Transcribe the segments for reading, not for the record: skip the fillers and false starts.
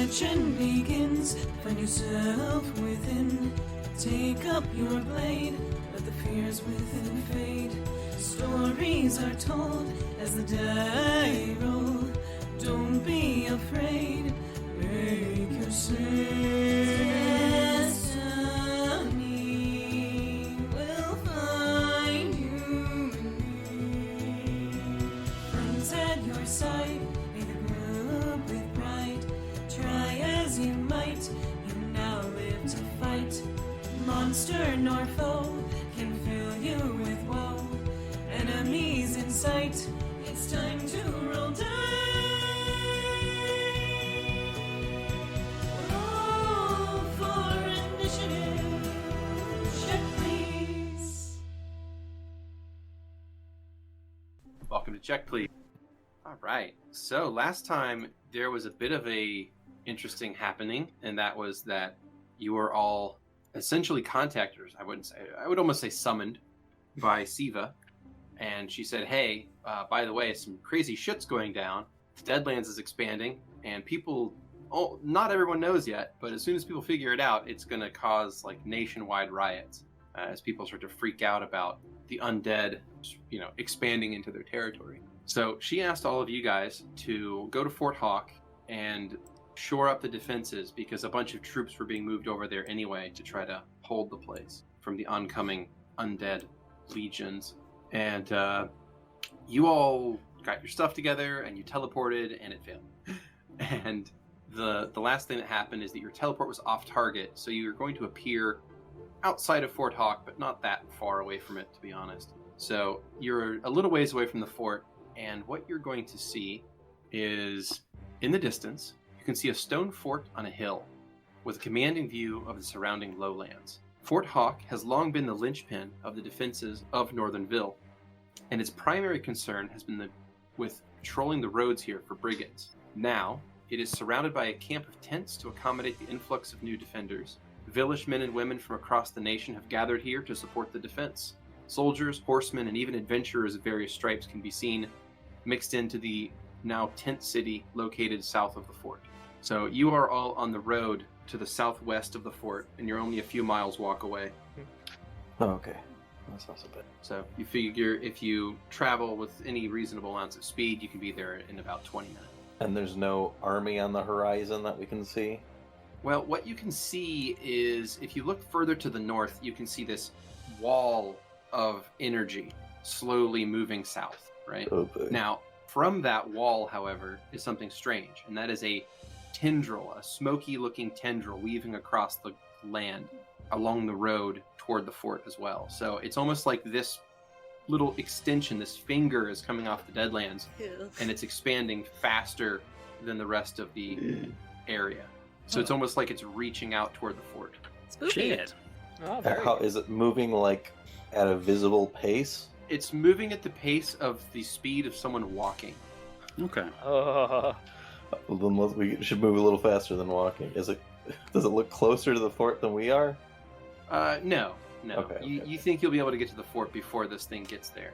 searching begins. Find yourself within. Take up your blade. Let the fears within fade. Stories are told as the die roll. Don't be afraid. Make your destiny will find you. Friends at your side, may the group with pride. Try as you might, you now live to fight. Monster nor foe can fill you with woe. Enemies in sight, it's time to roll dice. Roll for initiative. Check, please. Welcome to Check, please. All right. So last time there was a bit of a interesting happening, and that was that you were all essentially contactors. I would almost say summoned by Siva. And she said, hey, by the way, some crazy shit's going down. The Deadlands is expanding, and people, not everyone knows yet, but as soon as people figure it out, it's going to cause like nationwide riots as people start to freak out about the undead, expanding into their territory. So she asked all of you guys to go to Fort Hawke and shore up the defenses because a bunch of troops were being moved over there anyway to try to hold the place from the oncoming undead legions. And you all got your stuff together and you teleported and it failed. And the last thing that happened is that your teleport was off target, so you were going to appear outside of Fort Hawke, but not that far away from it, to be honest. So you're a little ways away from the fort, and what you're going to see is, in the distance, you can see a stone fort on a hill with a commanding view of the surrounding lowlands. Fort Hawke has long been the linchpin of the defenses of Northernville, and its primary concern has been with patrolling the roads here for brigands. Now, it is surrounded by a camp of tents to accommodate the influx of new defenders. Village men and women from across the nation have gathered here to support the defense. Soldiers, horsemen, and even adventurers of various stripes can be seen mixed into the now tent city located south of the fort. So you are all on the road to the southwest of the fort, and you're only a few miles walk away. Oh, okay. That's not so bad. So you figure if you travel with any reasonable amounts of speed, you can be there in about 20 minutes. And there's no army on the horizon that we can see? Well, what you can see is, if you look further to the north, you can see this wall of energy slowly moving south, right? Oh, boy. Now, from that wall, however, is something strange, and that is a tendril, a smoky-looking tendril weaving across the land along the road toward the fort as well. So it's almost like this little extension, this finger is coming off the Deadlands, and it's expanding faster than the rest of the area. So it's almost like it's reaching out toward the fort. Shit. Oh, How is it moving, like, at a visible pace? It's moving at the pace of the speed of someone walking. Okay. Well, then we should move a little faster than walking. Does it look closer to the fort than we are? No. Okay, You think you'll be able to get to the fort before this thing gets there.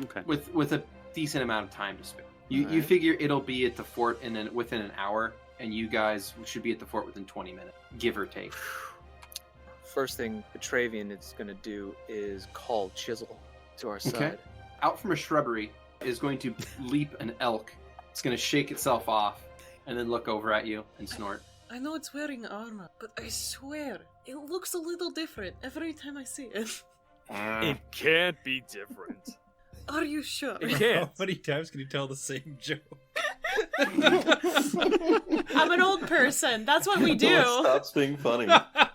Okay. With a decent amount of time to spare. You Alright. figure it'll be at the fort within an hour, and you guys should be at the fort within 20 minutes, give or take. First thing Petravian is going to do is call Chisel to our side. Okay. Out from a shrubbery is going to leap an elk. It's going to shake itself off and then look over at you and snort. I know it's wearing armor, but I swear, it looks a little different every time I see it. It can't be different. Are you sure? It can't. How many times can you tell the same joke? I'm an old person. That's what we do. No, it stops being funny.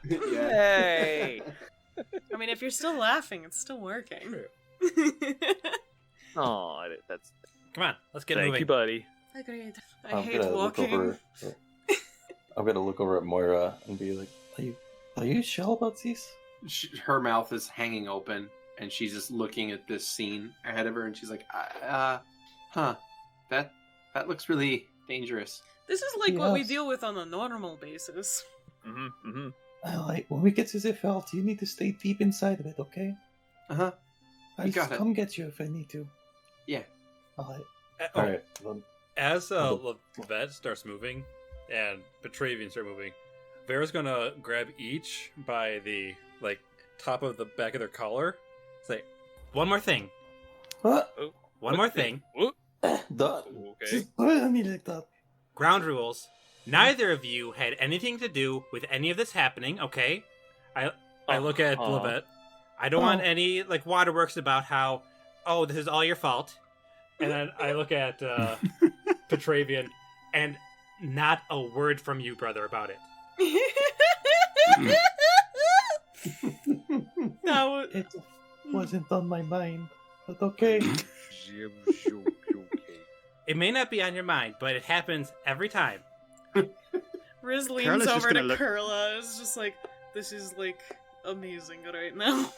Hey! I mean, if you're still laughing, it's still working. Oh, that's... Come on, let's get Thank moving. you, buddy. Agreed. I I'm hate gonna walking. I'm gonna look over at Moira and be like, "Are you sure about this?" Her mouth is hanging open, and she's just looking at this scene ahead of her, and she's like, that looks really dangerous. This is like what we Yes. deal with on a normal basis. Mm-hmm, mm-hmm. When we get to the fort, you need to stay deep inside of it, okay? Uh-huh. I'll got it. come get you if I need to. Yeah. Alright. Oh, Alright. Well, as Lovette starts moving, and Petravian start moving, Vera's gonna grab each by the top of the back of their collar. Say, one more thing. What? One more thing. Don't. Okay. Just put it on me like that. Ground rules. Neither of you had anything to do with any of this happening, okay? I look at Lovette. I don't want any waterworks about how, oh, this is all your fault. And then I look at Petravian, and not a word from you, brother, about it. No. It wasn't on my mind, but okay. It may not be on your mind, but it happens every time. Riz leans Kurla's just over to gonna look- Kurla. It's just like, this is amazing right now.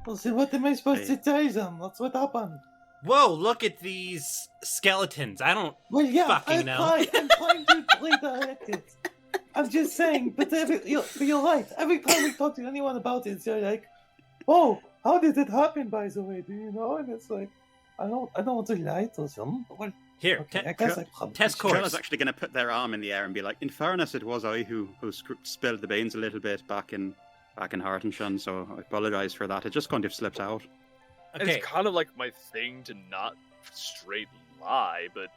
Well, so what am I supposed to tell them? That's what happened. Whoa, look at these skeletons. I don't... Well, yeah, Fucking no. I'm trying to play the I'm just saying, but you're right. Every time we talk to anyone about it, they're like, "Oh, how did it happen? By the way, do you know?" And it's like, I don't want to lie to them. Well, Here, okay, I guess I probably test should. course. Kurla's actually going to put their arm in the air and be like, in fairness, it was I who spilled the beans a little bit back in Hartenshire, so I apologise for that. It just kind of slipped out. And Okay, it's kind of like my thing to not straight lie, but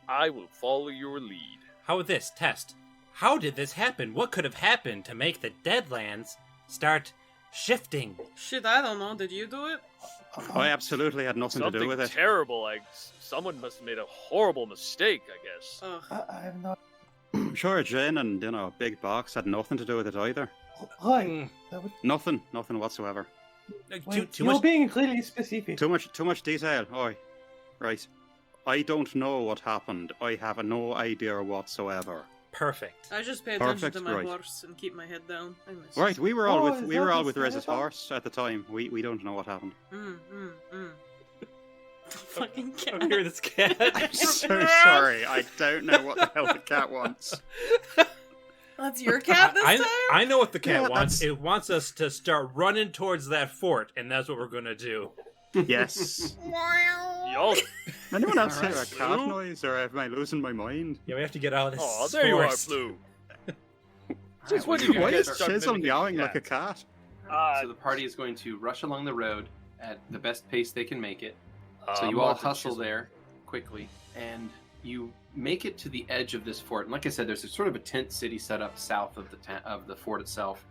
I will follow your lead. how about this test? How did this happen? What could have happened to make the Deadlands start shifting? Shit, I don't know. Did you do it? I absolutely had nothing to do Something with it. terrible. Someone must have made a horrible mistake, I guess. Ugh. I'm not I'm sure Jane and Big Box had nothing to do with it either. right. Mm, That would, Nothing whatsoever. too you're much. being really specific. Too much detail. Oi, right. I don't know what happened. I have no idea whatsoever. Perfect. I just pay attention Perfect, to my right. horse and keep my head down. I miss. Right, we were all Oh, with is we that were all the with Rez's skeleton? horse at the time. We don't know what happened. The fucking cat. I'm here, this cat. I'm so sorry. I don't know what the hell the cat wants. That's your cat this time? I know what the cat Yeah, wants. that's- It wants us to start running towards that fort, and that's what we're gonna do. Yes. Y'all. Anyone else hear a Alright, cat Blue? noise, or am I losing my mind? Yeah, we have to get out of this Oh, there you are, forest. Blue. Since when did you Why guys is start Chisel mimicking meowing like a cats? cat? So the party is going to rush along the road at the best pace they can make it. So I'm you all on to hustle Chisel. there quickly, and you make it to the edge of this fort. And like I said, there's a sort of a tent city set up south of the fort itself,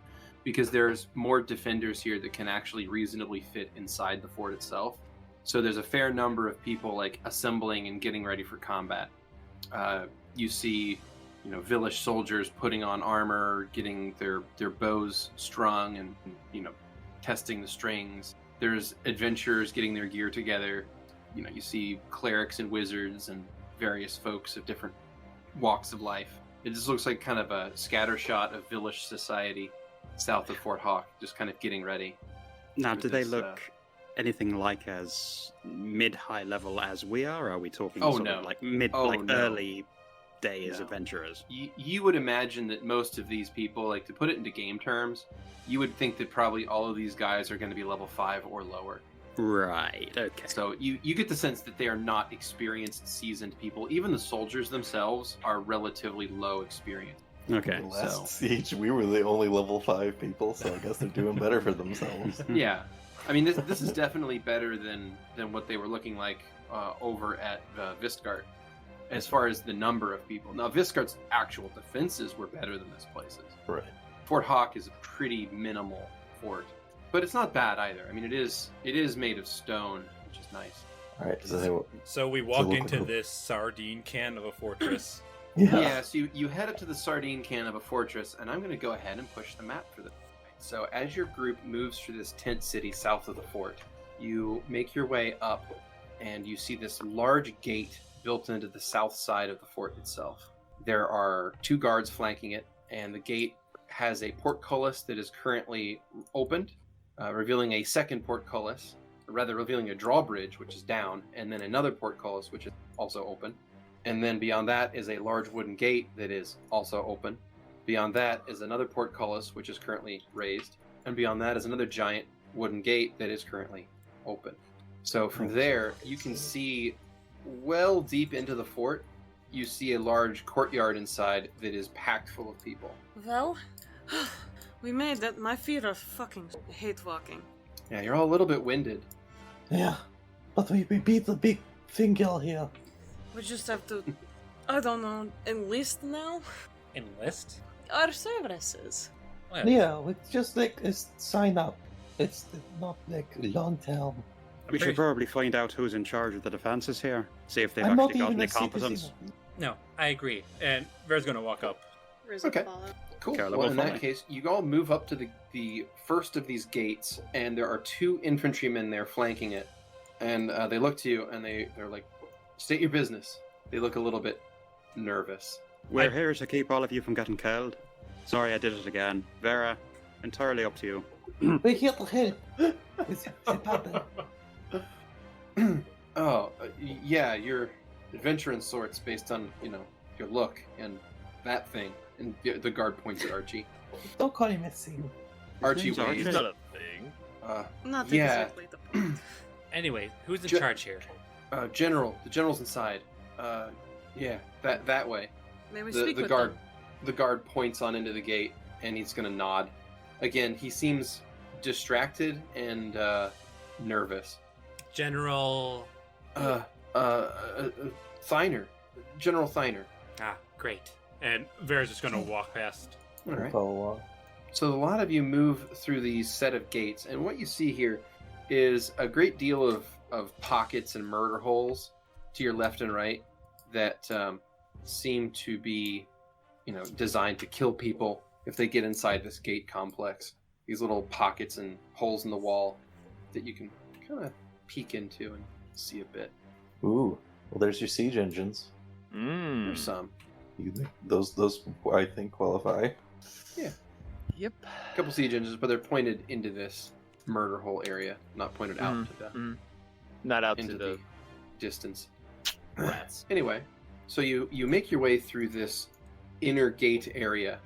because there's more defenders here that can actually reasonably fit inside the fort itself. So there's a fair number of people assembling and getting ready for combat. You see, village soldiers putting on armor, getting their bows strung, and testing the strings. There's adventurers getting their gear together. You see clerics and wizards and various folks of different walks of life. It just looks like kind of a scatter shot of village society south of Fort Hawke, just kind of getting ready. Now, for do they this, look anything like as mid-high level as we are? Or are we talking Oh, sort no. of like Oh, no. early days No. adventurers? You would imagine that most of these people, to put it into game terms, you would think that probably all of these guys are going to be level 5 or lower. Right. Okay. So you get the sense that they are not experienced, seasoned people. Even the soldiers themselves are relatively low experience. Okay. Last siege, we were the only level 5 people, so I guess they're doing better for themselves. Yeah, I mean this is definitely better than what they were looking like over at Vistgard, as far as the number of people. Now Vistgard's actual defenses were better than this place's. Right. Fort Hawke is a pretty minimal fort, but it's not bad either. I mean it is made of stone, which is nice. All right. So So we walk look into like- this sardine can of a fortress. Yeah, so you head up to the sardine can of a fortress, and I'm going to go ahead and push the map for this. So as your group moves through this tent city south of the fort, you make your way up, and you see this large gate built into the south side of the fort itself. There are 2 guards flanking it, and the gate has a portcullis that is currently opened, revealing a second portcullis, or rather revealing a drawbridge, which is down, and then another portcullis, which is also open. And then beyond that is a large wooden gate that is also open. Beyond that is another portcullis, which is currently raised. And beyond that is another giant wooden gate that is currently open. So from there, you can see well deep into the fort. you see a large courtyard inside that is packed full of people. Well, we made it. My feet are fucking hate walking. Yeah, you're all a little bit winded. Yeah, but we beat the big thing girl here. We just have to, I don't know, enlist now? Enlist? Our services. Well, Yeah, it's just like sign up. It's not like long term. We should probably find out who's in charge of the defenses here. See if they've I'm not actually got even any a citizen. competence. No, I agree. And Vera's gonna walk up. Okay. Cool. Kurla Well, will in follow. that case, you all move up to the first of these gates, and there are 2 infantrymen there flanking it. And they look to you, and they're like, "State your business." They look a little bit nervous. We're here to keep all of you from getting killed. Sorry I did it again. Vera, entirely up to you. We're here to help. It's Paladin. Yeah, you're adventurous sorts based on, your look and that thing. And the guard points at Archie. Don't call him a thing. Archie name's Archie. waves. He's not a thing. Not Yeah. exactly the point. Anyway, who's in Ju- charge here? General. The general's inside. Yeah, that way. May we The speak with guard. them? The guard points on into the gate, and he's gonna nod. Again, he seems distracted and nervous. General. Thiner. General Thiner. Ah, great. And Vera's just gonna walk past. All right. Oh, So a lot of you move through these set of gates, and what you see here is a great deal of pockets and murder holes to your left and right that seem to be, designed to kill people if they get inside this gate complex. These little pockets and holes in the wall that you can kind of peek into and see a bit. Ooh, well, there's your siege engines. There's some. Those I think qualify. Yep. A couple siege engines, but they're pointed into this murder hole area, not pointed out to the Not out into to the the. distance. Rats. Anyway, so you make your way through this inner gate area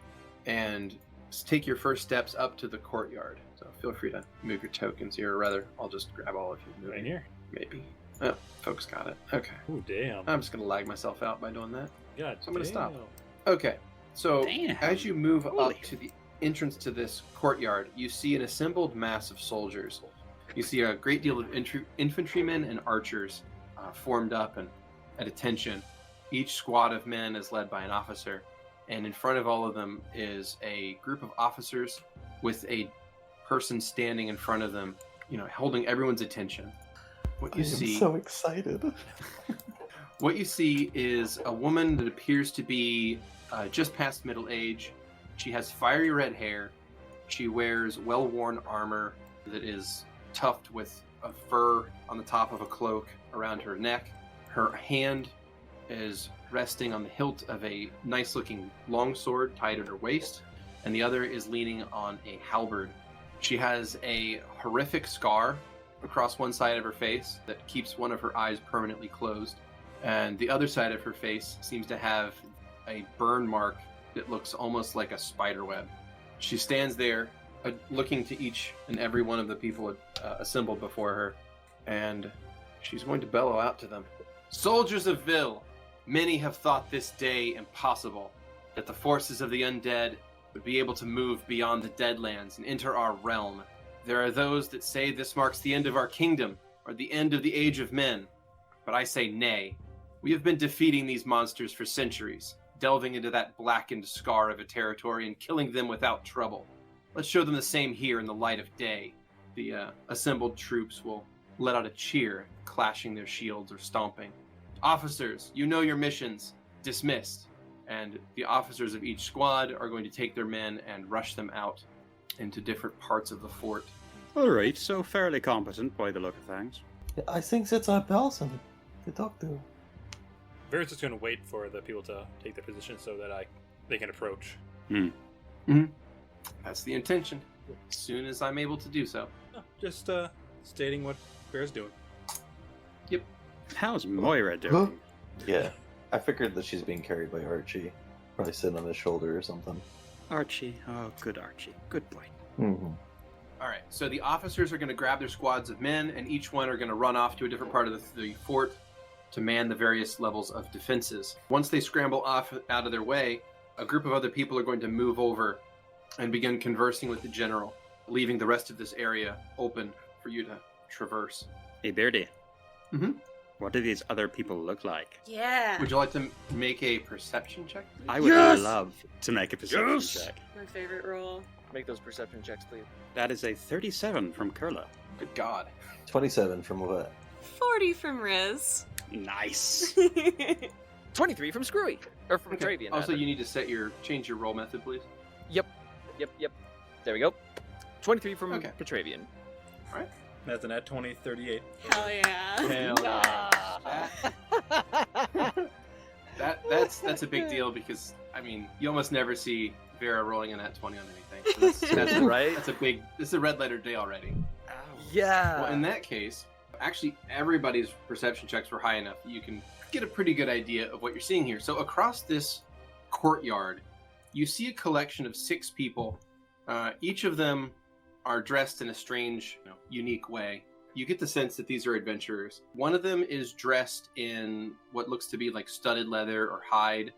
and take your first steps up to the courtyard. So feel free to move your tokens here, or rather, I'll just grab all of you. Right here. Maybe. Oh, folks got it. Okay. Oh, damn. I'm just going to lag myself out by doing that. God, So I'm gonna stop. damn. Okay. So Damn. as you move Holy. up to the entrance to this courtyard, you see an assembled mass of soldiers. You see a great deal of infantrymen and archers formed up and at attention. Each squad of men is led by an officer, and in front of all of them is a group of officers with a person standing in front of them, holding everyone's attention. What I you am see so excited. What you see is a woman that appears to be just past middle age. She has fiery red hair. She wears well-worn armor that is tufted with a fur on the top of a cloak around her neck. Her hand is resting on the hilt of a nice-looking longsword tied at her waist, and the other is leaning on a halberd. She has a horrific scar across one side of her face that keeps one of her eyes permanently closed. And the other side of her face seems to have a burn mark that looks almost like a spider web. She stands there, looking to each and every one of the people assembled before her, and she's going to bellow out to them. Soldiers of Vil, many have thought this day impossible, that the forces of the undead would be able to move beyond the Deadlands and enter our realm. There are those that say this marks the end of our kingdom, or the end of the age of men. But I say nay. We have been defeating these monsters for centuries, delving into that blackened scar of a territory and killing them without trouble. Let's show them the same here in the light of day. The assembled troops will let out a cheer, clashing their shields or stomping. Officers, you know your missions. Dismissed. And the officers of each squad are going to take their men and rush them out into different parts of the fort. All right, so fairly competent by the look of things. I think that's our person to talk to. Vera's just gonna wait for the people to take their position so that they can approach. That's the intention. As soon as I'm able to do so. Oh, just stating what Vera's doing. How's Moira Huh? doing? Yeah, I figured that she's being carried by Archie. Probably sitting on his shoulder or something. Archie. Oh, good Archie. Good boy. Mm-hmm. All right, so the officers are going to grab their squads of men, and each one are going to run off to a different part of the fort. to man the various levels of defenses. Once they scramble off out of their way, a group of other people are going to move over and begin conversing with the general, leaving the rest of this area open for you to traverse. Hey, Beardy. Mm-hmm. What do these other people look like? Yeah. Would you like to make a perception check, please? I would love to make a perception check. My favorite roll. Make those perception checks, please. That is a 37 from Kurla. Good God. 27 from Lovette. 40 from Riz. Nice. 23 from Skrewy. Or from Petravian. Also, rather. you need to change your roll method, please. Yep. There we go. 23 from Okay. Petravian. That's an at 20, 38. Hell yeah. That's a big deal because, I mean, you almost never see Vera rolling in that 20 on anything. So that's Right? this is a red letter day already. Yeah. Well, in that case, actually, everybody's perception checks were high enough that you can get a pretty good idea of what you're seeing here. So across this courtyard, you see a collection of 6 people. Each of them are dressed in a strange, unique way. You get the sense that these are adventurers. One of them is dressed in what looks to be like studded leather or hide.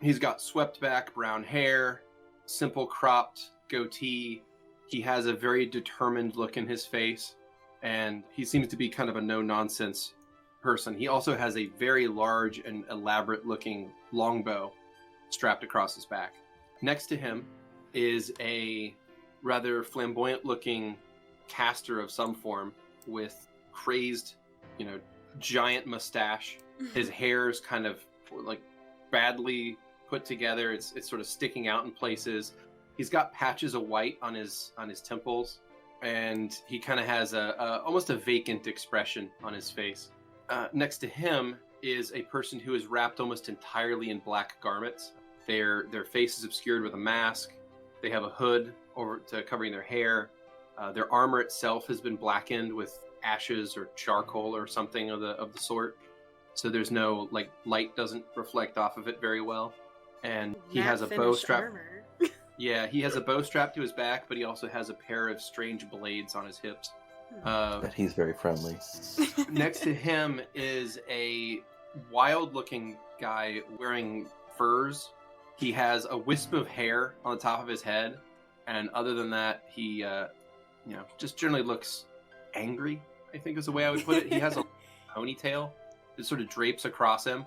He's got swept back brown hair, simple cropped goatee. He has a very determined look in his face, and he seems to be kind of a no-nonsense person. He also has a very large and elaborate-looking longbow strapped across his back. Next to him is a rather flamboyant-looking caster of some form with crazed, giant mustache. His hair's kind of like badly put together. It's sort of sticking out in places. He's got patches of white on his temples, and he kind of has almost a vacant expression on his face. Next to him is a person who is wrapped almost entirely in black garments. Their face is obscured with a mask. They have a hood over to covering their hair. Their armor itself has been blackened with ashes or charcoal or something of the sort. So there's no light doesn't reflect off of it very well. And he has a bow strapped. Yeah, he has a bow strapped to his back, but he also has a pair of strange blades on his hips. But he's very friendly. Next to him is a wild-looking guy wearing furs. He has a wisp of hair on the top of his head, and other than that, he, just generally looks angry, I think is the way I would put it. He has a ponytail that sort of drapes across him,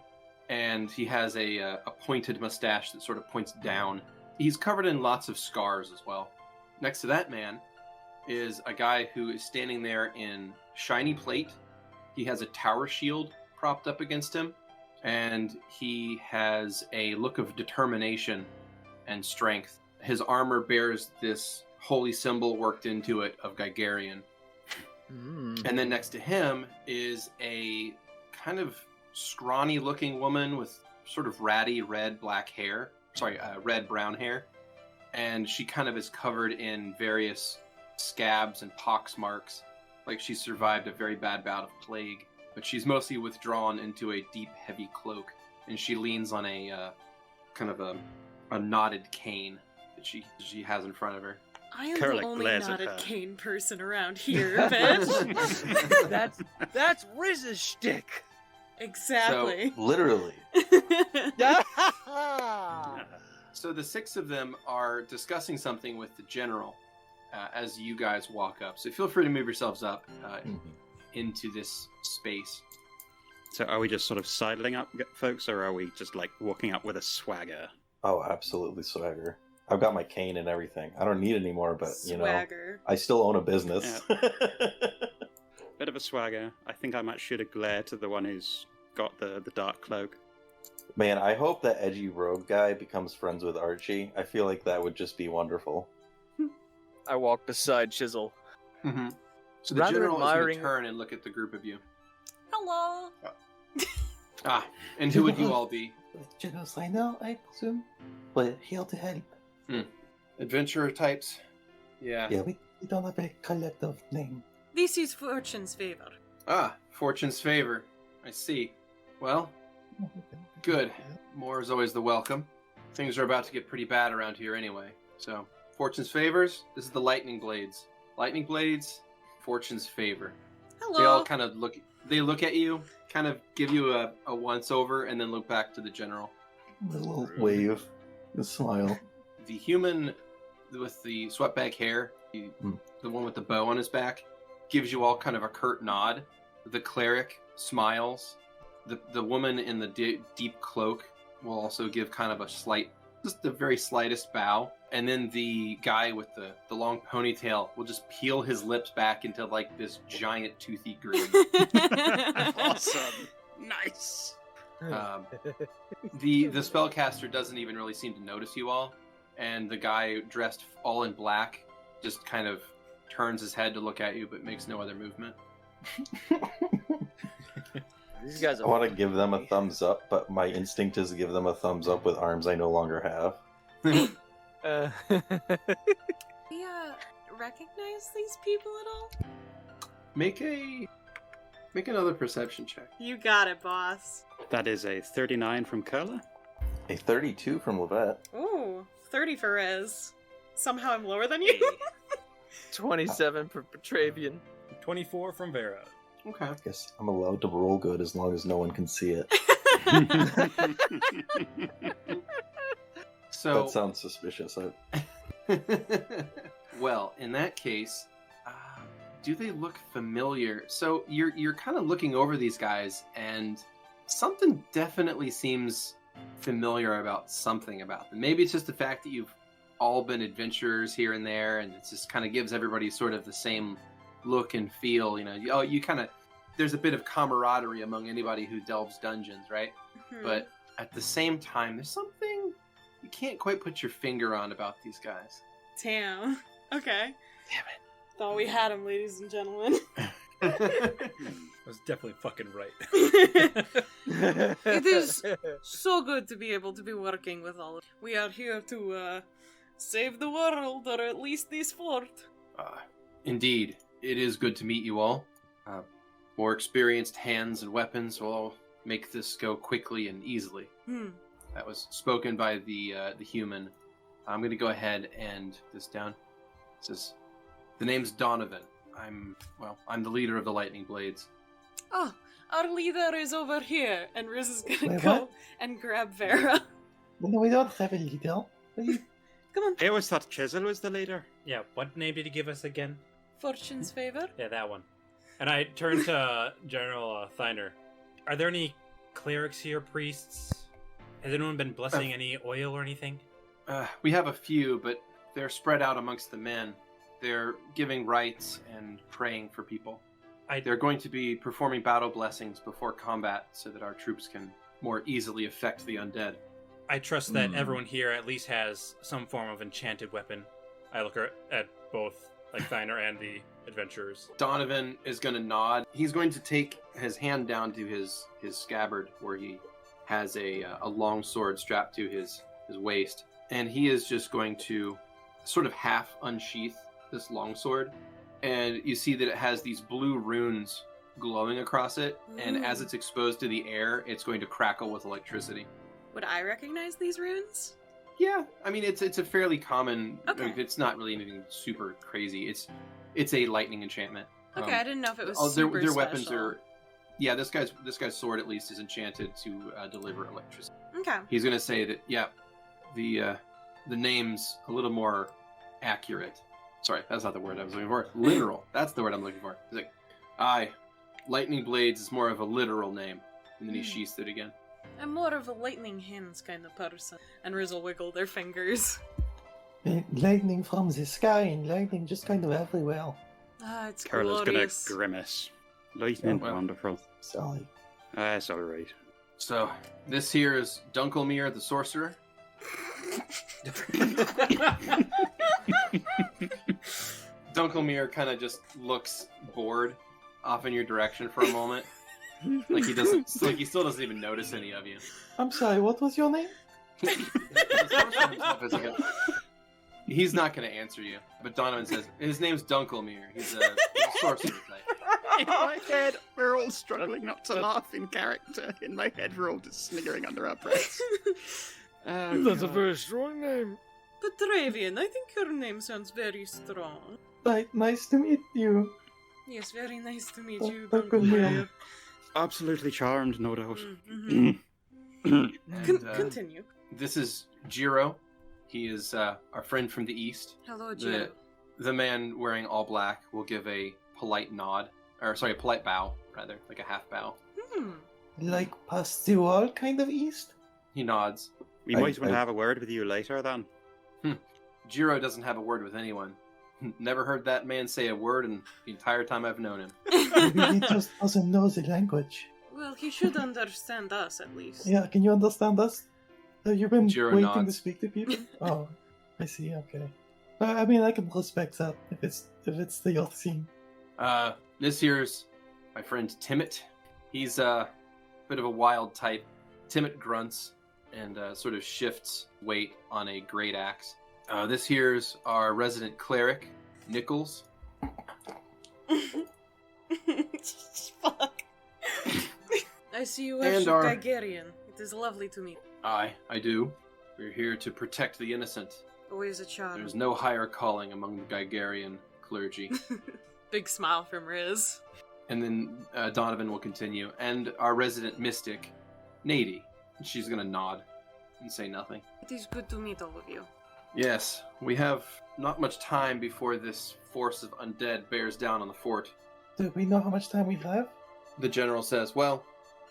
and he has a pointed mustache that sort of points down. He's covered in lots of scars as well. Next to that man is a guy who is standing there in shiny plate. He has a tower shield propped up against him, and he has a look of determination and strength. His armor bears this holy symbol worked into it of Gigarian. And then next to him is a kind of scrawny-looking woman with sort of ratty red-brown hair. And she kind of is covered in various scabs and pox marks, like she survived a very bad bout of plague. But she's mostly withdrawn into a deep, heavy cloak, and she leans on a kind of a knotted cane that she has in front of her. I am Kurla the only glares at knotted her. cane person around here, bitch. That's Riz's shtick. Exactly. Literally. So the 6 of them are discussing something with the general as you guys walk up. So feel free to move yourselves up into this space. So are we just sort of sidling up, folks, or are we just walking up with a swagger? Oh, absolutely swagger. I've got my cane and everything. I don't need it anymore, but Swagger. I still own a business. Bit of a swagger. I think I might shoot a glare to the one who's got the dark cloak. Man, I hope that edgy rogue guy becomes friends with Archie. I feel like that would just be wonderful. I walk beside Chisel. Mm-hmm. So the Rather general is going admiring- to turn and look at the group of you. Hello. And who would you all be? General Xeno, I presume. But here to help. Adventurer types? Yeah. Yeah, we don't have a collective name. This is Fortune's favor. Fortune's favor. I see. Well, good. More is always the welcome. Things are about to get pretty bad around here anyway. So, Fortune's favors, this is the Lightning Blades. Lightning Blades, Fortune's favor. Hello. They all kind of look They look at you, kind of give you a once over, and then look back to the general. A little wave, a smile. The human with the sweatbag hair, the one with the bow on his back, gives you all kind of a curt nod. The cleric smiles. The woman in the deep cloak will also give kind of a slight, just the very slightest bow. And then the guy with the long ponytail will just peel his lips back into like this giant toothy grin. Awesome. Nice. The spellcaster doesn't even really seem to notice you all, and the guy dressed all in black just kind of turns his head to look at you, but makes no other movement. These guys I are. want to give them a thumbs up, but my instinct is to give them a thumbs up with arms I no longer have. We recognize these people at all? Make another perception check. You got it, boss. That is a 39 from Kurla. A 32 from Lovette. Ooh, 30 for Riz. Somehow I'm lower than you. 27 for Petravian. 24 from Vera. Okay. I guess I'm allowed to roll good as long as no one can see it. So That sounds suspicious. well, in that case, do they look familiar? So you're kind of looking over these guys, and something definitely seems familiar about something about them. Maybe it's just the fact that you've all been adventurers here and there, and it just kind of gives everybody sort of the same look and feel. You kind of, there's a bit of camaraderie among anybody who delves dungeons, right? But at the same time, there's something you can't quite put your finger on about these guys. Damn. Okay. Damn it. Thought we had him, ladies and gentlemen. I was definitely fucking right. It is so good to be able to be working with all of you. We are here to save the world, or at least this fort. Indeed, it is good to meet you all. More experienced hands and weapons will make this go quickly and easily. That was spoken by the human. I'm going to go ahead and this down. It says, the name's Donovan. I'm the leader of the Lightning Blades. Oh, our leader is over here, and Riz is gonna Wait, go what? and grab Vera. No, we don't have a leader. Come on, I always thought Chisel was the leader. Yeah, what name did he give us again? Fortune's favor. Yeah, that one. And I turn to General Thiner. Are there any clerics here, priests? Has anyone been blessing any oil or anything? We have a few, but they're spread out amongst the men. They're giving rites and praying for people. They're going to be performing battle blessings before combat so that our troops can more easily affect the undead. I trust that everyone here at least has some form of enchanted weapon. I look at both, like Thiner and the adventurers. Donovan is going to nod. He's going to take his hand down to his scabbard where he has a long sword strapped to his waist. And he is just going to sort of half unsheath this longsword. And you see that it has these blue runes glowing across it. And as it's exposed to the air, it's going to crackle with electricity. Would I recognize these runes? Yeah, I mean, it's a fairly common... Okay. It's not really anything super crazy. It's a lightning enchantment. Okay, I didn't know if it was their super weapons special. are... Yeah, this guy's sword at least is enchanted to deliver electricity. Okay. He's going to say that, yeah, the name's a little more accurate. Sorry, that's not the word I was looking for. Literal. That's the word I'm looking for. He's like, aye, Lightning Blades is more of a literal name. And then he sheaths it again. I'm more of a lightning hands kind of person. And Riz will wiggle their fingers. Lightning from the sky and lightning just kind of everywhere. Ah, it's Kurla's glorious. gonna grimace. Lightning, Oh, well. wonderful. Sorry. That's alright. So, this here is Dunkelmere the Sorcerer. Dunkelmere kind of just looks bored off in your direction for a moment. Like he still doesn't even notice any of you. I'm sorry, what was your name? The sorcerer himself is like he's not going to answer you. But Donovan says, his name's Dunkelmere. He's a sorcerer type. In my head, we're all struggling not to laugh in character. In my head, we're all just sniggering under our breaths. That's a very strong name. Petravian, I think your name sounds very strong. Right, nice to meet you. Yes, very nice to meet Oh, you. oh, Don't good worry. meal. Absolutely charmed, no doubt. Mhm. And, Continue. This is Jiro. He is our friend from the east. Hello, Jill. The man wearing all black will give a polite nod, or sorry, a polite bow, rather, like a half bow. Like past the wall, kind of east? He nods. We might want to have a word with you later then. Jiro doesn't have a word with anyone. Never heard that man say a word in the entire time I've known him. Maybe he just doesn't know the language. Well, he should understand us at least. Yeah, can you understand us? Have you been Jiro waiting to nods. speak to people? Oh, I see, okay. I mean, I can respect that if it's the your thing. This here's my friend Timmet. He's a bit of a wild type. Timmet grunts and sort of shifts weight on a great axe. This here's our resident cleric, Nichols. Fuck. I see you worship Gigerian. It is lovely to meet. I do. We're here to protect the innocent. Always a charm. There's no higher calling among the Gigerian clergy. Big smile from Riz. And then Donovan will continue. And our resident mystic, Nady. She's going to nod and say nothing. It is good to meet all of you. Yes, we have not much time before this force of undead bears down on the fort. Do we know how much time we have? The general says, well,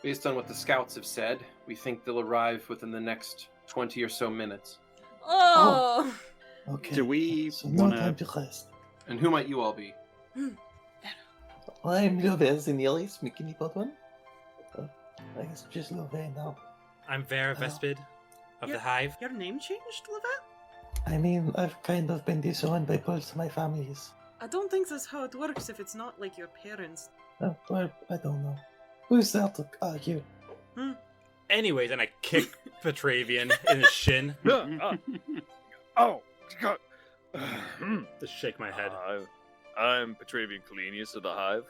based on what the scouts have said, we think they'll arrive within the next 20 or so minutes. Oh! Okay. Do we So no want time to... to rest. And who might you all be? I'm Lovette in the alley, speaking about one. I guess just Lovette now. I'm Vera Vespid of the Hive. Your name changed, Lovette? I mean, I've kind of been disowned by both of my families. I don't think that's how it works if it's not like your parents. Oh, well, I don't know. Who's there to argue? Anyways, and I kick Petravian in his shin Oh, God. to shake my head. I'm Petravian Kalenius of the Hive.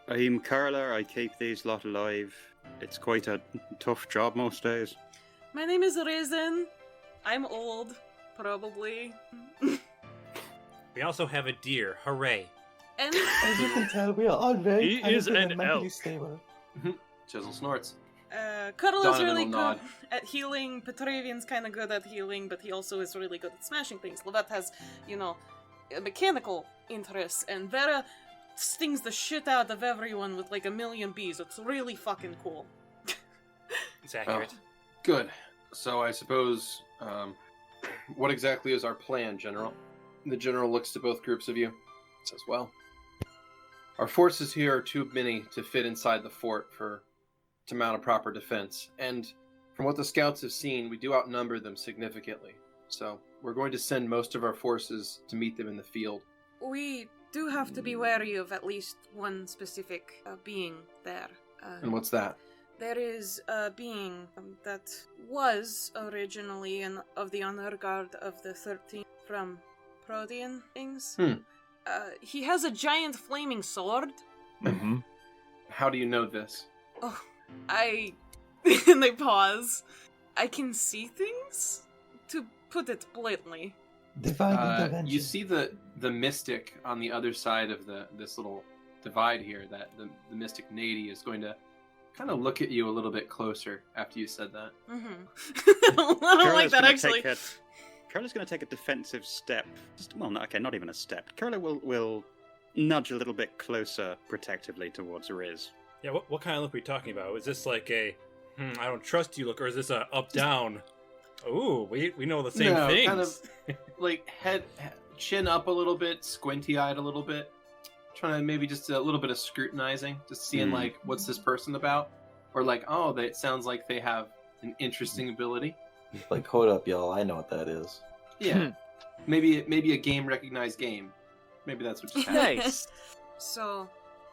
I'm Kurla, I keep these lot alive. It's quite a tough job most days. My name is Raisin. I'm old, probably. We also have a deer. Hooray. And As you can tell, we are all very He talented is and an mentally elf. stable. Chisel snorts. Kurla is Donovan really will good nod. at healing. Petravian's kind of good at healing, but he also is really good at smashing things. Lovette has, a mechanical interests, and Vera stings the shit out of everyone with like a million bees. It's really fucking cool. It's accurate. Good. So I suppose, what exactly is our plan, General? The General looks to both groups of you. Says, well, our forces here are too many to fit inside the fort to mount a proper defense. And from what the scouts have seen, we do outnumber them significantly. So we're going to send most of our forces to meet them in the field. We do have to be wary of at least one specific being there. And what's that? There is a being that was originally of the honor guard of the 13th from Protean things. He has a giant flaming sword. Mm-hmm. How do you know this? Oh, and they pause. I can see things, to put it bluntly. Divine intervention. You see the mystic on the other side of this little divide here. That the mystic Nady is going to kind of look at you a little bit closer after you said that. I don't like that, actually. Kurla's going to take a defensive step. Not even a step. Kurla will nudge a little bit closer protectively towards Riz. Yeah, what kind of look are we talking about? Is this like a, I don't trust you look, or is this a up-down? Ooh, we know the same things. Kind of like chin up a little bit, squinty-eyed a little bit. Trying to maybe just a little bit of scrutinizing, just seeing like, what's this person about? Or like, oh, it sounds like they have an interesting ability. Like, hold up, y'all. I know what that is. Yeah. maybe a game-recognized game. Maybe that's what just happened. Nice. So,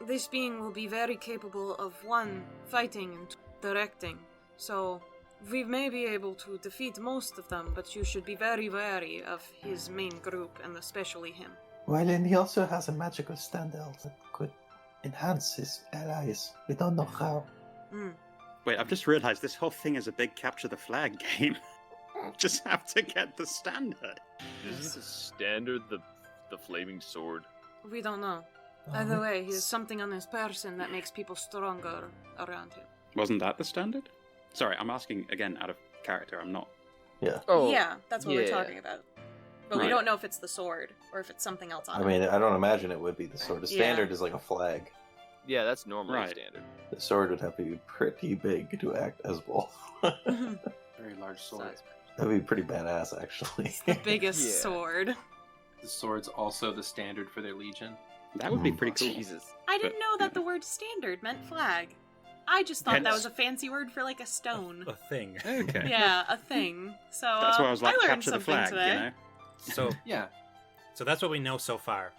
this being will be very capable of, one, fighting and two, directing. So, we may be able to defeat most of them, but you should be very wary of his main group, and especially him. Well, and he also has a magical standout that could enhance his allies. We don't know how. Wait, I've just realised this whole thing is a big capture the flag game. Just have to get the standard. Isn't the standard the flaming sword? We don't know. Either way, he has something on his person that makes people stronger around him. Wasn't that the standard? Sorry, I'm asking again out of character. I'm not. Yeah. Oh, Yeah, that's what we're yeah. talking about. But we Right. don't know if it's the sword or if it's something else on I mean, I don't imagine it would be the sword. The Yeah. standard is like a flag. Yeah, that's normally Right. standard. The sword would have to be pretty big to act as both. it. Very large sword. That'd be pretty badass, actually. The biggest Yeah. sword. The sword's also the standard for their legion. That would be pretty cool. Jesus. I didn't know that the word standard meant flag. I just thought that Hence- was a fancy word for like a stone. A thing. Okay. Yeah, a thing. So That's why I was like, learned capture the something flag, today. you know? So, Yeah. so that's what we know so far.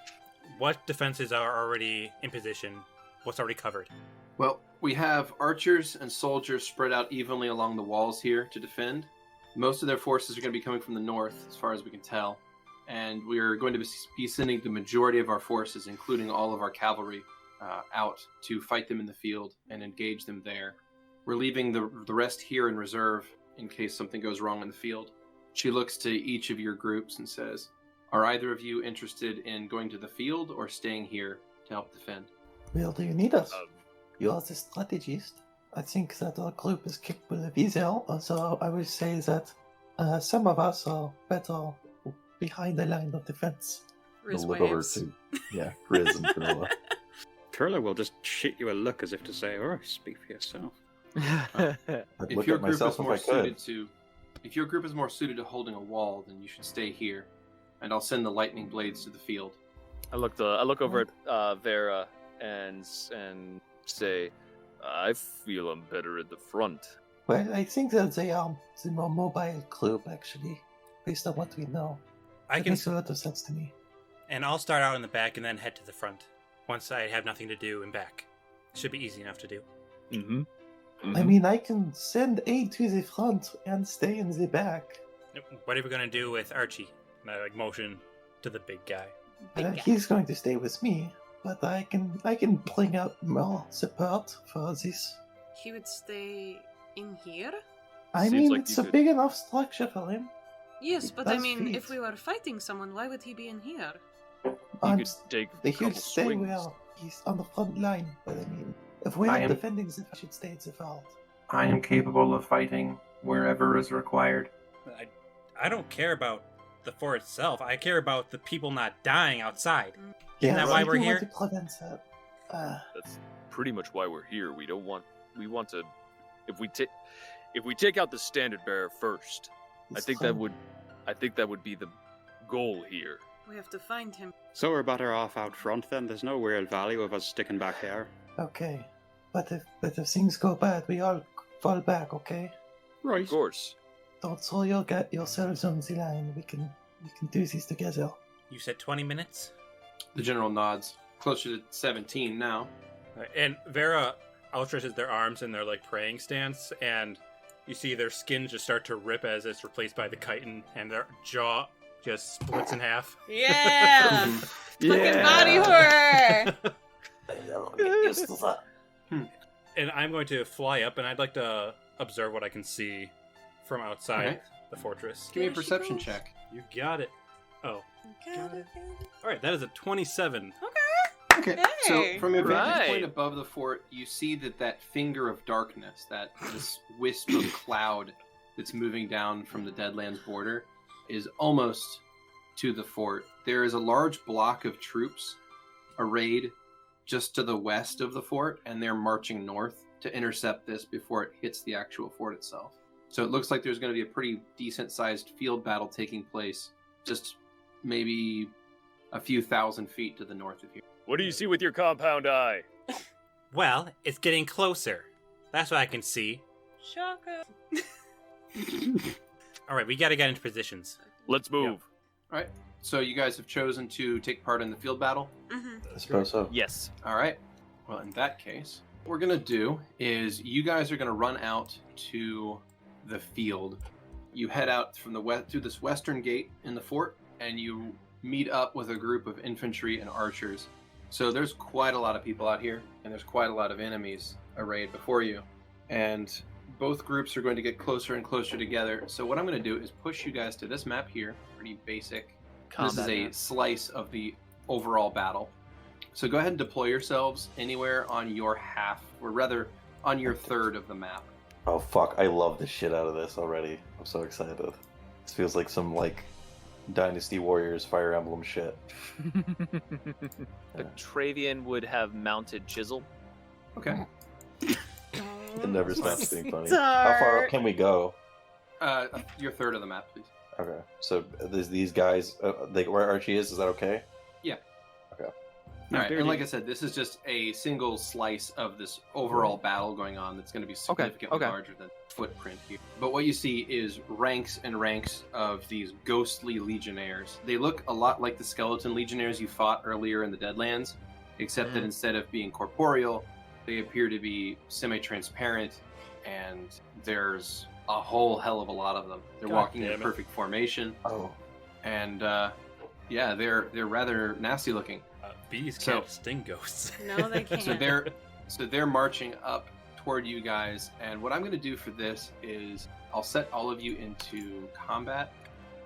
What defenses are already in position? What's already covered? Well, we have archers and soldiers spread out evenly along the walls here to defend. Most of their forces are going to be coming from the north, as far as we can tell. And we're going to be sending the majority of our forces, including all of our cavalry, out to fight them in the field and engage them there. We're leaving the rest here in reserve in case something goes wrong in the field. She looks to each of your groups and says, "Are either of you interested in going to the field or staying here to help defend?" Well, do you need us? Um, You are the strategist. I think that our group is capable of either, so I will say that some of us are better behind the line of defense. Riz We'll look over waves. to Riz and Kurla. Kurla will just shoot you a look as if to say, "Oh, speak for yourself." I'd If look your at group myself is if more I could. if your group is more suited to holding a wall, then you should stay here, and I'll send the lightning blades to the field. I look over at Vera and say, I feel I'm better at the front. Well, I think that they are the more mobile group, actually, based on what we know. I It can, makes a lot of sense to me. and I'll start out in the back and then head to the front. Once I have nothing to do in back, should be easy enough to do. Mm-hmm. I mean, I can send aid to the front and stay in the back. What are we gonna do with Archie? And I like motion to the big guy. Big guy. He's going to stay with me, but I can bring out more support for this. He would stay in here? I Seems mean, like it's you a could- big enough structure for him. Yes, but I Does mean, fit. if we were fighting someone, why would he be in here? You I'm could take a He'll couple stay swings. where he's on the front line, but I mean, if we're I not am- defending the should stay at the front. I am capable of fighting wherever is required. I don't care about the fort itself. I care about the people not dying outside. Yeah, that so why I we're do here? want to prevent that. That's pretty much why we're here. We want to. If we take out the standard bearer first, I it's think fine. that would be the goal here. We have to find him. So we're better off out front then. There's no real value of us sticking back here. Okay, but if things go bad, we all fall back. Okay, Right. Of course. don't throw yourselves on the line. We can do this together. You said 20 minutes? The general nods. Closer to 17 now. And Vera outstretches their arms in their like praying stance, and you see their skin just start to rip as it's replaced by the chitin, and their jaw just splits in half. Yeah! Fucking body horror! And I'm going to fly up, and I'd like to observe what I can see from outside Okay. the fortress. Give me a There she perception goes. check. You got it. Oh, Got it. all right. That is a 27. Okay. Hey. So from your vantage Right. point above the fort, you see that finger of darkness, this wisp of cloud that's moving down from the Deadlands border, is almost to the fort. There is a large block of troops arrayed just to the west of the fort, and they're marching north to intercept this before it hits the actual fort itself. So it looks like there's going to be a pretty decent-sized field battle taking place, just maybe a few thousand feet to the north of here. What do you see with your compound eye? Well, it's getting closer. That's what I can see. Shocker. All right, we got to get into positions. Let's move. All right. So you guys have chosen to take part in the field battle. Mm-hmm. I suppose so. Yes. All right. Well, in that case, what we're going to do is you guys are going to run out to the field. You head out from the west through this western gate in the fort, and you meet up with a group of infantry and archers. So there's quite a lot of people out here, and there's quite a lot of enemies arrayed before you. And both groups are going to get closer and closer together. So what I'm going to do is push you guys to this map here. Pretty basic. This is a slice of the overall battle. So go ahead and deploy yourselves anywhere on your half, or rather, on your third of the map. Oh fuck! I love the shit out of this already. I'm so excited. This feels like some like Dynasty Warriors Fire Emblem shit. Petravian would have mounted Chisel. Okay. It never stops being funny. How far up can we go? Your third of the map, please. Okay, so these guys, where Archie is that okay? Yeah. Okay. All right, and like I said, this is just a single slice of this overall battle going on that's going to be significantly larger than footprint here. But what you see is ranks and ranks of these ghostly legionnaires. They look a lot like the skeleton legionnaires you fought earlier in the Deadlands, except that instead of being corporeal, they appear to be semi-transparent, and there's a whole hell of a lot of them. They're walking in perfect formation. Oh. And yeah, they're rather nasty looking. Bees can't sting ghosts. No, they can't. So they're marching up toward you guys, and what I'm going to do for this is I'll set all of you into combat,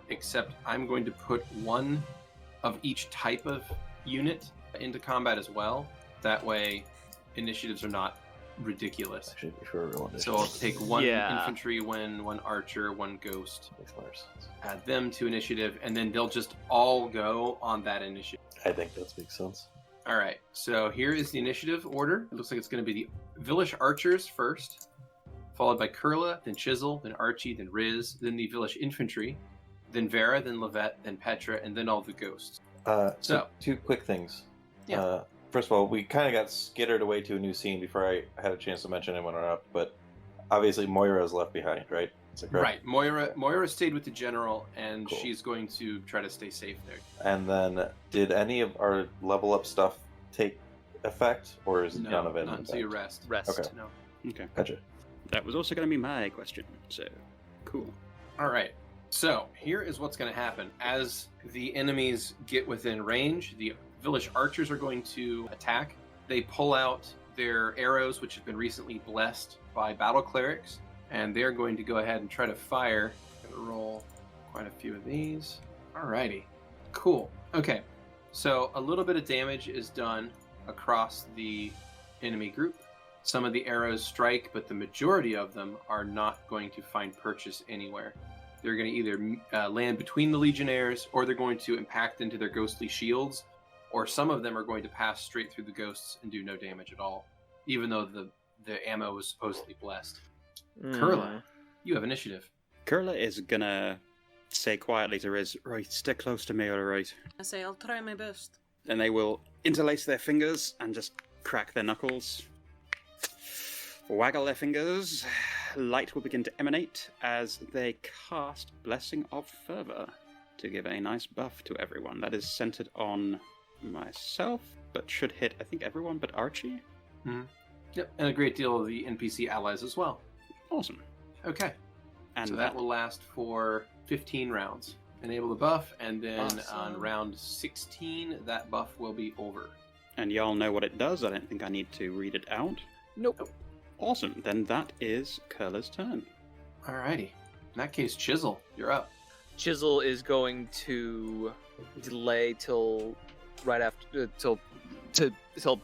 except I'm going to put one of each type of unit into combat as well. That way, initiatives are not ridiculous. Actually, before everyone So I'll take one infantry, one archer, one ghost, add them to initiative, and then they'll just all go on that initiative. I think that makes sense. All right, so here is the initiative order. It looks like it's going to be the Village Archers first, followed by Kurla, then Chisel, then Archie, then Riz, then the Village Infantry, then Vera, then Lovette, then Petra, and then all the ghosts. So two quick things. Yeah. First of all, we kind of got skittered away to a new scene before I had a chance to mention it when we were up, but obviously Moira is left behind, right? Is that correct? Right. Moira stayed with the general, and she's going to try to stay safe there. And then, did any of our level up stuff take effect, or is none of it? Not until you rest. Okay. No. Okay. Gotcha. That was also going to be my question. So, cool. All right. So here is what's going to happen. As the enemies get within range, the village archers are going to attack. They pull out their arrows, which have been recently blessed by battle clerics, and they're going to go ahead and try to fire. I'm going to roll quite a few of these. Alrighty. Cool. Okay. So a little bit of damage is done across the enemy group. Some of the arrows strike, but the majority of them are not going to find purchase anywhere. They're going to either land between the Legionnaires, or they're going to impact into their ghostly shields, or some of them are going to pass straight through the ghosts and do no damage at all, even though the ammo was supposedly blessed. Kurla, you have initiative. Kurla is gonna say quietly to Riz, right, stick close to me, alright? I say, I'll try my best. And they will interlace their fingers and just crack their knuckles. Waggle their fingers. Light will begin to emanate as they cast Blessing of Fervor to give a nice buff to everyone. That is centered on myself, but should hit, I think, everyone but Archie. Mm-hmm. Yep, and a great deal of the NPC allies as well. Awesome. Okay. And so that will last for 15 rounds. Enable the buff, and then on round 16, that buff will be over. And y'all know what it does. I don't think I need to read it out. Nope. Awesome. Then that is Kurla's turn. Alrighty. In that case, Chisel, you're up. Chisel is going to delay till right after till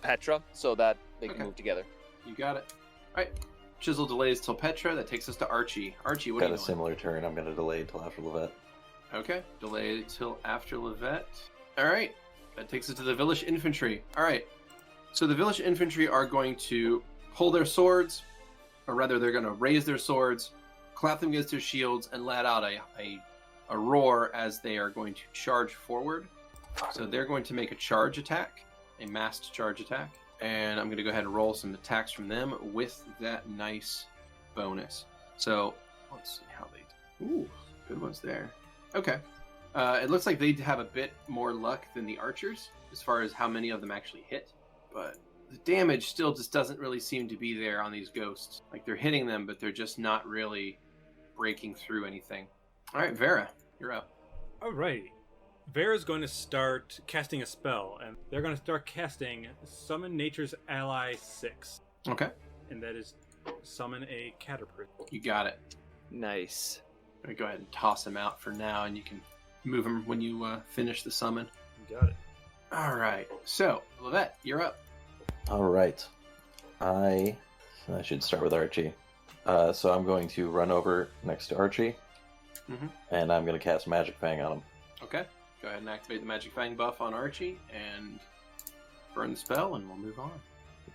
Petra, so that they can move together. You got it. All right. Chisel delays till Petra. That takes us to Archie. Archie, what are you doing? Got a similar turn. I'm going to delay until after Lovette. Okay. Delay till after Lovette. All right. That takes us to the Village Infantry. All right. So the Village Infantry are going to pull their swords, or rather, they're going to raise their swords, clap them against their shields, and let out a roar as they are going to charge forward. So they're going to make a charge attack, a massed charge attack. And I'm going to go ahead and roll some attacks from them with that nice bonus. So let's see how they... Ooh, good ones there. Okay. It looks like they have a bit more luck than the archers as far as how many of them actually hit. But the damage still just doesn't really seem to be there on these ghosts. Like, they're hitting them, but they're just not really breaking through anything. All right, Vera, you're up. Alrighty. Vera's going to start casting a spell, and they're going to start casting Summon Nature's Ally 6. Okay. And that is summon a caterpillar. You got it. Nice. I'm going to go ahead and toss him out for now, and you can move him when you finish the summon. You got it. All right. So, Lovette, you're up. All right. I should start with Archie. So I'm going to run over next to Archie, and I'm going to cast Magic Fang on him. Okay. Go ahead and activate the Magic Fang buff on Archie and burn the spell, and we'll move on.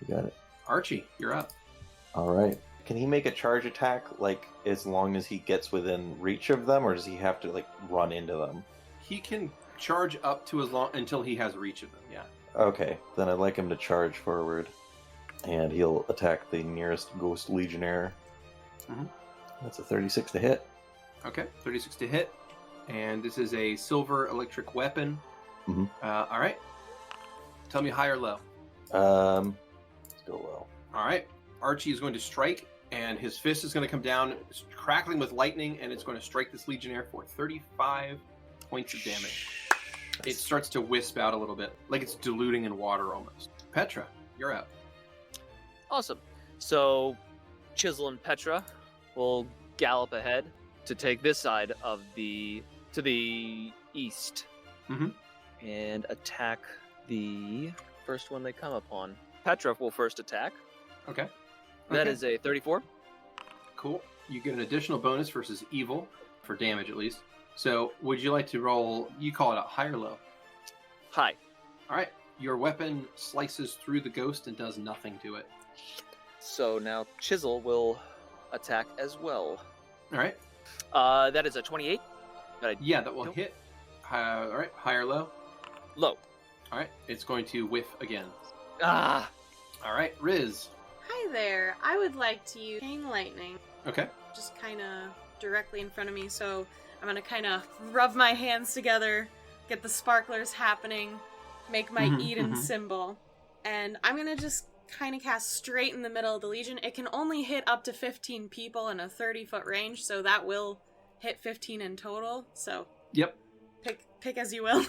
You got it. Archie, you're up. All right. Can he make a charge attack, like, as long as he gets within reach of them, or does he have to, like, run into them? He can charge up to until he has reach of them, yeah. Okay, then I'd like him to charge forward, and he'll attack the nearest Ghost Legionnaire. That's a 36 to hit. Okay, 36 to hit. And this is a silver electric weapon. All right. Tell me high or low. Let's go low. All right. Archie is going to strike, and his fist is going to come down, crackling with lightning, and it's going to strike this Legionnaire for 35 points of damage. It starts to wisp out a little bit, like it's diluting in water almost. Petra, you're up. Awesome. So, Chisel and Petra will gallop ahead to take this side of to the east, and attack the first one they come upon. Petra will first attack. Okay. That is a 34. Cool. You get an additional bonus versus evil, for damage at least. So, would you like to roll, you call it a high or low? High. All right. Your weapon slices through the ghost and does nothing to it. So now Chisel will attack as well. All right. That is a 28. Yeah, that will hit. All right. High or low? Low. All right. It's going to whiff again. Ah! All right. Riz. Hi there. I would like to use Chain Lightning. Okay. Just kind of directly in front of me, so I'm going to kind of rub my hands together, get the sparklers happening, make my Eden symbol, and I'm going to just kind of cast straight in the middle of the Legion. It can only hit up to 15 people in a 30-foot range, so that will hit 15 in total, so Yep. pick as you will.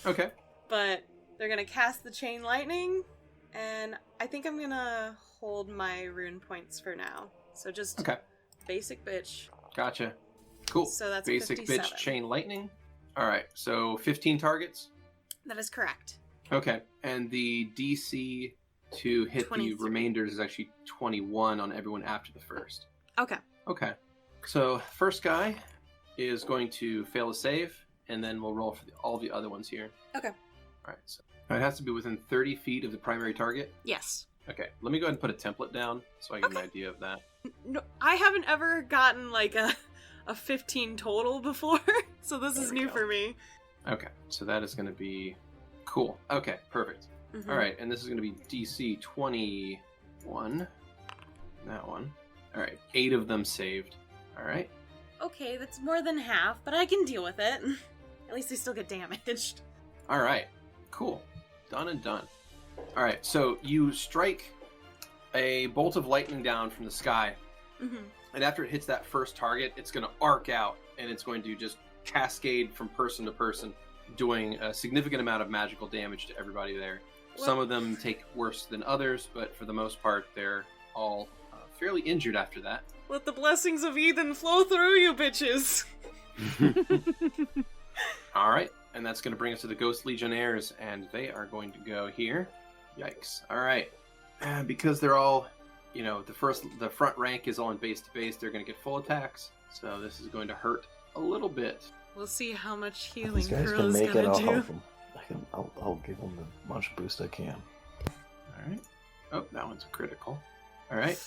Okay. But they're going to cast the Chain Lightning, and I think I'm going to hold my rune points for now. So just basic bitch. Gotcha. Cool. So that's basic 57. bitch chain lightning. All right. So 15 targets. That is correct. Okay. And the DC to hit 23. the remainders is actually 21 on everyone after the first. Okay. Okay. So first guy is going to fail a save, and then we'll roll for all the other ones here. Okay. All right. So it has to be within 30 feet of the primary target. Yes. Okay. Let me go ahead and put a template down so I get an idea of that. No, I haven't ever gotten like a 15 total before, so this is new for me. Okay. So that is going to be cool. Okay. Perfect. All right. And this is going to be DC 21. That one. All right. 8 of them saved. All right. Okay, that's more than half, but I can deal with it. At least they still get damaged. All right. Cool. Done and done. All right. So you strike a bolt of lightning down from the sky. And after it hits that first target, it's going to arc out, and it's going to just cascade from person to person, doing a significant amount of magical damage to everybody there. Well, some of them take worse than others, but for the most part, they're all fairly injured after that. Let the blessings of Eden flow through you, bitches! All right, and that's going to bring us to the Ghost Legionnaires, and they are going to go here. Yikes. All right. Because they're all, you know, the front rank is all in base to base, they're going to get full attacks. So this is going to hurt a little bit. We'll see how much healing These guys can Kurla's make it. gonna I'll do. help them. I'll give them the much boost I can. All right. Oh, that one's critical. All right.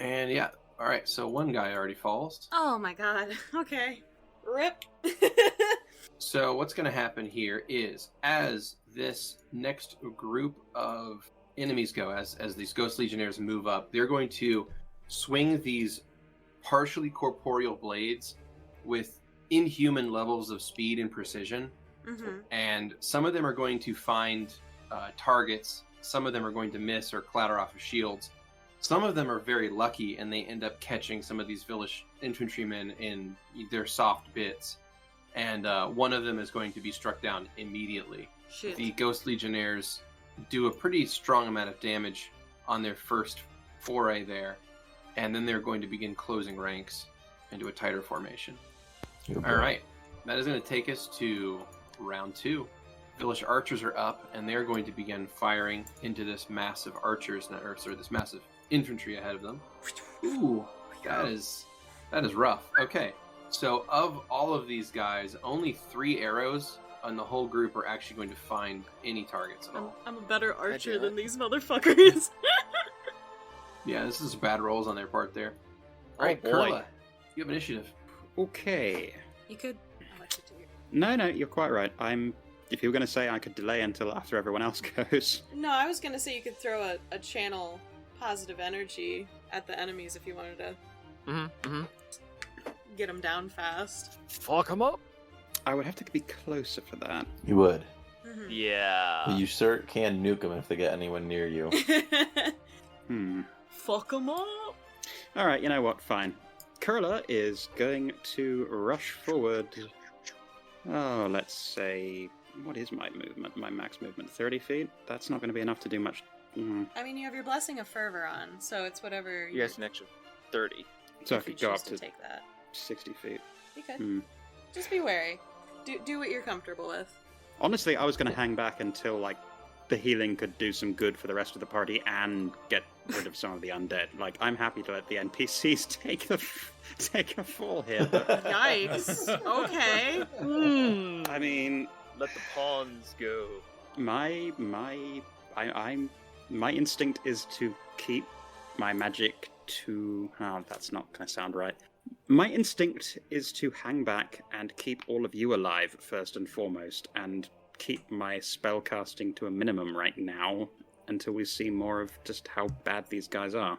And yeah. All right. So one guy already falls. Oh my god. Okay. Rip. So what's going to happen here is, as this next group of enemies go, as these Ghost Legionnaires move up, they're going to swing these partially corporeal blades with inhuman levels of speed and precision. And some of them are going to find targets. Some of them are going to miss or clatter off of shields. Some of them are very lucky, and they end up catching some of these village infantrymen in their soft bits. And one of them is going to be struck down immediately. Shit. The Ghost Legionnaires do a pretty strong amount of damage on their first foray there, and then they're going to begin closing ranks into a tighter formation. All right, that is going to take us to round 2. Village archers are up, and they're going to begin firing into this massive this massive infantry ahead of them. Ooh, that is rough. Okay, so of all of these guys, only 3 arrows on the whole group are actually going to find any targets at all. I'm a better archer than these motherfuckers. Yeah, this is bad rolls on their part there. All right, boy. Kurla, you have initiative. Okay. You could. No, you're quite right. If you were going to say I could delay until after everyone else goes. No, I was gonna say you could throw a channel positive energy at the enemies if you wanted to get them down fast. Fuck them up. I would have to be closer for that. You would. Yeah. But you sure can nuke them if they get anyone near you. Fuck them up. Alright, you know what? Fine. Kurla is going to rush forward. Oh, let's say... What is my movement? My max movement? 30 feet? That's not going to be enough to do much. I mean, you have your Blessing of Fervor on, so it's whatever. You guys an extra 30. So I if you could go choose up to take that. 60 feet. You could. Just be wary. Do what you're comfortable with. Honestly, I was going to hang back until, like, the healing could do some good for the rest of the party and get rid of some of the undead. Like, I'm happy to let the NPCs take a fall here. But... Yikes. Okay. I mean... Let the pawns go. My instinct is to keep my magic to... Oh, that's not going to sound right. My instinct is to hang back and keep all of you alive, first and foremost, and keep my spell casting to a minimum right now until we see more of just how bad these guys are.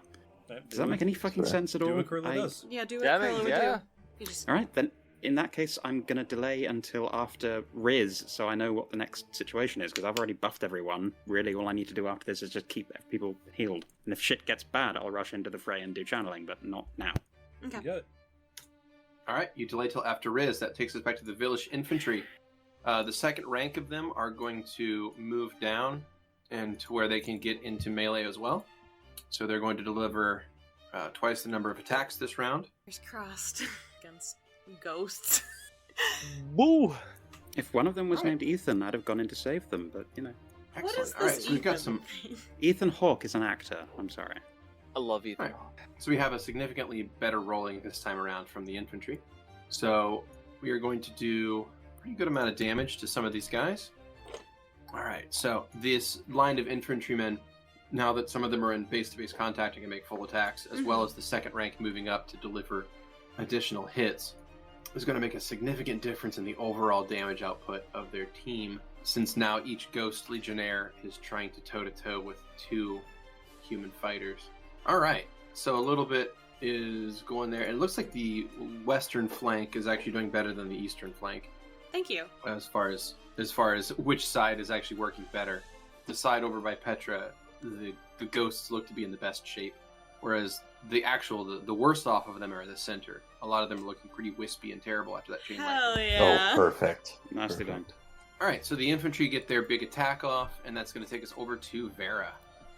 Does that make any fucking sense at all? Do what Kurla does. Yeah, do what Kurla would do. You just... Alright, then in that case, I'm going to delay until after Riz, so I know what the next situation is, because I've already buffed everyone. Really, all I need to do after this is just keep people healed. And if shit gets bad, I'll rush into the fray and do channeling, but not now. Okay. You got it. All right, you delay till after Riz. That takes us back to the village infantry. The second rank of them are going to move down and to where they can get into melee as well. So they're going to deliver twice the number of attacks this round. Fingers crossed against ghosts. Woo! If one of them was named Ethan, I'd have gone in to save them, but, you know. Excellent. What is All right, this so we've got Ethan? some. Ethan Hawke is an actor. I'm sorry. I love Ethan. All right. So we have a significantly better rolling this time around from the infantry. So we are going to do a pretty good amount of damage to some of these guys. All right, so this line of infantrymen, now that some of them are in base-to-base contact and can make full attacks, as well as the second rank moving up to deliver additional hits, is going to make a significant difference in the overall damage output of their team, since now each Ghost Legionnaire is trying to toe-to-toe with 2 human fighters. All right, so a little bit is going there. It looks like the western flank is actually doing better than the eastern flank. Thank you. As far as which side is actually working better. The side over by Petra, the ghosts look to be in the best shape, whereas the worst off of them are in the center. A lot of them are looking pretty wispy and terrible after that chain Hell lightning. yeah. Oh, perfect. Nicely done. Perfect. All right, so the infantry get their big attack off, and that's going to take us over to Vera.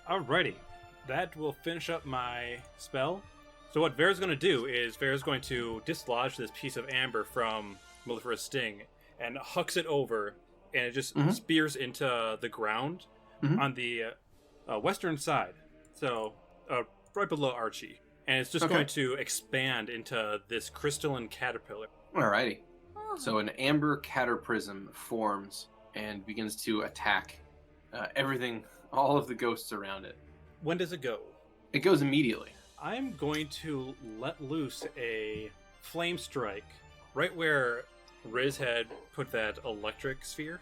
Alrighty. That will finish up my spell. So what Vera's going to do is Vera's going to dislodge this piece of amber from Mellifera's sting and hucks it over, and it just spears into the ground on the western side. So right below Archie. And it's just going to expand into this crystalline caterpillar. Alrighty. So an amber cataprism forms and begins to attack everything, all of the ghosts around it. When does it go? It goes immediately. I'm going to let loose a flame strike right where Riz had put that electric sphere.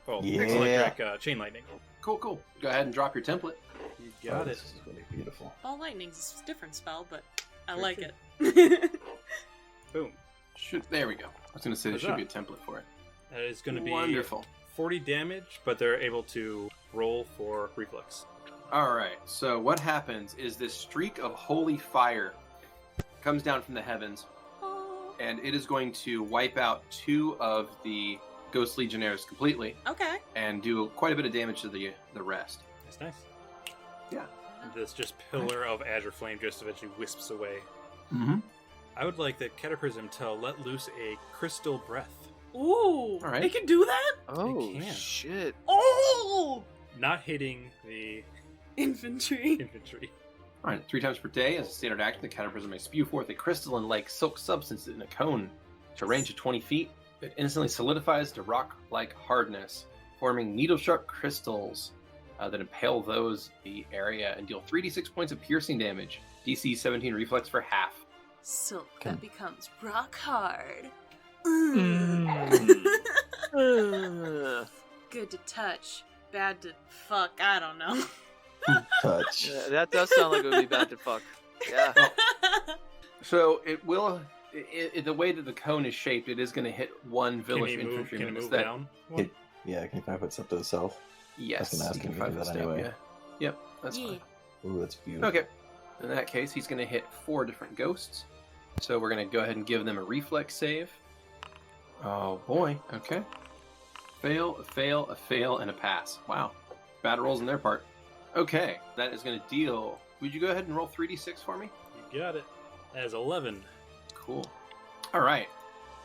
Oh, Yeah. electric chain lightning. Cool. Go ahead and drop your template. You got it. This is really beautiful. Ball lightning's a different spell, but I Very like true. it. Boom. There we go. I was going to say there should be a template for it. That is going to be Wonderful. 40 damage, but they're able to roll for reflex. All right. So what happens is this streak of holy fire comes down from the heavens, and it is going to wipe out 2 of the Ghost Legionnaires completely, Okay. and do quite a bit of damage to the rest. That's nice. Yeah. This just pillar of azure flame just eventually wisps away. Mm-hmm. I would like the cataprism to let loose a crystal breath. Ooh, All right. it can do that? Oh can. shit! Oh! Not hitting the Infantry. infantry. All right, 3 times per day, as a standard action, the cataprism may spew forth a crystalline-like silk substance in a cone to a range of 20 feet. It instantly solidifies to rock-like hardness, forming needle-sharp crystals that impale those in the area and deal 3d6 points of piercing damage. DC 17 reflex for half. Silk Can- that becomes rock hard. Good to touch. Bad to fuck. I don't know. Touch. Yeah, that does sound like it would be bad to fuck. Yeah. So it will. The way that the cone is shaped, it is going to hit one Can village he move? infantry. Can he move that, down? It- Yeah, can you 5 foot step to the south? Yes, gonna ask you can him to do 5 foot that step. anyway. Yeah. Yep, that's Yeah. fine. Ooh, that's beautiful. Okay. In that case, he's going to hit 4 different ghosts. So we're going to go ahead and give them a reflex save. Oh boy. Okay. Fail, a fail, a fail, and a pass. Wow. Bad rolls on their part. Okay. That is going to deal. Would you go ahead and roll 3d6 for me? You got it. That is 11. Cool. All right.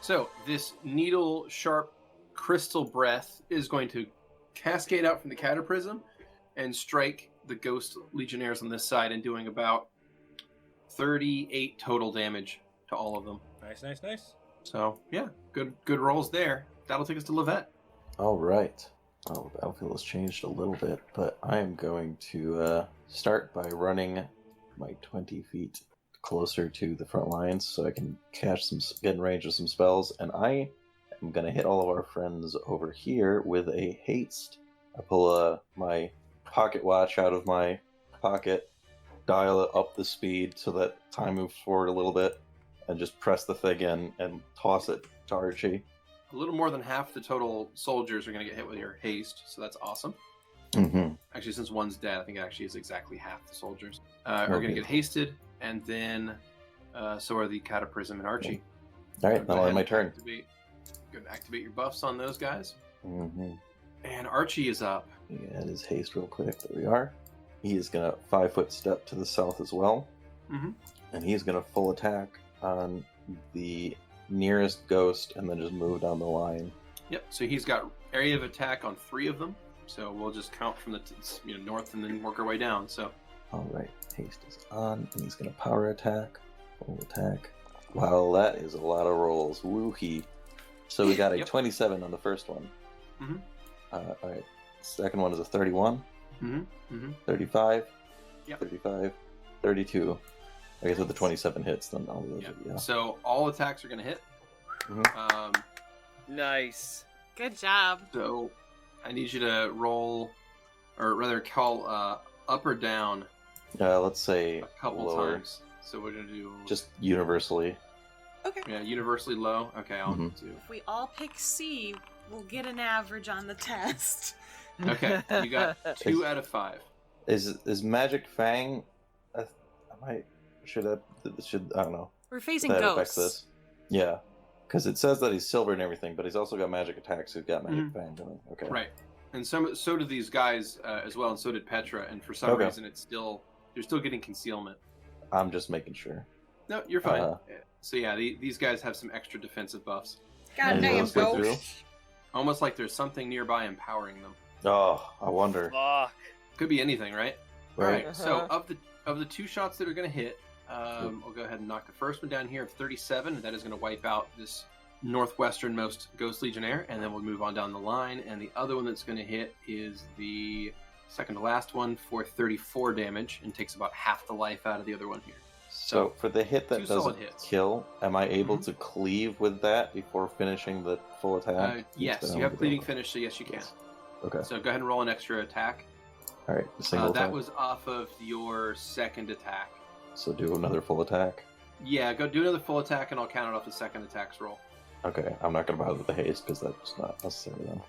So this needle sharp crystal breath is going to cascade out from the cataprism and strike the Ghost Legionnaires on this side and doing about 38 total damage to all of them. Nice. So yeah, good rolls there. That'll take us to Lovette. All right. Well, the battlefield has changed a little bit, but I am going to start by running my 20 feet closer to the front lines so I can get in range of some spells, and I am going to hit all of our friends over here with a haste. I pull my pocket watch out of my pocket, dial it up the speed so that time moves forward a little bit, and just press the thing in and toss it to Archie. A little more than half the total soldiers are going to get hit with your haste, so that's awesome. Mm-hmm. Actually, since one's dead, I think it actually is exactly half the soldiers are going to get hasted, and then so are the cataprism and Archie. All right, Go now ahead on my and turn. Go and activate your buffs on those guys. Mm-hmm. And Archie is up. And his haste real quick. There we are. He is going to 5 foot step to the south as well. Mm-hmm. And he's going to full attack on the nearest ghost and then just move down the line. Yep. So he's got area of attack on 3 of them. So we'll just count from the north and then work our way down. So. All right, haste is on, and he's going to power attack, full attack. Wow, that is a lot of rolls. Woohee! So we got a Yep. 27 on the first one. Mm-hmm. All right, second one is a 31, Mm-hmm. Mm-hmm. 35, Yep. 35, 32. I guess with the 27 hits, then all those Yep. are, yeah. So all attacks are going to hit. Mhm. Nice. Good job. So I need you to roll, or rather call up or down Let's say a couple lower, times. So we're going to do just universally. yeah, universally low. Okay, I'll Mhm. do. If we all pick C, we'll get an average on the test. Okay, you got 2 out of 5. Is Magic Fang? Should I don't know. We're facing That affects ghosts. this. Yeah, because it says that he's silver and everything, but he's also got magic attacks. He's got magic Mhm. fang. Doing okay. Right, and so did these guys as well, and so did Petra. And for some Okay. reason, they're still getting concealment. I'm just making sure. No, you're fine. Uh-huh. So yeah, these guys have some extra defensive buffs, God Yeah, damn let's go through. ghost. almost like there's something nearby empowering them. Oh, I wonder. Fuck. Could be anything, right? Right. All right. So of the 2 shots that are going to hit, I'll go ahead and knock the first one down here of 37. And that is going to wipe out this northwesternmost Ghost Legionnaire, and then we'll move on down the line. And the other one that's going to hit is the second to last one for 34 damage, and takes about half the life out of the other one here. So for the hit that 2 solid doesn't hits. kill, am I able Mhm. to cleave with that before finishing the full attack? Yes, Instead you of have cleaving the- finish, so yes, you can. Yes. Okay. So go ahead and roll an extra attack. All right. A single That attack. was off of your second attack. So do another full attack. Yeah, go do another full attack, and I'll count it off the second attack's roll. Okay. I'm not gonna bother with the haste because that's not necessary then.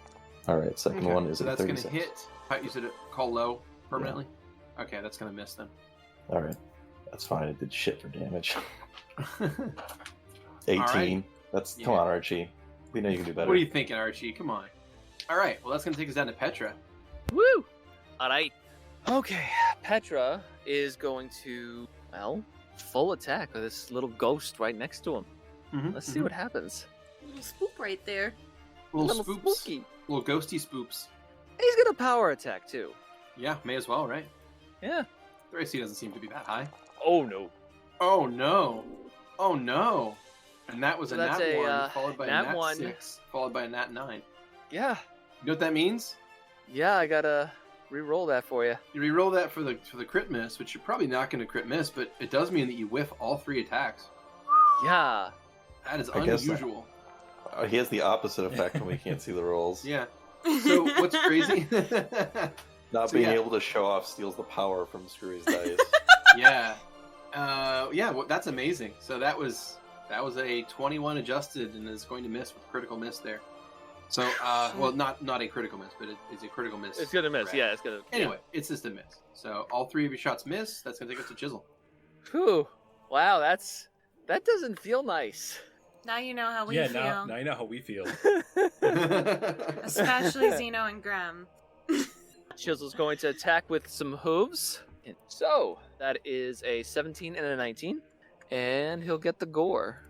All right. Second Okay, one is so a that's going to 36. hit. You said it call low permanently. Okay, that's going to miss then. All right. That's fine. It did shit for damage. All 18. right. That's Yeah. come on, Archie. We know you can do better. What are you thinking, Archie? Come on. All right, well, that's going to take us down to Petra. Woo! Alright. Okay, Petra is going to, full attack with this little ghost right next to him. Mm-hmm. Let's see what happens. Little spook right there. Little spoops. spooky. Little ghosty spoops. And he's got a power attack too. Yeah, may as well, right? Yeah. Their AC doesn't seem to be that high. Oh no. Oh no. Oh no. And that was So a that's nat a, 1, followed by nat a nat 1. 6, followed by a nat 9. Yeah. You know what that means? Yeah, I gotta re-roll that for you. You reroll that for the crit miss, which you're probably not going to crit miss, but it does mean that you whiff all 3 attacks. Yeah. That is I guess unusual. He has the opposite effect when we can't see the rolls. Yeah. So what's crazy? Not So, being yeah. able to show off steals the power from Skrewy's dice. Yeah. Well, that's amazing. So that was a 21 adjusted and is going to miss with critical miss there. So, well, not a critical miss, but it's a critical miss. It's gonna miss. correct. Yeah, it's gonna. Anyway, it's just a miss. So all 3 of your shots miss. That's going to take us to Chisel. Whew. Wow, that doesn't feel nice. Now you know how we yeah, feel. now you know how we feel. Especially Xeno and Grem. Chisel's going to attack with some hooves. And so that is a 17 and a 19, and he'll get the gore.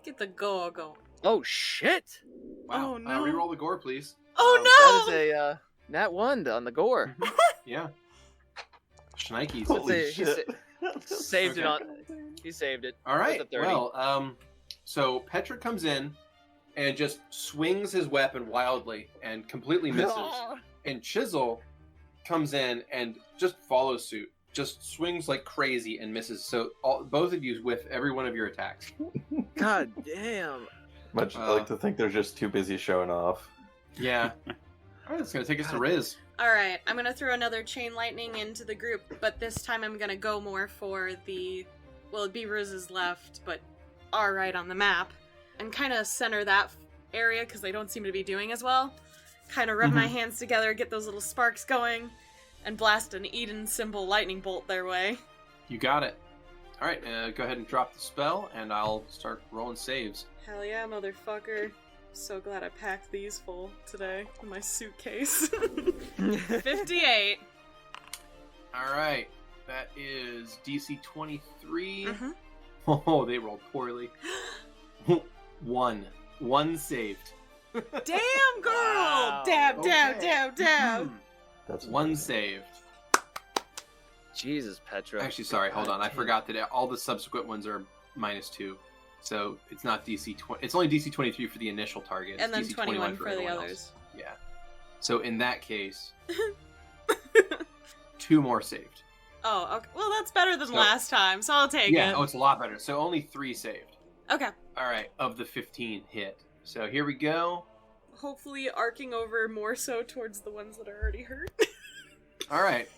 Get the go. Oh shit! Wow. Oh, no. Reroll the gore, please. Oh no! That is a nat 1 on the gore. Yeah. Shnikes. Holy He shit. saved it Okay. on. He saved it. All right. With a 30. Well, so Petra comes in and just swings his weapon wildly and completely misses. And Chisel comes in and just follows suit, just swings like crazy and misses. So both of you whiff every one of your attacks. God damn. I like to think they're just too busy showing off. Yeah. All right, it's gonna take us to Riz. Alright, I'm gonna throw another chain lightning into the group, but this time I'm gonna go more for it'd be Riz's left, but our right on the map, and kind of center that area because they don't seem to be doing as well. Kind of rub my hands together, get those little sparks going, and blast an Eden symbol lightning bolt their way. You got it. All right, go ahead and drop the spell, and I'll start rolling saves. Hell yeah, motherfucker. So glad I packed these full today in my suitcase. 58. All right, that is DC 23. Mhm. Oh, they rolled poorly. One saved. Damn, girl! Wow. Damn. That's One amazing. saved. Jesus, Petra. Actually, sorry, hold on. I damn. forgot that all the subsequent ones are -2. So it's not DC 20. It's only DC 23 for the initial target. And then It's DC 21 for the everyone others. else. Yeah. So in that case, 2 more saved. Oh, okay. Well, that's better than So- last time, so I'll take Yeah, it. oh, it's a lot better. So only 3 saved. Okay. All right, of the 15 hit. So here we go. Hopefully arcing over more so towards the ones that are already hurt. All right.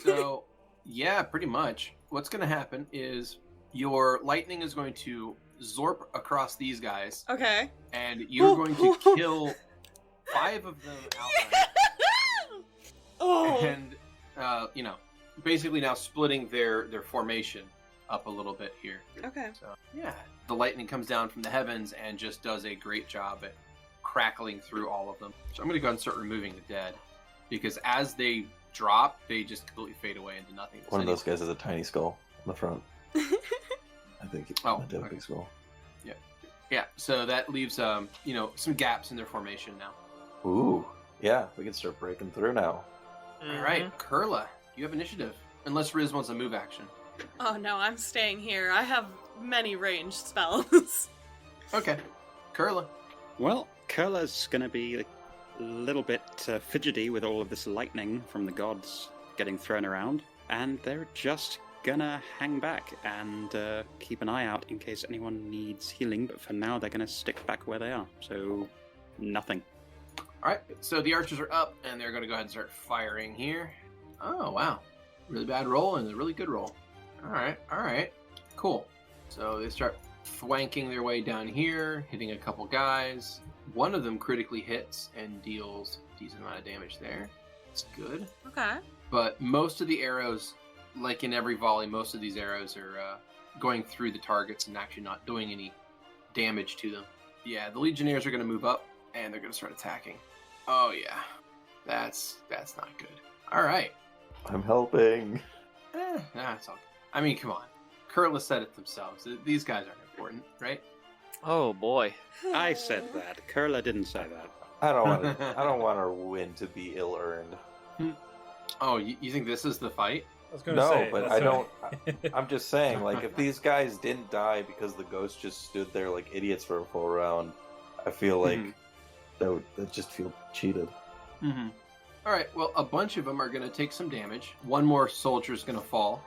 So, yeah, pretty much. What's going to happen is your lightning is going to zorp across these guys, Okay. and you're going to kill 5 of them outright. Oh. And, basically now splitting their formation up a little bit here. Okay. So, yeah. The lightning comes down from the heavens and just does a great job at crackling through all of them. So I'm going to go ahead and start removing the dead, because as they drop, they just completely fade away into nothing. One of those guys has a tiny skull on the front. I think it's Oh, a okay. big skull. Yeah, so that leaves some gaps in their formation now. Ooh, yeah, we can start breaking through now. All right, Kurla, you have initiative. Unless Riz wants a move action. Oh no, I'm staying here. I have many ranged spells. Okay, Kurla. Well, Kurla's going to be a little bit fidgety with all of this lightning from the gods getting thrown around, and they're just gonna hang back and keep an eye out in case anyone needs healing, but for now they're gonna stick back where they are, so nothing. All right, so the archers are up, and they're going to go ahead and start firing here. Oh, wow. Really bad roll and a really good roll. All right. Cool. So they start flanking their way down here, hitting a couple guys. One of them critically hits and deals a decent amount of damage there. It's good. Okay. But most of the arrows, like in every volley, most of these arrows are going through the targets and actually not doing any damage to them. Yeah, the Legionnaires are going to move up, and they're going to start attacking. Oh, yeah. That's not good. All right. I'm helping. Nah, it's all good. I mean, come on. Kurla said it themselves. These guys aren't important, right? Oh boy. I said that. Kurla didn't say that. I don't want our win to be ill-earned. Oh, you think this is the fight? I was gonna No, say, but that's I why- don't. I'm just saying, like, if these guys didn't die because the ghosts just stood there like idiots for a full round, I feel like that just feel cheated. Mm-hmm. All right. Well, a bunch of them are going to take some damage. One more soldier is going to fall,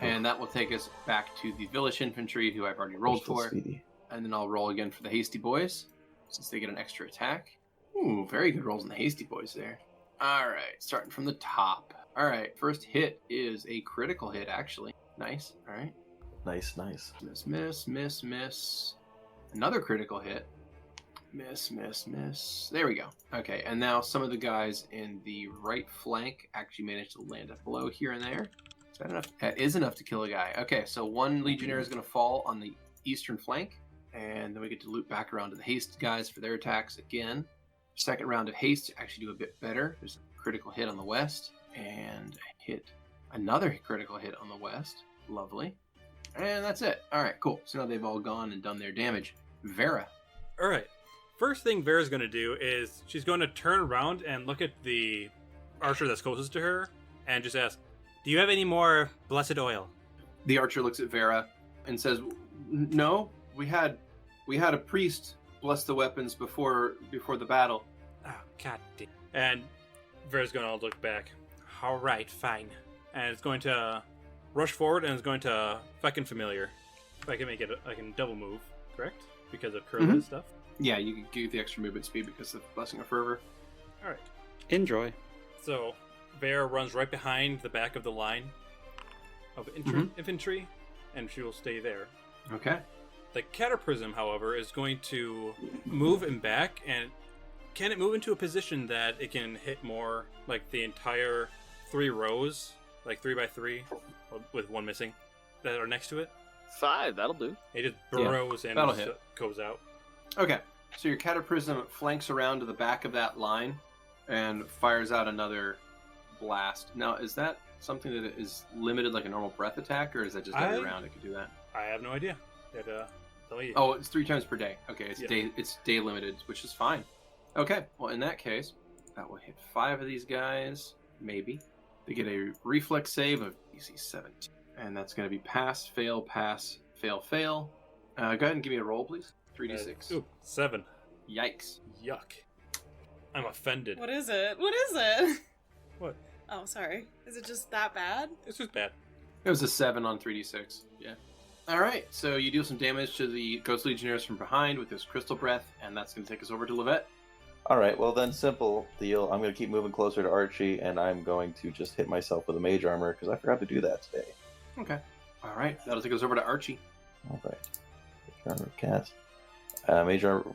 and that will take us back to the village infantry, who I've already rolled for. Speedy. And then I'll roll again for the hasty boys, since they get an extra attack. Ooh, very good rolls in the hasty boys there. All right, starting from the top. All right, first hit is a critical hit, actually. Nice. All right. Nice. Miss. Another critical hit. Miss. There we go. Okay, and now some of the guys in the right flank actually managed to land a blow here and there. Is that enough? That is enough to kill a guy. Okay, so one Legionnaire is going to fall on the eastern flank, and then we get to loop back around to the haste guys for their attacks again. Second round of haste to actually do a bit better. There's a critical hit on the west, and another critical hit on the west. Lovely. And that's it. All right, cool. So now they've all gone and done their damage. Vera. All right. First thing Vera's going to do is she's going to turn around and look at the archer that's closest to her and just ask, "Do you have any more blessed oil?" The archer looks at Vera and says, "No, we had a priest bless the weapons before the battle." Oh, god damn. And Vera's going to look back. All right, fine. And it's going to rush forward and it's going to fucking familiar. If I can make it, I can double move, correct? Because of Kurla and stuff. Yeah, you can give the extra movement speed because of Blessing of Fervor. All right. Enjoy. So Vera runs right behind the back of the line of infantry, and she will stay there. Okay. The Cataprism, however, is going to move and back, and can it move into a position that it can hit more, like the entire 3 rows, like 3 by 3, with one missing, that are next to it? 5, that'll do. It just burrows and that'll just hit. goes out. Okay. So your Cataprism flanks around to the back of that line and fires out another blast. Now, is that something that is limited like a normal breath attack, or is that just every round it could do that? I have no idea. Tell you. Oh, it's 3 times per day. Okay, Yeah. It's day limited, which is fine. Okay, well in that case, that will hit 5 of these guys, maybe. They get a reflex save of DC 17, and that's going to be pass, fail, fail. Go ahead and give me a roll, please. 3d6. Ooh, 7. Yikes. Yuck. I'm offended. What is it? What is it? What? Oh, sorry. Is it just that bad? It's just bad. It was a 7 on 3d6. Yeah. All right, so you deal some damage to the Ghost Legionnaires from behind with this Crystal Breath, and that's going to take us over to Lovette. All right, well then, simple deal. I'm going to keep moving closer to Archie, and I'm going to just hit myself with a mage armor because I forgot to do that today. Okay. All right, that'll take us over to Archie. All right. Mage armor cast.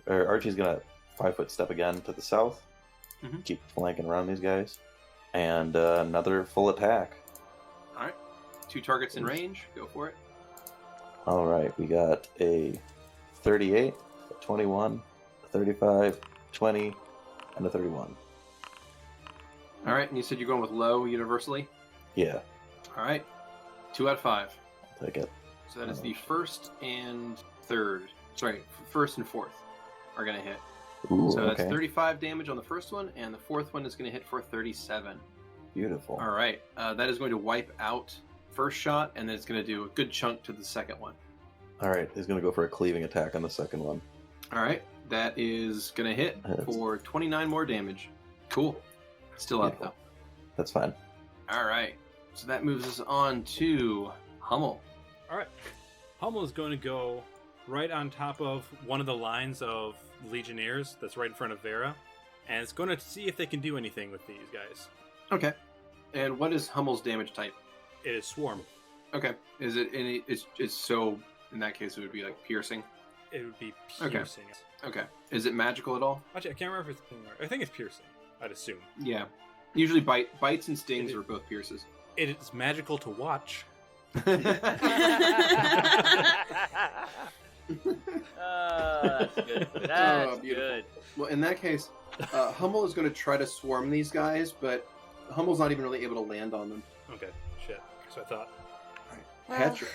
Archie's going to 5-foot step again to the south. Keep flanking around these guys, and another full attack. All right. 2 targets in range. Go for it. All right, we got a 38, a 21, a 35, 20, and a 31. All right, and you said you're going with low universally? Yeah, All right. 2 out of 5. I'll take it. So that is the first and third. Sorry, first and fourth are going to hit. Ooh, So that's okay. 35 damage on the first one, and the fourth one is going to hit for 37. Beautiful. All right. That is going to wipe out first shot, and then it's going to do a good chunk to the second one. All right, he's going to go for a cleaving attack on the second one. All right. That is going to hit for 29 more damage. Cool. Still up, though. That's fine. All right. So that moves us on to Hummel. All right. Hummel is going to go right on top of one of the lines of Legionnaires that's right in front of Vera, and it's going to see if they can do anything with these guys. Okay. And what is Hummel's damage type? It is Swarm. Okay. Is it any? It's so. In that case, it would be like piercing. It would be Okay. piercing. Okay. Is it magical at all? Actually, I can't remember if it's... I think it's piercing, I'd assume. Yeah. Usually bites and stings are both pierces. It is magical to watch. That's good. That's beautiful. good. Well, in that case, Hummel is going to try to swarm these guys, but Hummel's not even really able to land on them. Okay, shit. So I thought... Petra.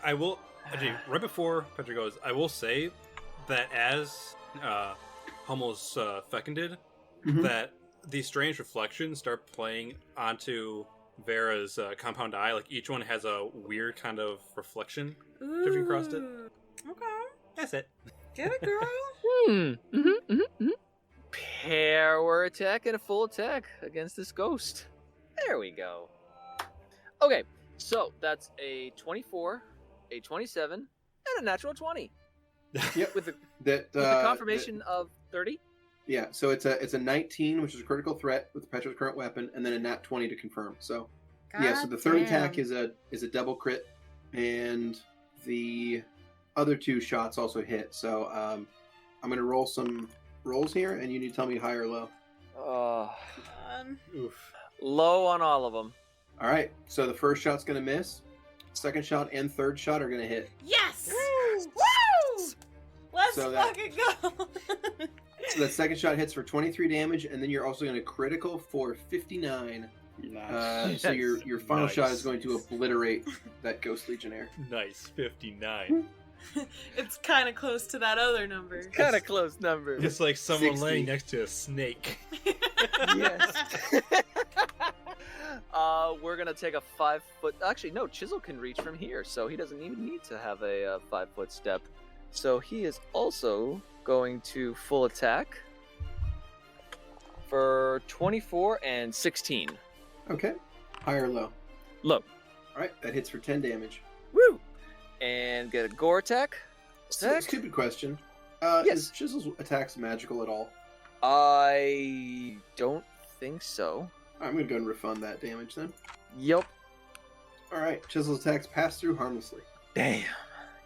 I will... Actually, right before Petra goes, I will say that as Hummel's fecunded, Mhm. that these strange reflections start playing onto Vera's compound eye. Like each one has a weird kind of reflection drifting across it. Ooh, Okay. That's it. Get it, girl. Power attack and a full attack against this ghost. There we go. Okay, so that's a 24, a 27, and a natural 20. Yep. With the That confirmation of 30. Yeah, so it's a 19, which is a critical threat with Petra's current weapon, and then a nat 20 to confirm. So yeah, so the third attack is a double crit, and the other two shots also hit. So I'm gonna roll some rolls here, and you need to tell me high or low. Oof. Low on all of them. All right, so the first shot's gonna miss. Second shot and third shot are gonna hit. Yes! Woo! Let's So that- fucking go! So that second shot hits for 23 damage, and then you're also gonna critical for 59. Nice. So your final Nice. shot is going to obliterate that Ghost Legionnaire. Nice 59. It's kind of close to that other number. Kind of close number. It's like someone 60. laying next to a snake. Yes. We're gonna take a 5 foot. Actually, no. Chisel can reach from here, so he doesn't even need to have a 5 foot step. So he is also going to full attack for 24 and 16. Okay. High or low? Low. All right, that hits for 10 damage. Woo! And get a gore attack. So, stupid question. Yes. Is Chisel's attacks magical at all? I don't think so. I'm going to go and refund that damage then. Yep. All right, Chisel's attacks pass through harmlessly. Damn.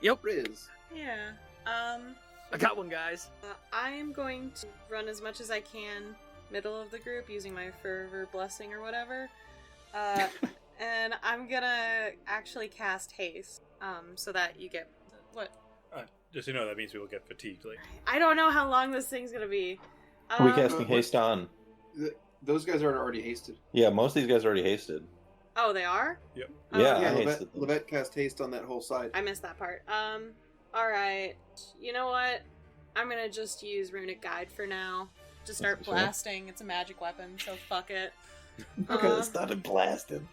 Yep. Riz. Yeah. I got one, guys. I am going to run as much as I can middle of the group using my fervor blessing or whatever. And I'm gonna actually cast haste. So that you get what? Just so you know, that means we will get fatigued later. I don't know how long this thing's gonna be. Are we casting haste on? Those guys are already hasted. Yeah, most of these guys are already hasted. Oh, they are? Yep. Oh, Yeah, Yeah, I Lovette, hasted them. Lovette cast haste on that whole side. I missed that part. Alright. You know what? I'm gonna just use Runic Guide for now. To start That's sure. blasting. It's a magic weapon, so fuck it. Okay, Uh, It started blasting.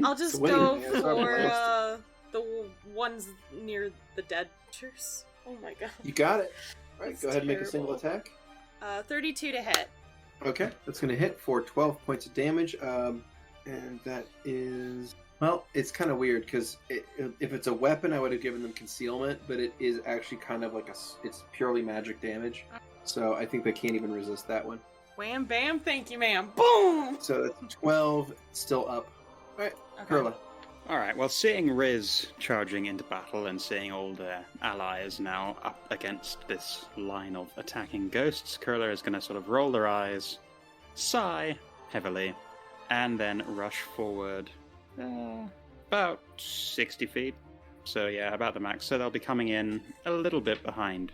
I'll just So what go do you- yeah, start for blasting. the ones near the dead creatures. Oh my god. You got it. All right, That's go ahead and make a single terrible. attack. 32 to hit. Okay, that's going to hit for 12 points of damage. And that is... Well, it's kind of weird, because if it's a weapon, I would have given them concealment, but it is actually kind of like it's purely magic damage. So I think they can't even resist that one. Wham bam, thank you ma'am. Boom! So that's 12, still up. All right, Okay. Kurla. All right. Well, seeing Riz charging into battle and seeing all their allies now up against this line of attacking ghosts, Kurla is going to sort of roll their eyes, sigh heavily, and then rush forward about 60 feet. So yeah, about the max. So they'll be coming in a little bit behind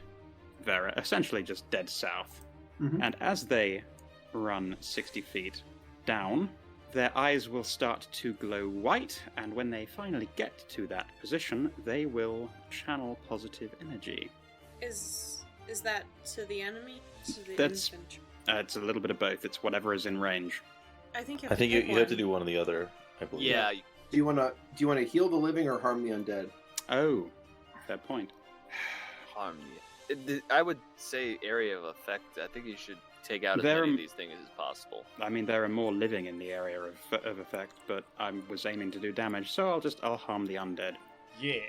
Vera, essentially just dead south. Mhm. And as they run 60 feet down, their eyes will start to glow white, and when they finally get to that position, they will channel positive energy. Is that to the enemy? To the That's- infantry? It's a little bit of both. It's whatever is in range. I think you I have think to you, pick you have to one. do one or the other, I believe. Yeah. Do you want to heal the living or harm the undead? Oh, fair point. Harm you. I would say area of effect. I think you should take out as There- many of these things as possible. I mean, there are more living in the area of effect, but I was aiming to do damage, so I'll harm the undead. Yeah.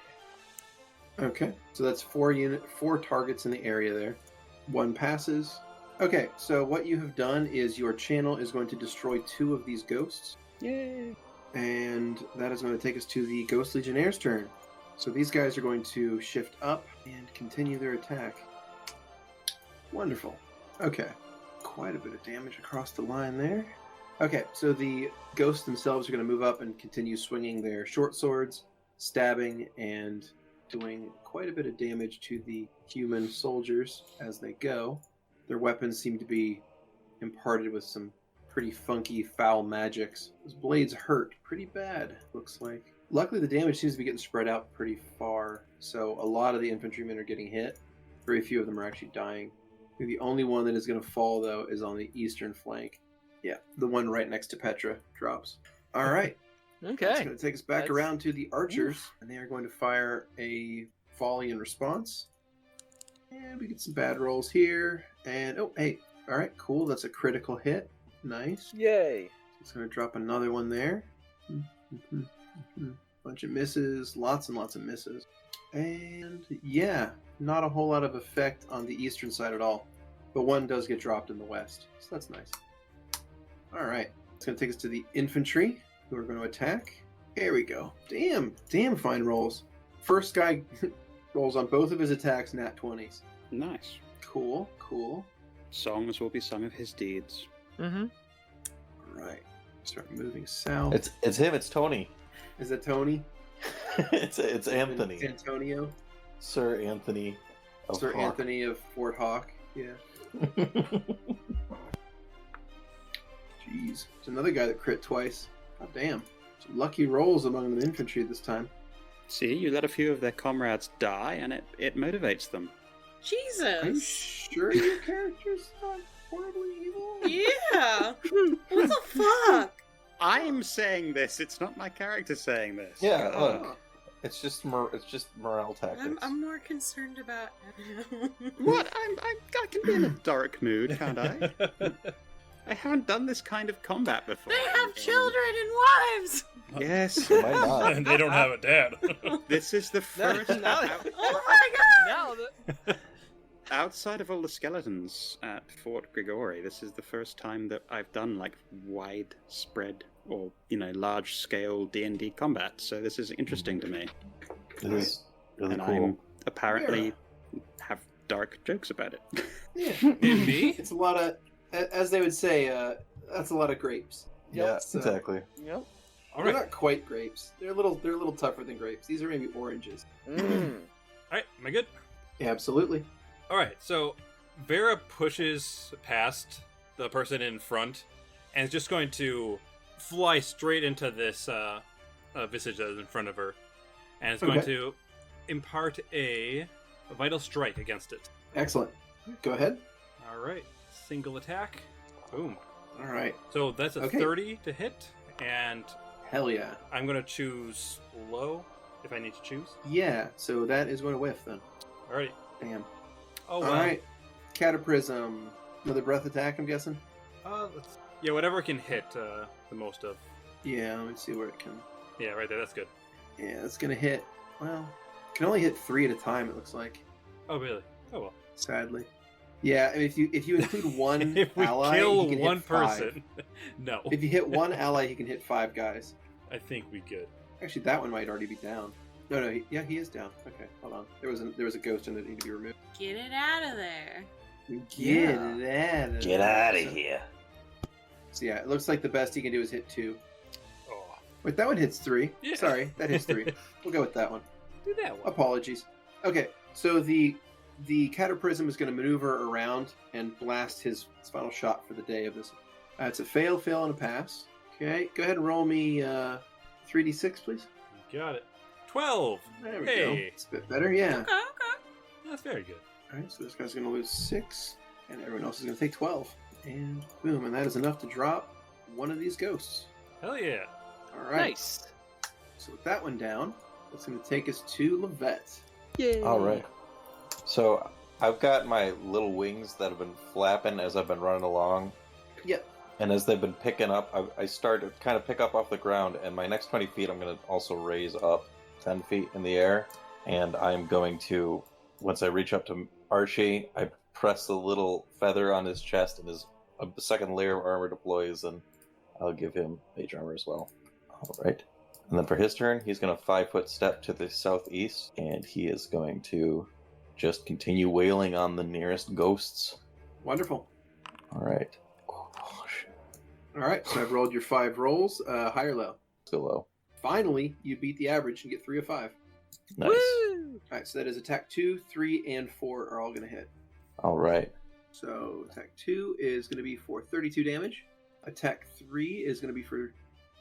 Okay, so that's 4 targets in the area there. 1 passes. Okay, so what you have done is your channel is going to destroy 2 of these ghosts, Yay! and that is going to take us to the Ghost Legionnaires' turn. So these guys are going to shift up and continue their attack. Wonderful. Okay, quite a bit of damage across the line there. Okay, so the ghosts themselves are going to move up and continue swinging their short swords, stabbing, and doing quite a bit of damage to the human soldiers as they go. Their weapons seem to be imparted with some pretty funky, foul magics. Those blades hurt pretty bad, looks like. Luckily, the damage seems to be getting spread out pretty far, so a lot of the infantrymen are getting hit. Very few of them are actually dying. I think the only one that is going to fall, though, is on the eastern flank. Yeah, the one right next to Petra drops. All right. Okay. That's going to take us back That's- around to the archers, and they are going to fire a volley in response. And we get some bad rolls here. And, oh, hey. All right, cool. That's a critical hit. Nice. Yay. It's going to drop another one there. Bunch of misses. Lots and lots of misses. And, yeah, not a whole lot of effect on the eastern side at all. But one does get dropped in the west. So that's nice. All right. It's going to take us to the infantry, who are going to attack. There we go. Damn fine rolls. First guy rolls on both of his attacks nat 20s. Nice. Cool. Songs will be sung of his deeds. Mm-hmm. All right. Start moving south. It's him. It's Tony. Is that Tony? it's Anthony. Antonio? Sir Anthony. Of Sir Hawke. Anthony of Fort Hawke. Yeah. Jeez. There's another guy that crit twice. God damn. Some lucky rolls among the infantry this time. See, you let a few of their comrades die, and it motivates them. Are you Jesus. sure your character's not horribly evil? Yeah. What the fuck? I'm saying this. It's not my character saying this. Yeah, Oh. look. It's just morale tactics. I'm more concerned about. What? I can be in a dark mood, can't I? I haven't done this kind of combat before. They have children and wives. Yes. Why not? And they don't have a dad. This is the first. Now- Oh my god. Now Outside of all the skeletons at Fort Grigori, this is the first time that I've done like widespread or large scale D&D combat. So this is interesting to me, It is really and cool. I'm apparently have dark jokes about it. Yeah. In me? It's a lot of, as they would say, that's a lot of grapes. Yeah, So- exactly. Yep. All They're right. not quite grapes. They're a little tougher than grapes. These are maybe oranges. Mm. All right. Am I good? Yeah, absolutely. All right, so Vera pushes past the person in front and is just going to fly straight into this visage that is in front of her, and it's going Okay. to impart a vital strike against it. Excellent. Go ahead. All right, single attack. Boom. All right. So that's a Okay. 30 to hit, and Hell yeah. I'm going to choose low if I need to choose. Yeah, so that is going to whiff then. All right. Damn. Oh, well. All right. Cataprism. Another breath attack, I'm guessing? Yeah, whatever can hit the most of. Yeah, let me see where it can. Yeah, right there. That's good. Yeah, it's going to hit. Well, it can only hit 3 at a time, it looks like. Oh, really? Oh, well. Sadly. Yeah, and if you include one If we ally, kill he can one hit 5. person, no. If you hit one ally, he can hit 5 guys. I think we could. Actually, that one might already be down. No, he is down. Okay, hold on. There was a ghost in that needed to be removed. Get it out of there. Get it out of Get out of here. So yeah, it looks like the best he can do is hit 2. Oh, Wait, that one hits 3. Yeah. Sorry, that hits 3. We'll go with that one. do that one. Apologies. Okay, so the cataprism is going to maneuver around and blast his final shot for the day of this. It's a fail, and a pass. Okay, go ahead and roll me 3d6, please. You got it. 12. There we go. Hey. It's a bit better, yeah. Okay. That's very good. All right, so this guy's going to lose 6, and everyone else is going to take 12. And boom, and that is enough to drop one of these ghosts. Hell yeah. All right. Nice. So with that one down, that's going to take us to Lovette. Yay. All right. So I've got my little wings that have been flapping as I've been running along. Yep. And as they've been picking up, I start to kind of pick up off the ground, and my next 20 feet I'm going to also raise up 10 feet in the air. And I'm going to, once I reach up to Archie, I press the little feather on his chest, and a second layer of armor deploys, and I'll give him mage armor as well. All right. And then for his turn, he's going to 5-foot step to the southeast, and he is going to just continue wailing on the nearest ghosts. Wonderful. All right. Oh, shit. All right, so I've rolled your 5 rolls, high or low. Go low. Finally, you beat the average and get 3 of 5. Nice. Woo! All right, so that is attack 2, 3, and 4 are all going to hit. All right. So attack 2 is going to be for 32 damage. Attack 3 is going to be for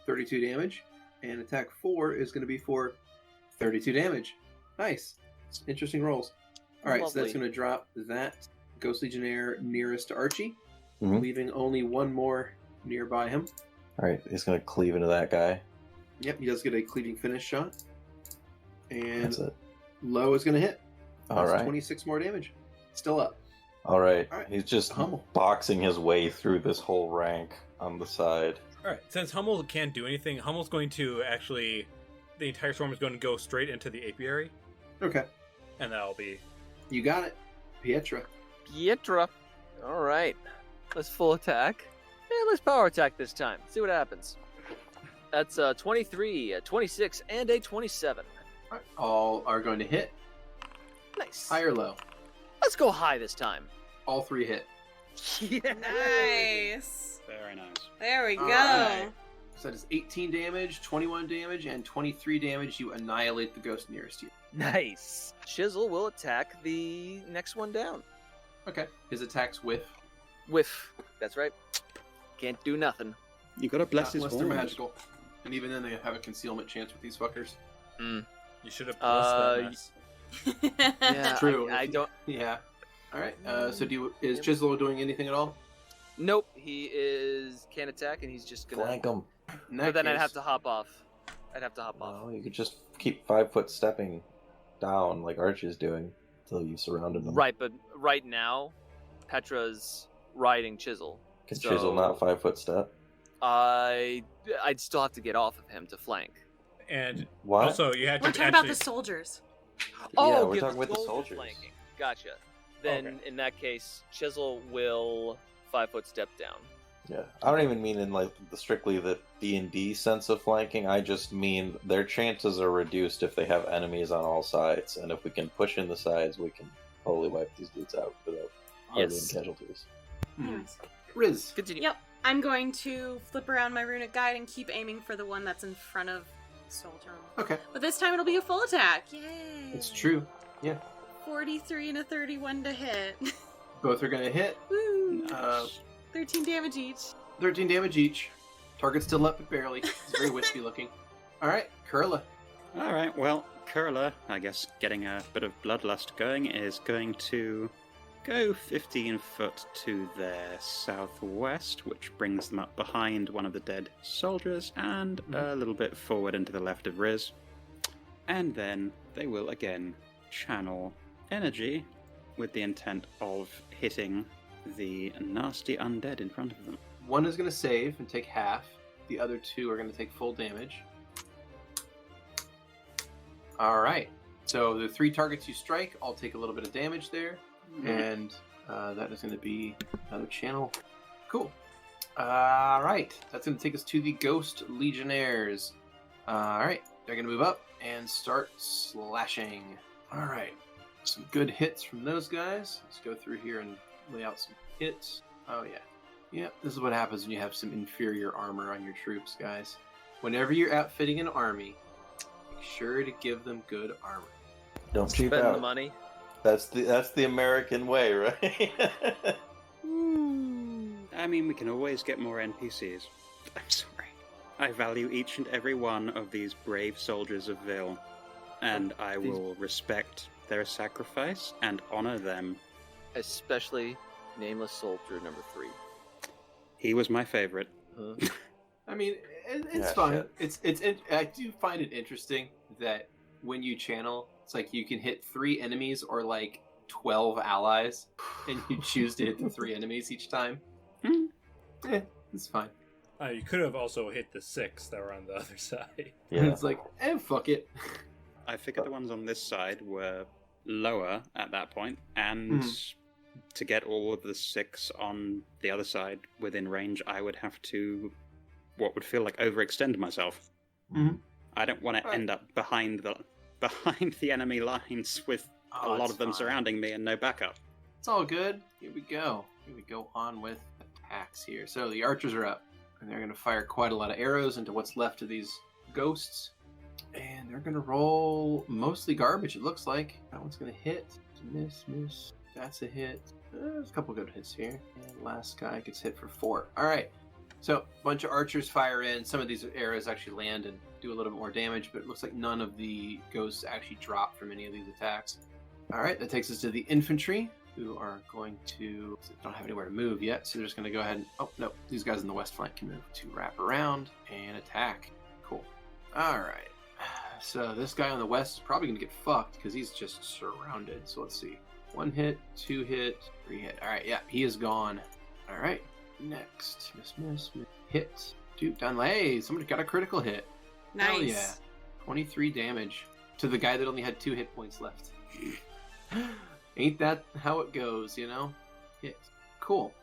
32 damage. And attack 4 is going to be for 32 damage. Nice. Interesting rolls. All right, so Lovely. that's going to drop that Ghost Legionnaire nearest to Archie, Mhm. leaving only one more nearby him. All right, he's gonna cleave into that guy. Yep, he does get a cleaving finish shot. And That's it. low is going to hit. All That's right. 26 more damage. Still up. All right. All right. He's just Hummel. boxing his way through this whole rank on the side. All right. Since Hummel can't do anything, Hummel's going to actually, the entire swarm is going to go straight into the apiary, Okay. and that'll be. You got it. Pietra. Pietra. All right. Let's full attack. Yeah, let's power attack this time. See what happens. That's a 23, a 26, and a 27. All right. All are going to hit. Nice. High or low? Let's go high this time. All three hit. Yeah. Nice. Very nice. There we go. Alright. So that is 18 damage, 21 damage, and 23 damage. You annihilate the ghost nearest you. Nice. Chisel will attack the next one down. Okay. His attacks whiff. Whiff. That's right. Can't do nothing. You gotta bless his unless they're horns. magical. And even then, they have a concealment chance with these fuckers. You should have blessed that mess. Yeah, True. I don't. Yeah. All right. So is Chisel doing anything at all? Nope. He can't attack, and he's just gonna. Flank him. In But that then I'd case- have to hop off. I'd have to hop off. No, you could just keep 5 foot stepping down like Archie's doing until you've surrounded them. Right, but right now, Petra's riding Chisel. Can so- Chisel not 5 foot step? I'd still have to get off of him to flank. And What? also, you have We're to talking actually. about the soldiers. Yeah, we're give talking about the soldier soldiers. Flanking. Gotcha. Then Okay. in that case, Chisel will 5 foot step down. Yeah, I don't even mean in like strictly the D&D sense of flanking. I just mean their chances are reduced if they have enemies on all sides, and if we can push in the sides, we can totally wipe these dudes out without hardly any Yes. casualties. Anyways. Riz. Continue. Yep. I'm going to flip around my runic guide and keep aiming for the one that's in front of Soldier. Okay. But this time it'll be a full attack. Yay! It's true. Yeah. 43 and a 31 to hit. Both are going to hit. Woo! Uh, 13 damage each. 13 damage each. Target's still up, but barely. It's very wispy looking. All right. Kurla. Alright, well, Kurla, I guess getting a bit of bloodlust going, is going to go 15 foot to their southwest, which brings them up behind one of the dead soldiers, and a little bit forward and to the left of Riz. And then they will again channel energy with the intent of hitting the nasty undead in front of them. One is going to save and take half. The other two are going to take full damage. All right. So the 3 targets you strike all take a little bit of damage there. And that is going to be another channel. Cool. All right. That's going to take us to the Ghost Legionnaires. All right. They're going to move up and start slashing. All right. Some good hits from those guys. Let's go through here and lay out some hits. Oh, yeah. Yep, this is what happens when you have some inferior armor on your troops, guys. Whenever you're outfitting an army, make sure to give them good armor. Don't cheap Spend the out. money. That's the American way, right? I mean, we can always get more NPCs. I'm sorry. I value each and every one of these brave soldiers of Vil, and I will respect their sacrifice and honor them. Especially Nameless Soldier number 3. He was my favorite. I mean, it's Yeah, fine. shit. I do find it interesting that when you channel, it's like you can hit 3 enemies or like 12 allies, and you choose to hit the 3 enemies each time. Yeah, it's fine. You could have also hit the 6 that were on the other side. Yeah. It's like, fuck it. I figured the ones on this side were lower at that point, and to get all of the 6 on the other side within range, I would have to, what would feel like, overextend myself. Mhm. I don't want to end up behind the enemy lines with a lot it's of them fine. surrounding me and no backup. It's all good. Here we go. Here we go on with attacks here. So the archers are up, and they're going to fire quite a lot of arrows into what's left of these ghosts. And they're going to roll mostly garbage, it looks like. That one's going to hit. Miss. That's a hit. There's a couple good hits here. And last guy gets hit for 4. All right. So a bunch of archers fire in. Some of these arrows actually land and do a little bit more damage, but it looks like none of the ghosts actually drop from any of these attacks. All right, that takes us to the infantry, who are going to... don't have anywhere to move yet, so they're just going to go ahead and... oh, no, these guys in the west flank can move to wrap around and attack. Cool. All right. So this guy on the west is probably going to get fucked because he's just surrounded. So let's see. 1 hit, 2 hit, 3 hit. All right, yeah, he is gone. All right, next. Miss. Hit. Dude, done. Hey, somebody got a critical hit. Nice. Hell yeah. 23 damage to the guy that only had 2 hit points left. Ain't that how it goes, you know? Hit. Cool.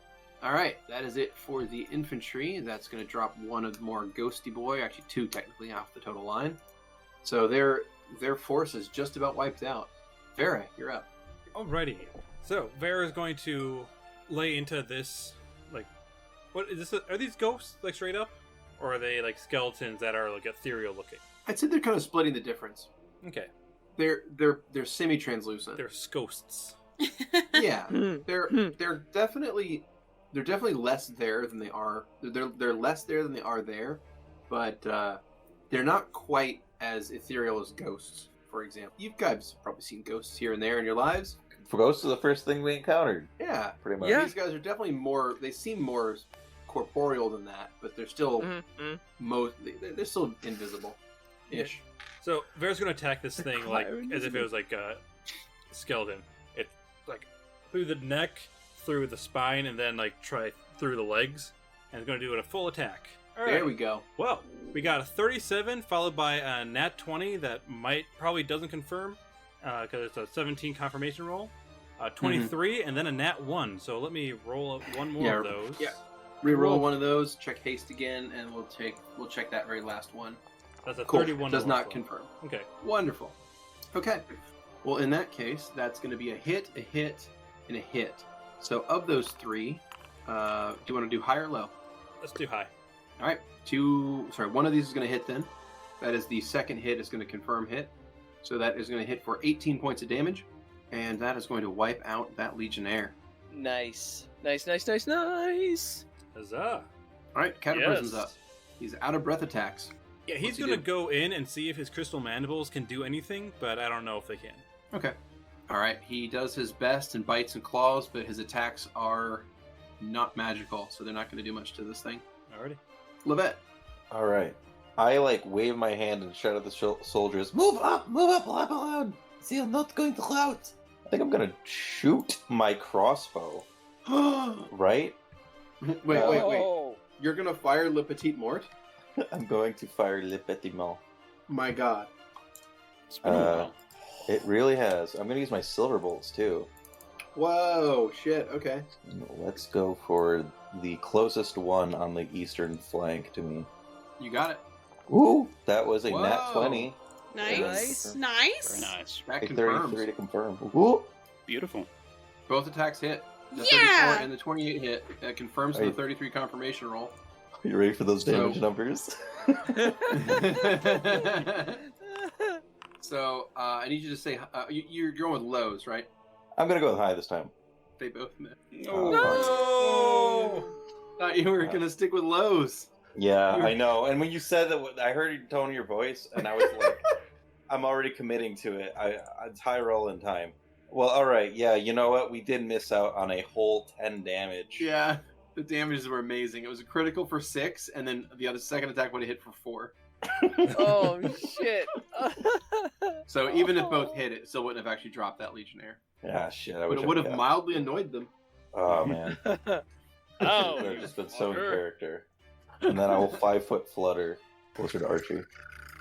All right, that is it for the infantry. That's going to drop 1 of more Ghosty Boy, actually 2 technically off the total line. So their force is just about wiped out. Vera, you're up. Alrighty. So Vera is going to lay into this. Like, what is this? Are these ghosts like straight up, or are they like skeletons that are like ethereal looking? I'd say they're kind of splitting the difference. Okay. They're semi-translucent. They're ghosts. Yeah, they're definitely less there than they are. They're less there than they are there, but they're not quite as ethereal as ghosts. For example, you guys have probably seen ghosts here and there in your lives. Ghosts are the first thing we encountered. Yeah, pretty much. Yeah. These guys are definitely more. They seem more corporeal than that, but they're still they're still invisible-ish. So Vera's going to attack this thing like as if it was like a skeleton. It like through the neck, through the spine, and then like try through the legs, and it's going to do it a full attack. All There right. we go. Well, we got a 37 followed by a nat 20 that probably doesn't confirm because it's a 17 confirmation roll. 23 and then a nat 1. So let me roll up one more of those. Yeah. Reroll one of those. Check haste again, and we'll check that very last one. That's a Cool. 31. Does to not roll. confirm. Okay. Wonderful. Okay. Well, in that case, that's going to be a hit, and a hit. So of those 3, do you want to do high or low? Let's do high. All right. 1 of these is going to hit then. That is the second hit is going to confirm hit. So that is going to hit for 18 points of damage. And that is going to wipe out that Legionnaire. Nice. Huzzah. All right. Cataprism's up. He's out of breath attacks. Yeah, he's What's he going to do? go in and see if his crystal mandibles can do anything, but I don't know if they can. Okay. All right. He does his best and bites and claws, but his attacks are not magical, so they're not going to do much to this thing. Alrighty. Lovette. All right. I wave my hand and shout at the soldiers, Move up, lap alone. See, I'm not going to clout. I think I'm gonna shoot my crossbow. Right? Wait. Oh. You're going to fire Le Petit Mort? I'm going to fire Le Petit Mort. My God. It's been a while. It really has. I'm gonna use my silver bolts too. Whoa, shit, okay. Let's go for the closest one on the eastern flank to me. You got it. Ooh, that was a nat Whoa. 20. Nice. Very Nice. nice. That A confirms. 33 to confirm. Ooh. Beautiful. Both attacks hit. The Yeah. 34 and the 28 hit. That confirms the 33 confirmation roll. Are you ready for those damage So- numbers? So, I need you to say, you're going with lows, right? I'm gonna go with high this time. They both met. No! Thought you were going to stick with lows. Yeah, You're- I know. And when you said that, I heard the tone of your voice, and I was like, I'm already committing to it. It's high roll in time. Well, all right. Yeah, you know what? We did miss out on a whole 10 damage. Yeah, the damages were amazing. It was a critical for 6, and then the other second attack would have hit for 4. Oh shit. So even if both hit, it still wouldn't have actually dropped that Legionnaire. Ah, shit. I But wish it I would have got- mildly annoyed them. Oh, man. Oh, I've just been so in fucker. character. And then I will 5-foot flutter closer to Archie.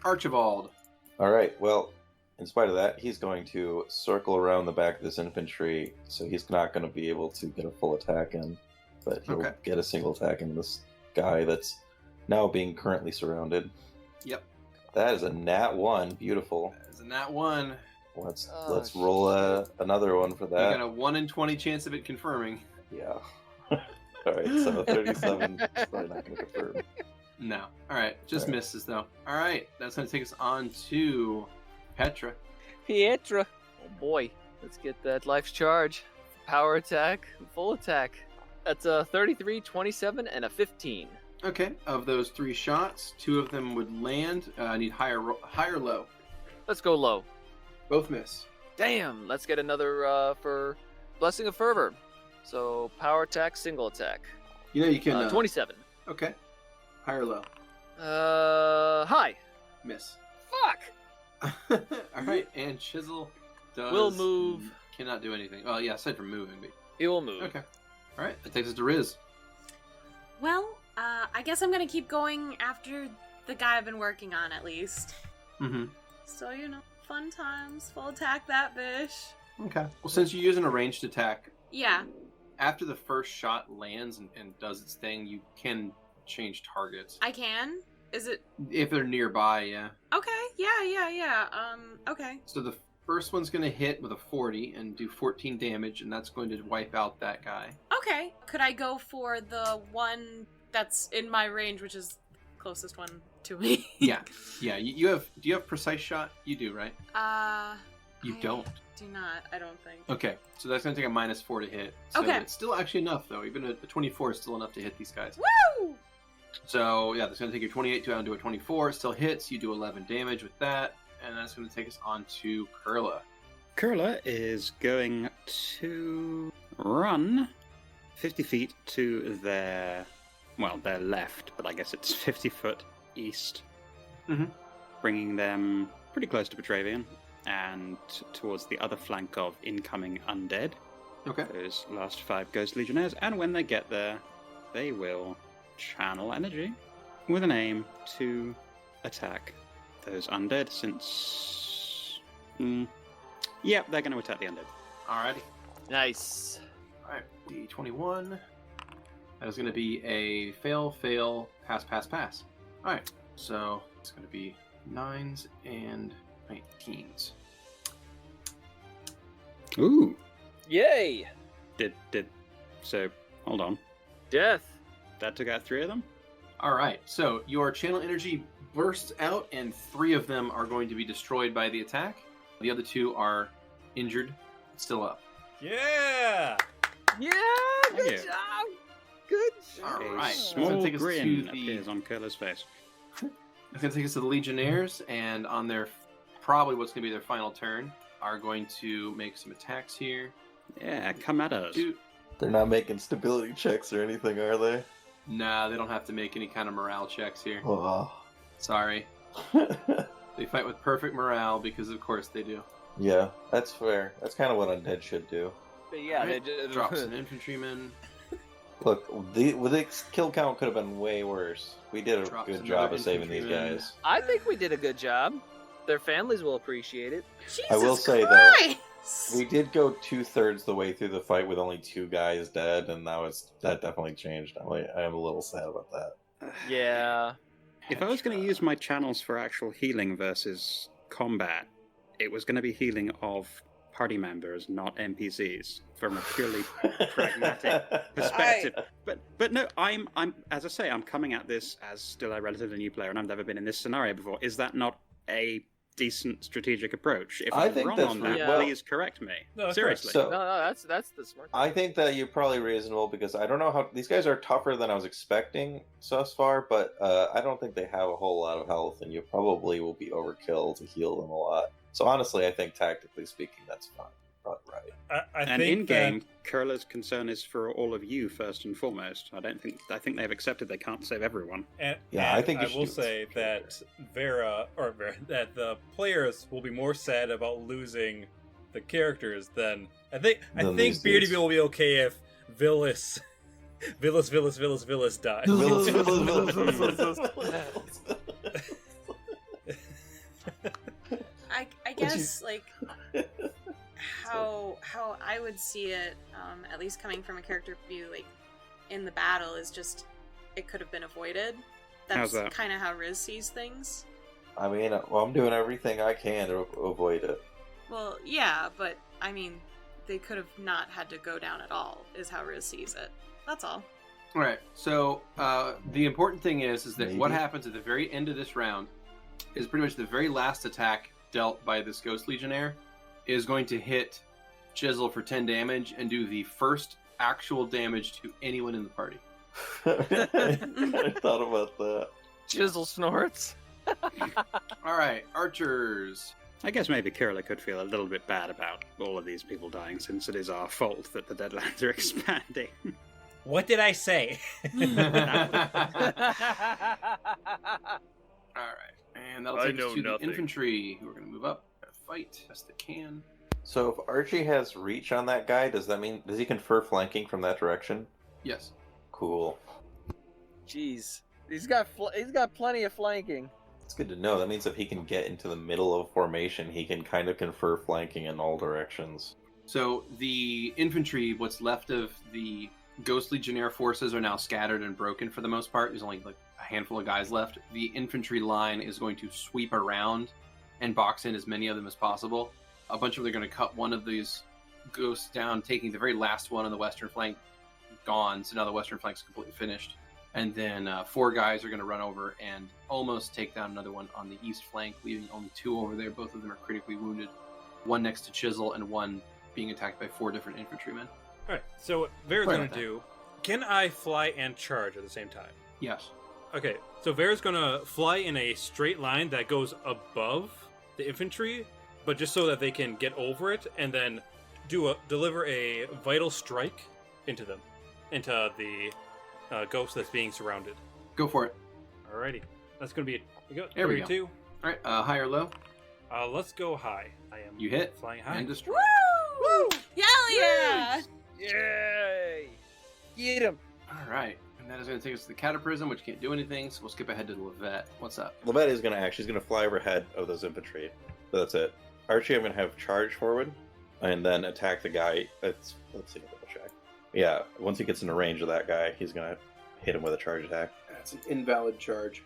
Archibald. All right. Well, in spite of that, he's going to circle around the back of this infantry, so he's not going to be able to get a full attack in, but he'll Okay. get a single attack in this guy that's now being currently surrounded. Yep. That is a nat 1. Beautiful. Isn't that one? Let's Oh, let's roll another one for You got that. a 1 in 20 chance of it confirming. Yeah. All right. So 37 is probably not going to confirm. No. All right. Just All right. misses, though. All right. That's going to take us on to Petra. Pietra. Oh boy. Let's get that life's charge. Power attack, full attack. That's a 33, 27, and a 15. Okay. Of those 3 shots, 2 of them would land. I need higher low. Let's go low. Both miss. Damn, let's get another for Blessing of Fervor. So power attack, single attack. You know you can 27. Okay. High or low? High. Miss. Fuck. All right, and Chisel does. Will move. Cannot do anything. Well, yeah, aside from moving. But... He will move. Okay. All right, that takes us to Riz. Well, I guess I'm gonna keep going after the guy I've been working on, at least. Mm-hmm. So, fun times. Full attack that bish. Okay. Well, since you're using a ranged attack, Yeah. after the first shot lands and does its thing, you can change targets. I can? Is it... If they're nearby, yeah. Okay, yeah. Okay. So the first one's going to hit with a 40 and do 14 damage, and that's going to wipe out that guy. Okay. Could I go for the one that's in my range, which is the closest one to me? Yeah. You have. Do you have precise shot? You do, right? You don't. Do not, I don't think. Okay, so that's going to take a -4 to hit. So Okay. it's still actually enough, though. Even a 24 is still enough to hit these guys. Woo! So, yeah, that's going to take your 28 down to a 24. It still hits. You do 11 damage with that. And that's going to take us on to Kurla. Kurla is going to run 50 feet to their left, but I guess it's 50 foot east, bringing them pretty close to Petravian and towards the other flank of incoming undead. Okay. Those last 5 Ghost Legionnaires, and when they get there, they will channel energy with an aim to attack those undead, since... yeah, they're going to attack the undead. Alrighty. Nice. Alright, D21. That is going to be a fail, pass. Alright, so it's going to be 9s and 19s. Ooh. Yay! So, hold on. Death. That took out 3 of them? Alright, so your channel energy bursts out, and 3 of them are going to be destroyed by the attack. The other 2 are injured, still up. Yeah! Yeah! Thank Good you. job! Good job! Alright, A so small take us grin to appears on Kurla's face. It's going to take us to the Legionnaires, and on their, probably what's going to be their final turn, are going to make some attacks here. Yeah, come at us. They're not making stability checks or anything, are they? Nah, they don't have to make any kind of morale checks here. Oh. Sorry. They fight with perfect morale because, of course, they do. Yeah, that's fair. That's kind of what undead should do. But yeah, Alright, they just... drops an infantryman. Look, the kill count could have been way worse. We did a Drops good another job of saving these infantryman. guys. I think we did a good job. Their families will appreciate it. Jesus I will say, Christ! We did go 2/3 the way through the fight with only 2 guys dead, and that definitely changed. I am a little sad about that. Yeah. If I was going to use my channels for actual healing versus combat, it was going to be healing of party members, not NPCs, from a purely pragmatic perspective. But no, I'm as I say, I'm coming at this as still a relatively new player, and I've never been in this scenario before. Is that not a decent strategic approach? If I I'm think wrong that's on pretty that, well. please correct me. No, that's Seriously. So- No, that's the smart. I think that you're probably reasonable because I don't know how these guys are tougher than I was expecting thus far, but I don't think they have a whole lot of health, and you probably will be overkill to heal them a lot. So honestly, I think tactically speaking, that's fine. Probably right. I And think in game, Kurla's concern is for all of you first and foremost. I think they've accepted they can't save everyone. And, Yeah, and I think you I should will do it. say that that the players will be more sad about losing the characters than I think Than these Beardy dudes. will be okay if Villas dies. I guess like how I would see it, at least coming from a character view, like in the battle, is just it could have been avoided. How's That's that? kind of how Riz sees things. I mean, well, I'm doing everything I can to avoid it. Well, yeah, but I mean, they could have not had to go down at all, is how Riz sees it. That's all. All right. So the important thing is that what Maybe. happens at the very end of this round is pretty much the very last attack dealt by this Ghost Legionnaire is going to hit Chisel for 10 damage and do the first actual damage to anyone in the party. I thought about that. Chisel snorts. All right, archers. I guess maybe Kurla could feel a little bit bad about all of these people dying, since it is our fault that the Deadlands are expanding. What did I say? All right, and that'll take us to the infantry, who are going to move up and fight best they can. So if Archie has reach on that guy, does he confer flanking from that direction? Yes. Cool. Jeez, he's got plenty of flanking. It's good to know. That means if he can get into the middle of formation, he can kind of confer flanking in all directions. So the infantry, what's left of the Ghost Legionnaire forces, are now scattered and broken for the most part. There's only like a handful of guys left. The infantry line is going to sweep around and box in as many of them as possible. A bunch of them are going to cut one of these ghosts down, taking the very last one on the western flank gone. So now the western flank's completely finished. And then 4 guys are going to run over and almost take down another one on the east flank, leaving only 2 over there. Both of them are critically wounded. 1 next to Chisel and 1 being attacked by 4 different infantrymen. Alright, so what Vera's going to do... Can I fly and charge at the same time? Yes. Okay, so Vera's going to fly in a straight line that goes above the infantry, but just so that they can get over it, and then deliver a vital strike into them. Into the... ghost that's being surrounded. Go for it. Alrighty. That's going to be There we 32. go. Alright, high or low? Let's go high. I am You hit. flying high. And destroy. Woo! Hell yeah! Yay! Get him! Alright. And that is going to take us to the Cataprism, which can't do anything, so we'll skip ahead to the Lovette. What's up? Lovette is going to act. She's going to fly overhead of those infantry. But that's it. Archie, I'm going to have charge forward, and then attack the guy. Let's see, double check. Yeah, once he gets into range of that guy, he's going to hit him with a charge attack. That's an invalid charge.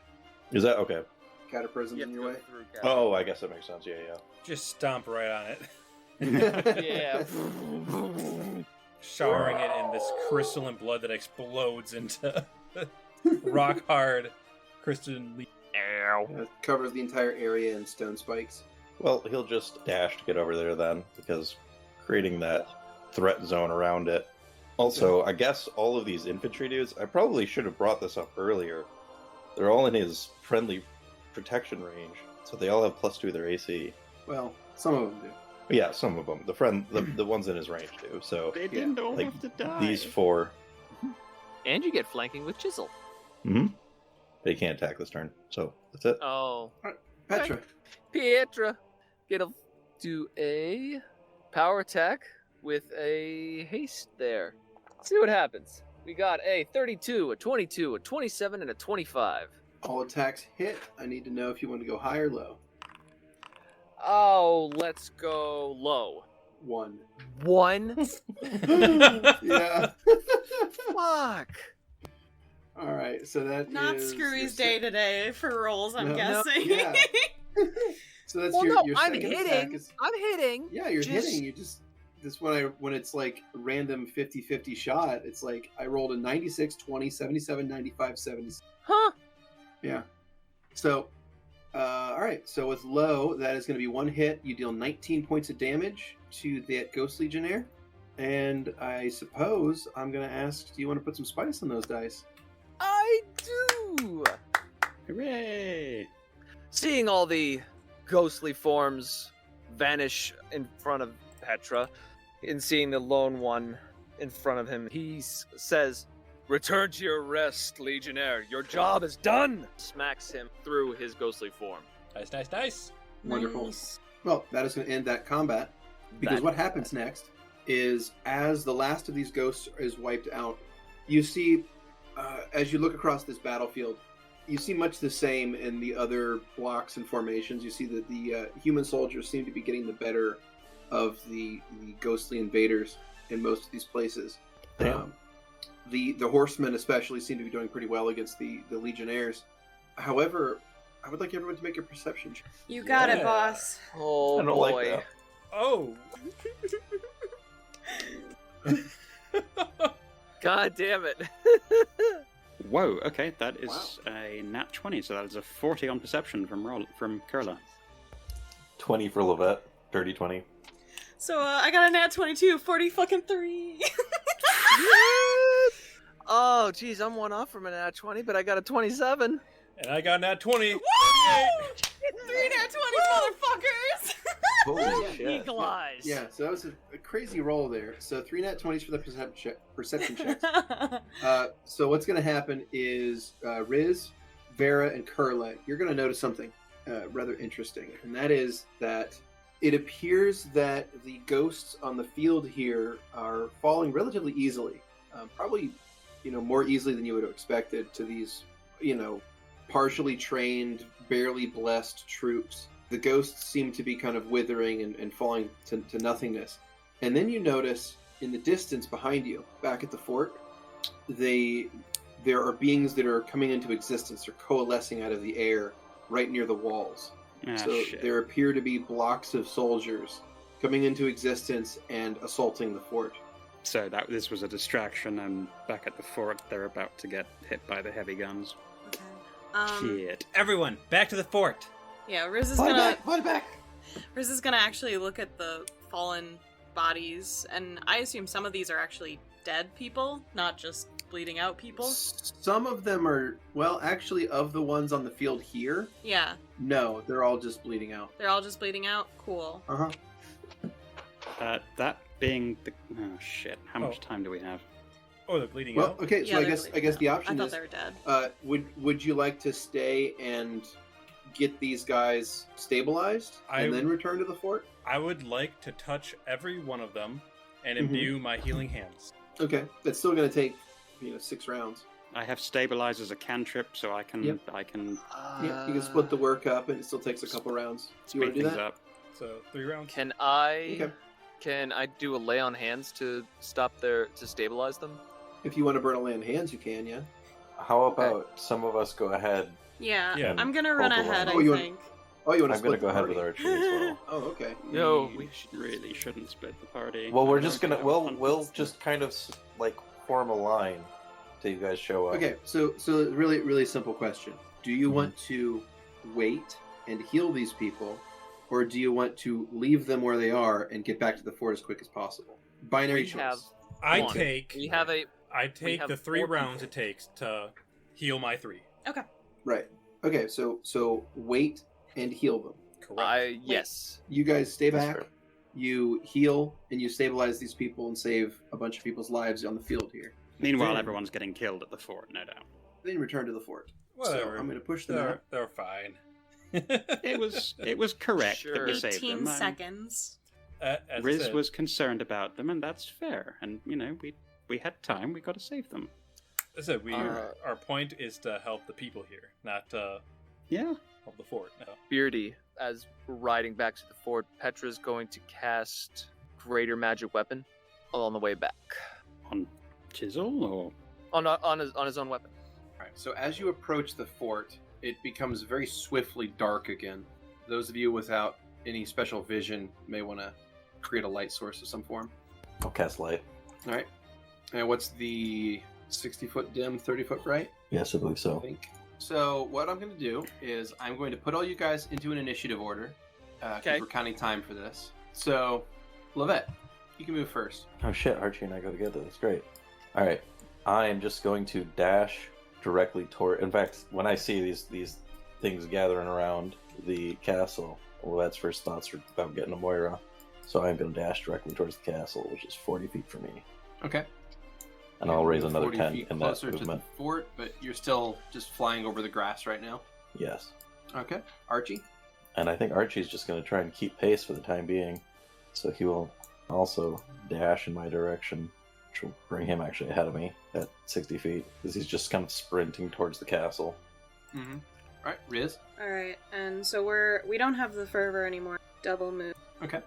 Is that okay? Cataprism's in your way? Oh, I guess that makes sense. Yeah. Just stomp right on it. Yeah. Showering it in this crystalline blood that explodes into rock hard crystalline. It covers the entire area in stone spikes. Well, he'll just dash to get over there then, because creating that threat zone around it. Also, I guess all of these infantry dudes, I probably should have brought this up earlier. They're all in his friendly protection range, so they all have +2 to their AC. Well, some of them do. Yeah, some of them. The ones in his range do. So They didn't all like have to die. these 4. And you get flanking with Chisel. Mm-hmm. They can't attack this turn, so that's it. Oh. Petra. Pietra. Do a power attack with a haste there. Let's see what happens. We got a 32, a 22, a 27, and a 25. All attacks hit. I need to know if you want to go high or low. Oh, let's go low. 1. 1? Yeah. Fuck. Alright, so that Not is... Skrewy's day today for rolls, I'm guessing. Yeah. So that's Well, your I'm second attack hitting. is... I'm hitting. Yeah, you're hitting. You just... This when it's like random 50-50 shot, it's like I rolled a 96, 20, 77, 95, 70. Huh? Yeah. So, alright, so with low, that is going to be 1 hit. You deal 19 points of damage to that Ghost Legionnaire. And I suppose I'm going to ask, do you want to put some spice on those dice? I do. Hooray! Seeing all the ghostly forms vanish in front of Petra, and seeing the lone one in front of him, he says, "Return to your rest, Legionnaire. Your job is done." Smacks him through his ghostly form. Nice. Wonderful. Well, that is going to end that combat. Because what happens next is, as the last of these ghosts is wiped out, you see, as you look across this battlefield, you see much the same in the other blocks and formations. You see that the human soldiers seem to be getting the better of the ghostly invaders in most of these places. The horsemen especially seem to be doing pretty well against the legionnaires. However, I would like everyone to make a perception check. You got it, boss. Oh I don't boy. like that. Oh. God damn it. Whoa, okay, that is a nat 20, so that is a 40 on perception from Kurla. 20 for Lovette. Dirty 20. So I got a nat 22, 40-fucking-3. Oh, geez, I'm 1 off from a nat 20, but I got a 27. And I got nat 20. Woo! 3 nat 20, motherfuckers! Holy shit. Eagle eyes. Yeah, so that was a crazy roll there. So 3 nat 20s for the perception checks. So what's going to happen is Riz, Vera, and Kurla, you're going to notice something rather interesting, and that is that it appears that the ghosts on the field here are falling relatively easily, probably, more easily than you would have expected to these, partially trained, barely blessed troops. The ghosts seem to be kind of withering and falling to nothingness. And then you notice in the distance behind you, back at the fort, there are beings that are coming into existence. They're coalescing out of the air right near the walls. There appear to be blocks of soldiers coming into existence and assaulting the fort. So this was a distraction, and back at the fort, they're about to get hit by the heavy guns. Okay. Shit. Everyone, back to the fort. Yeah, Riz is Riz is gonna actually look at the fallen bodies, and I assume some of these are actually dead people, not just bleeding out people. Some of them are, actually, of the ones on the field here. Yeah. No, they're all just bleeding out. They're all just bleeding out? Cool. Uh-huh. That being the... Oh, shit. How much time do we have? Oh, they're bleeding Well, out? okay, so Yeah, I guess the option I thought is... they were dead. Would you like to stay and get these guys stabilized and then return to the fort? I would like to touch every one of them and imbue my healing hands. Okay, that's still going to take 6 rounds. I have stabilize as a cantrip, so I can... Yep. Yeah, you can split the work up, and it still takes a couple rounds. Do you want to do that? Up. So 3 rounds. Can I do a lay on hands to stabilize them? If you want to burn a lay on hands, you can. Yeah. How about some of us go ahead? Yeah, and I'm gonna run hold the ahead, line? I you think. you want to I'm split gonna go the ahead party? with Archie as well. Oh, okay. No, we really shouldn't split the party. Well, we're I just don't gonna think we'll just kind of form a line till you guys show up. Okay, so really, really simple question. Do you want to wait and heal these people, or do you want to leave them where they are and get back to the fort as quick as possible? Binary We choice. have I one. take We have the 3 4 rounds people. it takes to heal my 3. Okay. Right. Okay, so wait and heal them. Correct. Yes. You guys stay That's back. fair. You heal and you stabilize these people and save a bunch of people's lives on the field here. Meanwhile, Then- everyone's getting killed at the fort, no doubt. Then you return to the fort. Whatever. So I'm going to push them out. They're fine. It was correct that Sure. we saved 18 them. seconds. As I Riz said, was concerned about them, and that's fair. And we had time. We got to save them. as I said, our point is to help the people here, not to Yeah. help the fort. No. Beardy, as we're riding back to the fort, Petra's going to cast Greater Magic Weapon on the way back. On Chisel or On his own weapon. All right. So as you approach the fort, it becomes very swiftly dark again. Those of you without any special vision may want to create a light source of some form. I'll cast light. All right. And what's the 60-foot dim, 30-foot bright? Yes, I believe I so. think. So what I'm going to do is I'm going to put all you guys into an initiative order. 'Cause Okay. we're counting time for this. So, Lovette, you can move first. Oh shit, Archie and I go together. That's great. All right, I am just going to dash directly toward. In fact, when I see these things gathering around the castle, well, that's first thoughts are about getting to Moira. So I'm going to dash directly towards the castle, which is 40 feet from me, Okay. and I'll raise Move another 40 10 feet in that closer to the movement. fort, but you're still just flying over the grass right now. Yes, Okay. Archie? and I think Archie's just going to try and keep pace for the time being, so he will also dash in my direction, which will bring him actually ahead of me at 60 feet, because he's just kind of sprinting towards the castle. Mm-hmm. All right, Riz? All right, and so we don't have the fervor anymore. Double move. Okay.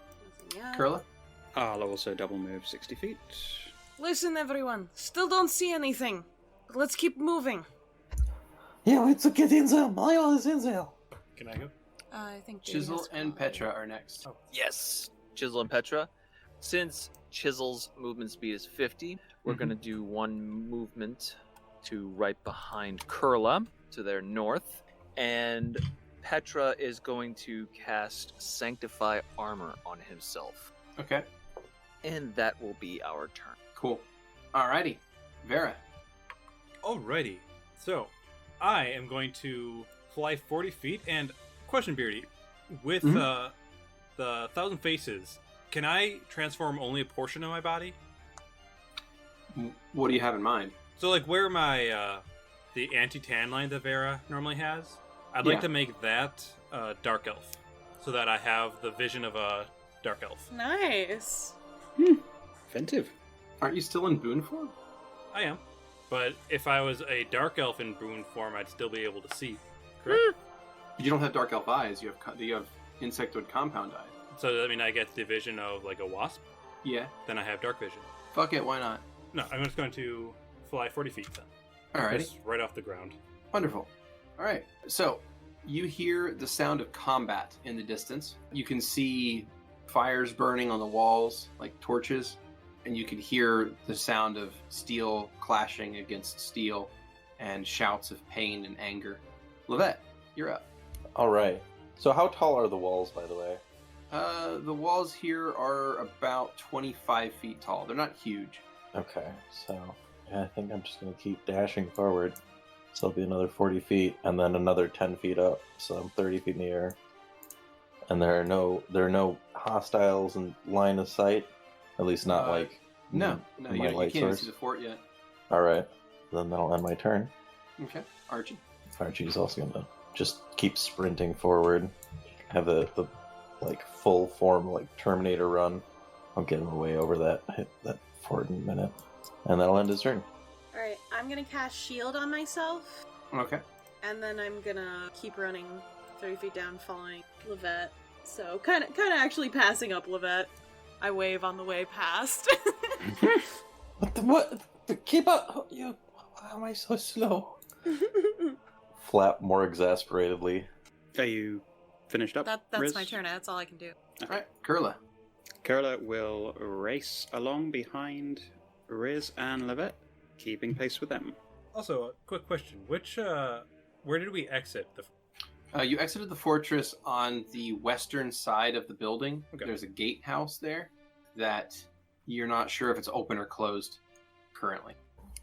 Nothing yet. Kurla? I'll also double move 60 feet. Listen, everyone. Still don't see anything. But let's keep moving. Yeah, let's get in there. Mario is in there. Can I go? I think Beardy Chisel has to and go. Petra are next. Yes. Chisel and Petra. Since Chisel's movement speed is 50, we're going to do one movement to right behind Kurla to their north. And Petra is going to cast Sanctify Armor on himself. Okay. And that will be our turn. Cool. Alrighty. Vera. Alrighty. So, I am going to fly 40 feet. And question, Beardy, with the Thousand Faces, can I transform only a portion of my body? What do you have in mind? So, like, where my, the anti-tan line that Vera normally has, I'd like to make that Dark Elf, so that I have the vision of a Dark Elf. Nice. Inventive. Aren't you still in boon form? I am. But if I was a Dark Elf in boon form, I'd still be able to see. Correct? You don't have dark elf eyes. You have insectoid compound eyes. So does that mean I get the vision of, like, a wasp? Yeah. Then I have dark vision. Fuck it, why not? No, I'm just going to fly 40 feet then. Alrighty. Just right off the ground. Wonderful. Alright. So, you hear the sound of combat in the distance. You can see fires burning on the walls, like torches. And you can hear the sound of steel clashing against steel and shouts of pain and anger. Lovette, you're up. Alright. So how tall are the walls, by the way? The walls here are about 25 feet tall. They're not huge. Okay, so yeah, I think I'm just going to keep dashing forward. So it'll be another 40 feet, and then another 10 feet up, so I'm 30 feet in the air. And there are no hostiles in line of sight, at least not No, my you light can't even source. see the fort yet. Alright, then that'll end my turn. Okay, Archie. Archie's also going to just keep sprinting forward, have the like full form like Terminator run. I'll get him way over that fort in a minute, and that'll end his turn. Alright, I'm gonna cast Shield on myself, Okay. and then I'm gonna keep running 30 feet down, following Lovette. So, kind of actually passing up Lovette. I wave on the way past. What? Keep up! You. Why am I so slow? Flap more exasperatedly. Are you finished up, That's Riz? my turn. That's all I can do. Alright, Kurla. Kurla will race along behind Riz and Lovette, keeping pace with them. Also, a quick question. Where did we exit? You exited the fortress on the western side of the building. Okay. There's a gatehouse there that you're not sure if it's open or closed currently.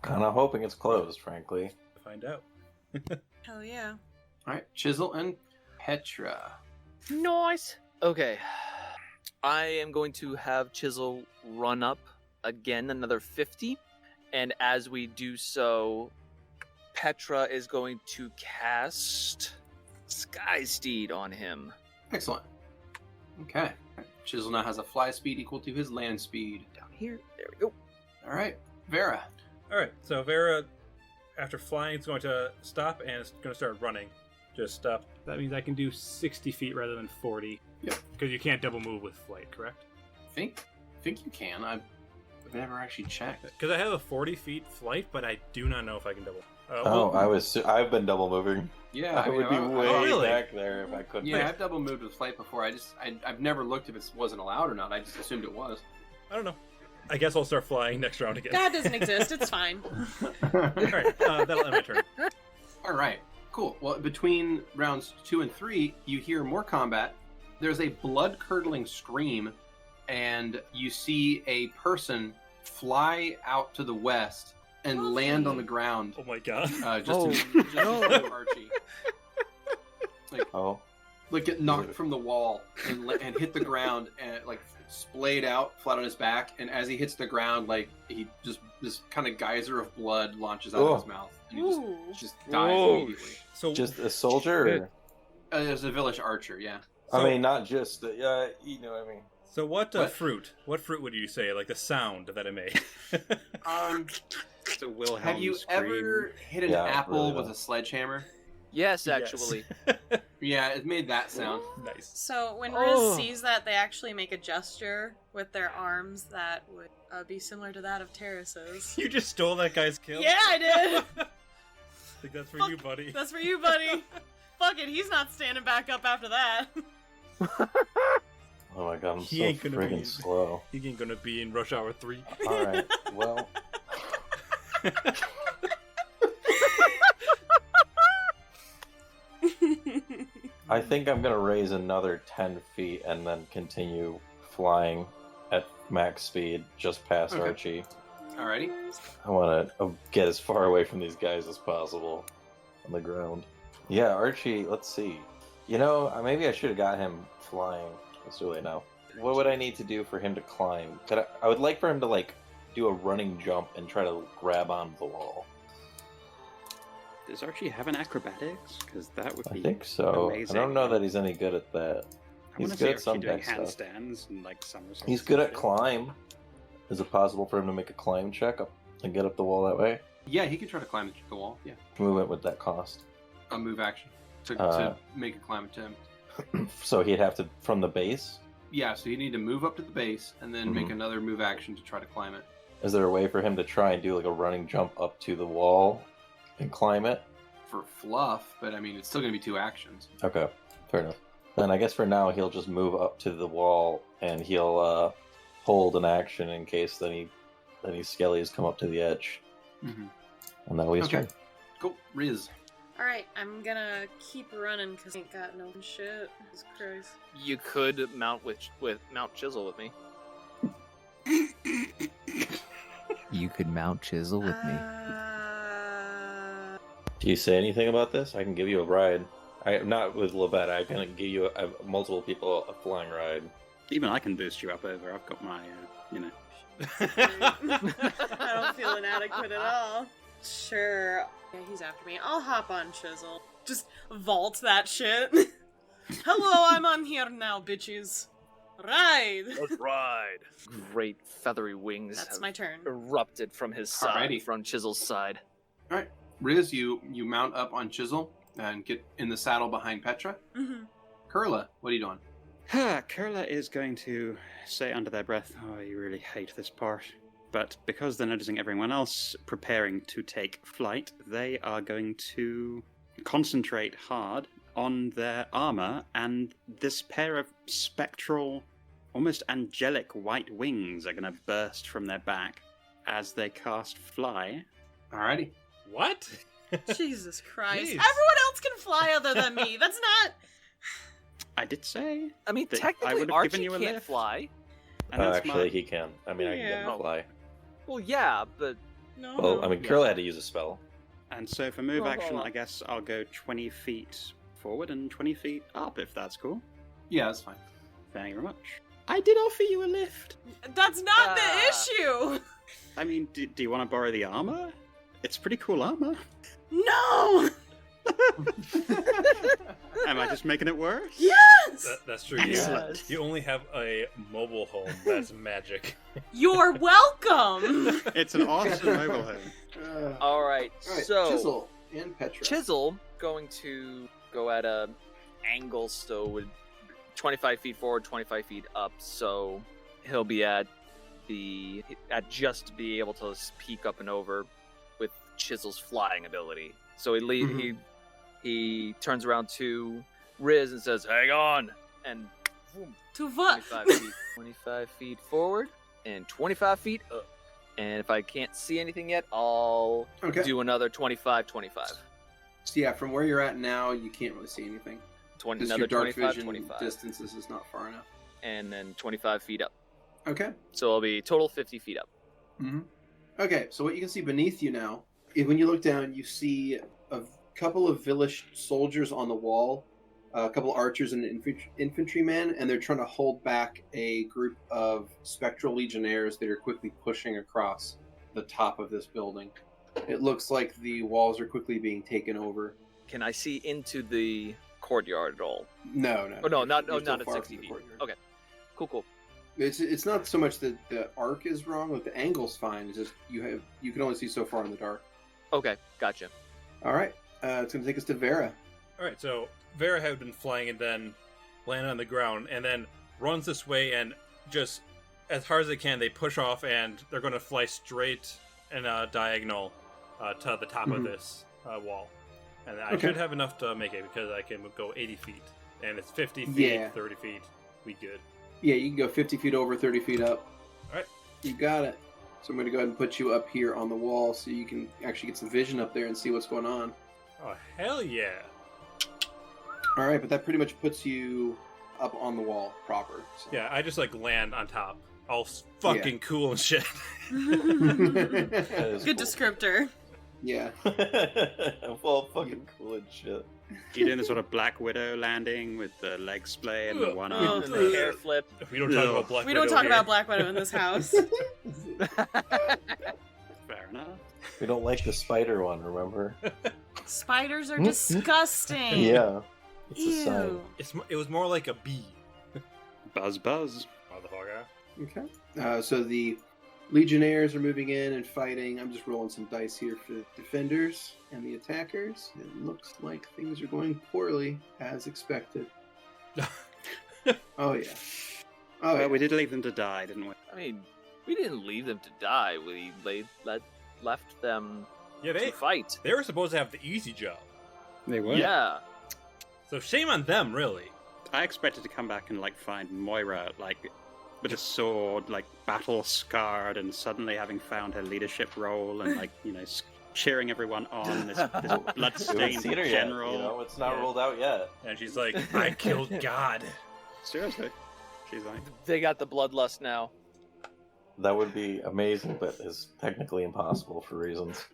Kind of hoping it's closed, frankly. Find out. Hell yeah. Alright, Chisel and Petra. Nice. Okay. I am going to have Chisel run up again another 50. And as we do so, Petra is going to cast Sky Steed on him. Excellent. Okay. Chisel now has a fly speed equal to his land speed. Down here. There we go. Alright, Vera. Alright, so Vera, after flying, is going to stop and it's going to start running. Just stop. That means I can do 60 feet rather than 40. Yep. Because you can't double move with flight, correct? Think you can. I've never actually checked. Because I have a 40 feet flight, but I do not know if I can double. I've been double moving. Yeah, I would be way really? back there if I couldn't. Yeah, I've double moved with flight before. I've never looked if it wasn't allowed or not. I just assumed it was. I don't know. I guess I'll start flying next round again. God doesn't exist. It's fine. Alright, that'll end my turn. Alright, cool. Well, between rounds 2 and 3, you hear more combat. There's a blood-curdling scream, and you see a person fly out to the west and land on the ground. Oh my god. Just Archie. Oh. Like get knocked from the wall and hit the ground and like splayed out flat on his back, and as he hits the ground, like he just this kind of geyser of blood launches out of his mouth, and he just dies immediately. So Just a soldier? Or... There's a village archer, yeah. I mean, not just you know what I mean. So what fruit? What fruit would you say? Like the sound that it made? It's a Wilhelm Have you scream. ever hit an Yeah, apple really with a sledgehammer? Yes, actually. Yeah, it made that sound. Nice. So when Riz sees that, they actually make a gesture with their arms that would be similar to that of Terrace's. You just stole that guy's kill? Yeah, I did! I think that's for you, buddy. That's for you, buddy. Fuck it, he's not standing back up after that. Oh my god, I'm He so ain't gonna be- friggin' slow. He ain't gonna be in Rush Hour 3. Alright, well... I think I'm gonna raise another 10 feet and then continue flying at max speed just past Okay. Archie. Alrighty. I want to get as far away from these guys as possible on the ground. Yeah, Archie, let's see. You know, maybe I should have got him flying It's too late now. What would I need to do for him to climb? I would like for him to, like, do a running jump and try to grab onto the wall. Does Archie have an acrobatics? Because that would be I think so. amazing. I don't know that he's any good at that. I He's want to good see at some Archie doing deck stuff. handstands and like somersaults. He's and good at shit. climb. Is it possible for him to make a climb check up and get up the wall that way? Yeah, he can try to climb the wall. Yeah, Movement would that cost? a move action to make a climb attempt. So he'd have to from the base. Yeah, so you need to move up to the base and then make Mhm. another move action to try to climb it. Is there a way for him to try and do like a running jump up to the wall and climb it? For fluff, but I mean, it's still going to be 2 actions. Okay, fair enough. Then I guess for now he'll just move up to the wall and he'll hold an action in case any skellies come up to the edge, Mm-hmm. and that'll be his Okay. turn. Cool, Riz. Alright, I'm gonna keep running because I ain't got no shit. Jesus Christ. You could mount mount Chisel with me. You could mount Chisel with me. Do you say anything about this? I can give you a ride. Not with Lovette. I can give you multiple people a flying ride. Even I can boost you up over. I've got my, I don't feel inadequate at all. Sure. Yeah, he's after me. I'll hop on Chisel. Just vault that shit. Hello, I'm on here now, bitches. Ride! Let's ride. Great feathery wings. That's have my turn. Erupted from his side, Alrighty. from Chisel's side. All right, Riz, you mount up on Chisel and get in the saddle behind Petra. Mm-hmm. Kurla, what are you doing? Kurla is going to say under their breath, "Oh, you really hate this part." But because they're noticing everyone else preparing to take flight, they are going to concentrate hard on their armor, and this pair of spectral, almost angelic white wings are going to burst from their back as they cast Fly. Alrighty. What? Jesus Christ. Jeez. Everyone else can fly other than me. That's not... I did say. I mean, that I technically, would have Archie given you a can't lift. fly. And that's Actually, my- he can. I mean, I can get him Yeah. to fly. Well, yeah, but No. Well, I mean, Kurla had to use a spell. And so for move Well, action, hold on. I guess I'll go 20 feet forward and 20 feet up, if that's cool. Yeah, that's fine. Thank you very much. I did offer you a lift. That's not the Ah. issue! I mean, do you want to borrow the armor? It's pretty cool armor. No! Am I just making it worse? Yes! That's true. Excellent. You only have a mobile home. That's magic. You're welcome! It's an awesome mobile home. all right. So Chisel and Petra. Chisel going to go at a angle, so with 25 feet forward, 25 feet up. So he'll be at just be able to peek up and over with Chisel's flying ability. So he turns around to Riz and says, "Hang on," and boom, To what? 25 feet forward and 25 feet up. And if I can't see anything yet, I'll Okay. do another 25, 25. So yeah, from where you're at now, you can't really see anything. Because Another your dark 25, vision 25. distances is not far enough. And then 25 feet up. Okay. So it'll be total 50 feet up. Mm-hmm. Okay, so what you can see beneath you now, when you look down, you see a couple of village soldiers on the wall, a couple archers and an infantryman, and they're trying to hold back a group of spectral legionnaires that are quickly pushing across the top of this building. It looks like the walls are quickly being taken over. Can I see into the courtyard at all? No. Oh, no, You're not still at far 60 from the feet. courtyard. Okay. Cool. It's not so much that the arc is wrong, like the angle's fine. It's just you can only see so far in the dark. Okay, gotcha. All right, it's going to take us to Vera. All right, so Vera had been flying and then landed on the ground and then runs this way and just as hard as they can, they push off and they're going to fly straight in a diagonal to the top of this wall. And I should have enough to make it because I can go 80 feet. And it's 50 feet, 30 feet. We good. Yeah, you can go 50 feet over, 30 feet up. All right. You got it. So I'm going to go ahead and put you up here on the wall so you can actually get some vision up there and see what's going on. Oh, hell yeah. All right, but that pretty much puts you up on the wall proper. So. Yeah, I just land on top. All fucking cool and shit. Good descriptor. Yeah. Well, fucking cool and shit. You're doing the sort of Black Widow landing with the leg splay and the one Oh, arm. And the hair flip. We don't talk about Black We Widow don't talk here. about Black Widow in this house. Fair enough. We don't like the spider one, remember? Spiders are disgusting. Yeah. It's a sign. Ew. It was more like a bee. Buzz, buzz. Motherfucker. Okay. So the Legionnaires are moving in and fighting. I'm just rolling some dice here for the defenders and the attackers. It looks like things are going poorly, as expected. Oh, yeah. Oh, Well, yeah. we did leave them to die, didn't we? I mean, we didn't leave them to die. We left them Yeah, to fight. they were supposed to have the easy job. They were. Yeah. So shame on them, really. I expected to come back and find Moira with a sword, battle scarred, and suddenly having found her leadership role and cheering everyone on. This We haven't bloodstained seen her general. yet, it's not Yeah. ruled out yet. And she's like, I killed God. Seriously, she's like, They got the bloodlust now. That would be amazing, but is technically impossible for reasons.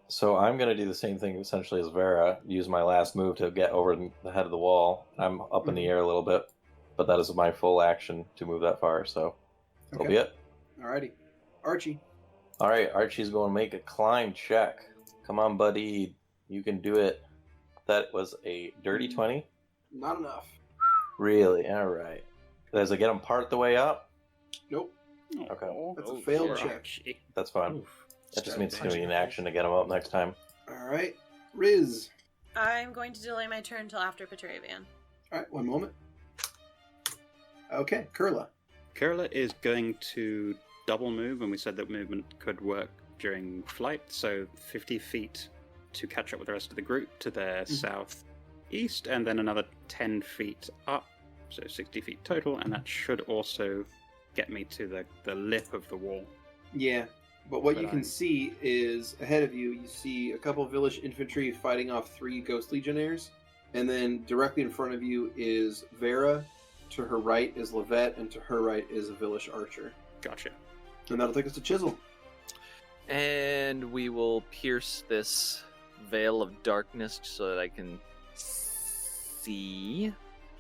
So I'm going to do the same thing essentially as Vera, use my last move to get over the head of the wall. I'm up in the air a little bit, but that is my full action to move that far, so that'll be it. Alrighty. Archie. Alright, Archie's going to make a climb check. Come on, buddy. You can do it. That was a dirty 20. Not enough. Really? Alright. Does it get him part the way up? Nope. Okay. That's a failed check. That's fine. That just means it's going to be an action to get him up next time. Alright. Riz. I'm going to delay my turn till after Petravian. Alright, one moment. Okay, Kurla. Kurla is going to double move, and we said that movement could work during flight, so 50 feet to catch up with the rest of the group to their southeast, and then another 10 feet up, so 60 feet total, and that should also get me to the lip of the wall. Yeah, but what you can see is ahead of you, you see a couple of village infantry fighting off 3 Ghost Legionnaires, and then directly in front of you is Vera. To her right is Lovette, and to her right is a village archer. Gotcha. And that'll take us to Chisel. And we will pierce this veil of darkness so that I can see.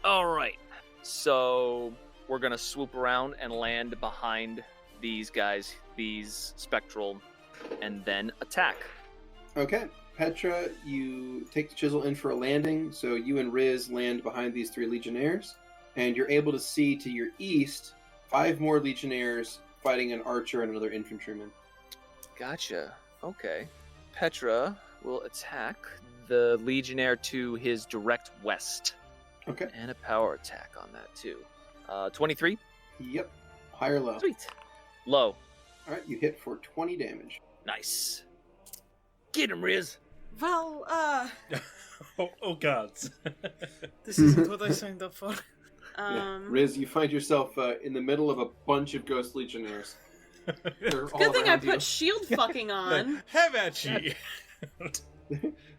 All right. So we're going to swoop around and land behind these guys, these spectral, and then attack. Okay. Petra, you take the Chisel in for a landing, so you and Riz land behind these 3 Legionnaires, and you're able to see to your east 5 more Legionnaires fighting an archer and another infantryman. Gotcha. Okay. Petra will attack the Legionnaire to his direct west. Okay. And a power attack on that too. 23? Yep. High or low? Sweet. Low. Alright, you hit for 20 damage. Nice. Get him, Riz. Well, oh gods. this isn't what I signed up for. Yeah. Riz, you find yourself in the middle of a bunch of Ghost Legionnaires. They're all Good thing I around you. put shield fucking on. Have at ye.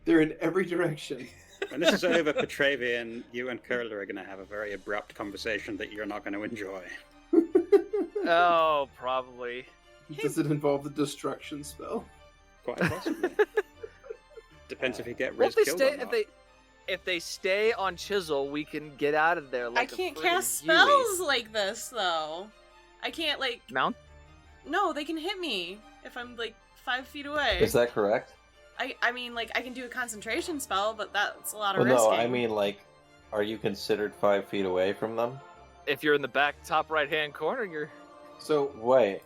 They're in every direction. When this is over, Petravian, you and Kurla are going to have a very abrupt conversation that you're not going to enjoy. Oh, probably. Does it involve the destruction spell? Quite possibly. Depends if you get Well, Riz if they killed stay, or not. if they stay on Chisel, we can get out of there. I Like can't a friggin' cast Huey. spells like this, though. I can't, Mount. No, they can hit me if I'm, 5 feet away. Is that correct? I mean, I can do a concentration spell, but that's a lot of Well, no, risking. I mean, are you considered 5 feet away from them? If you're in the back top right-hand corner, you're. So, Wait.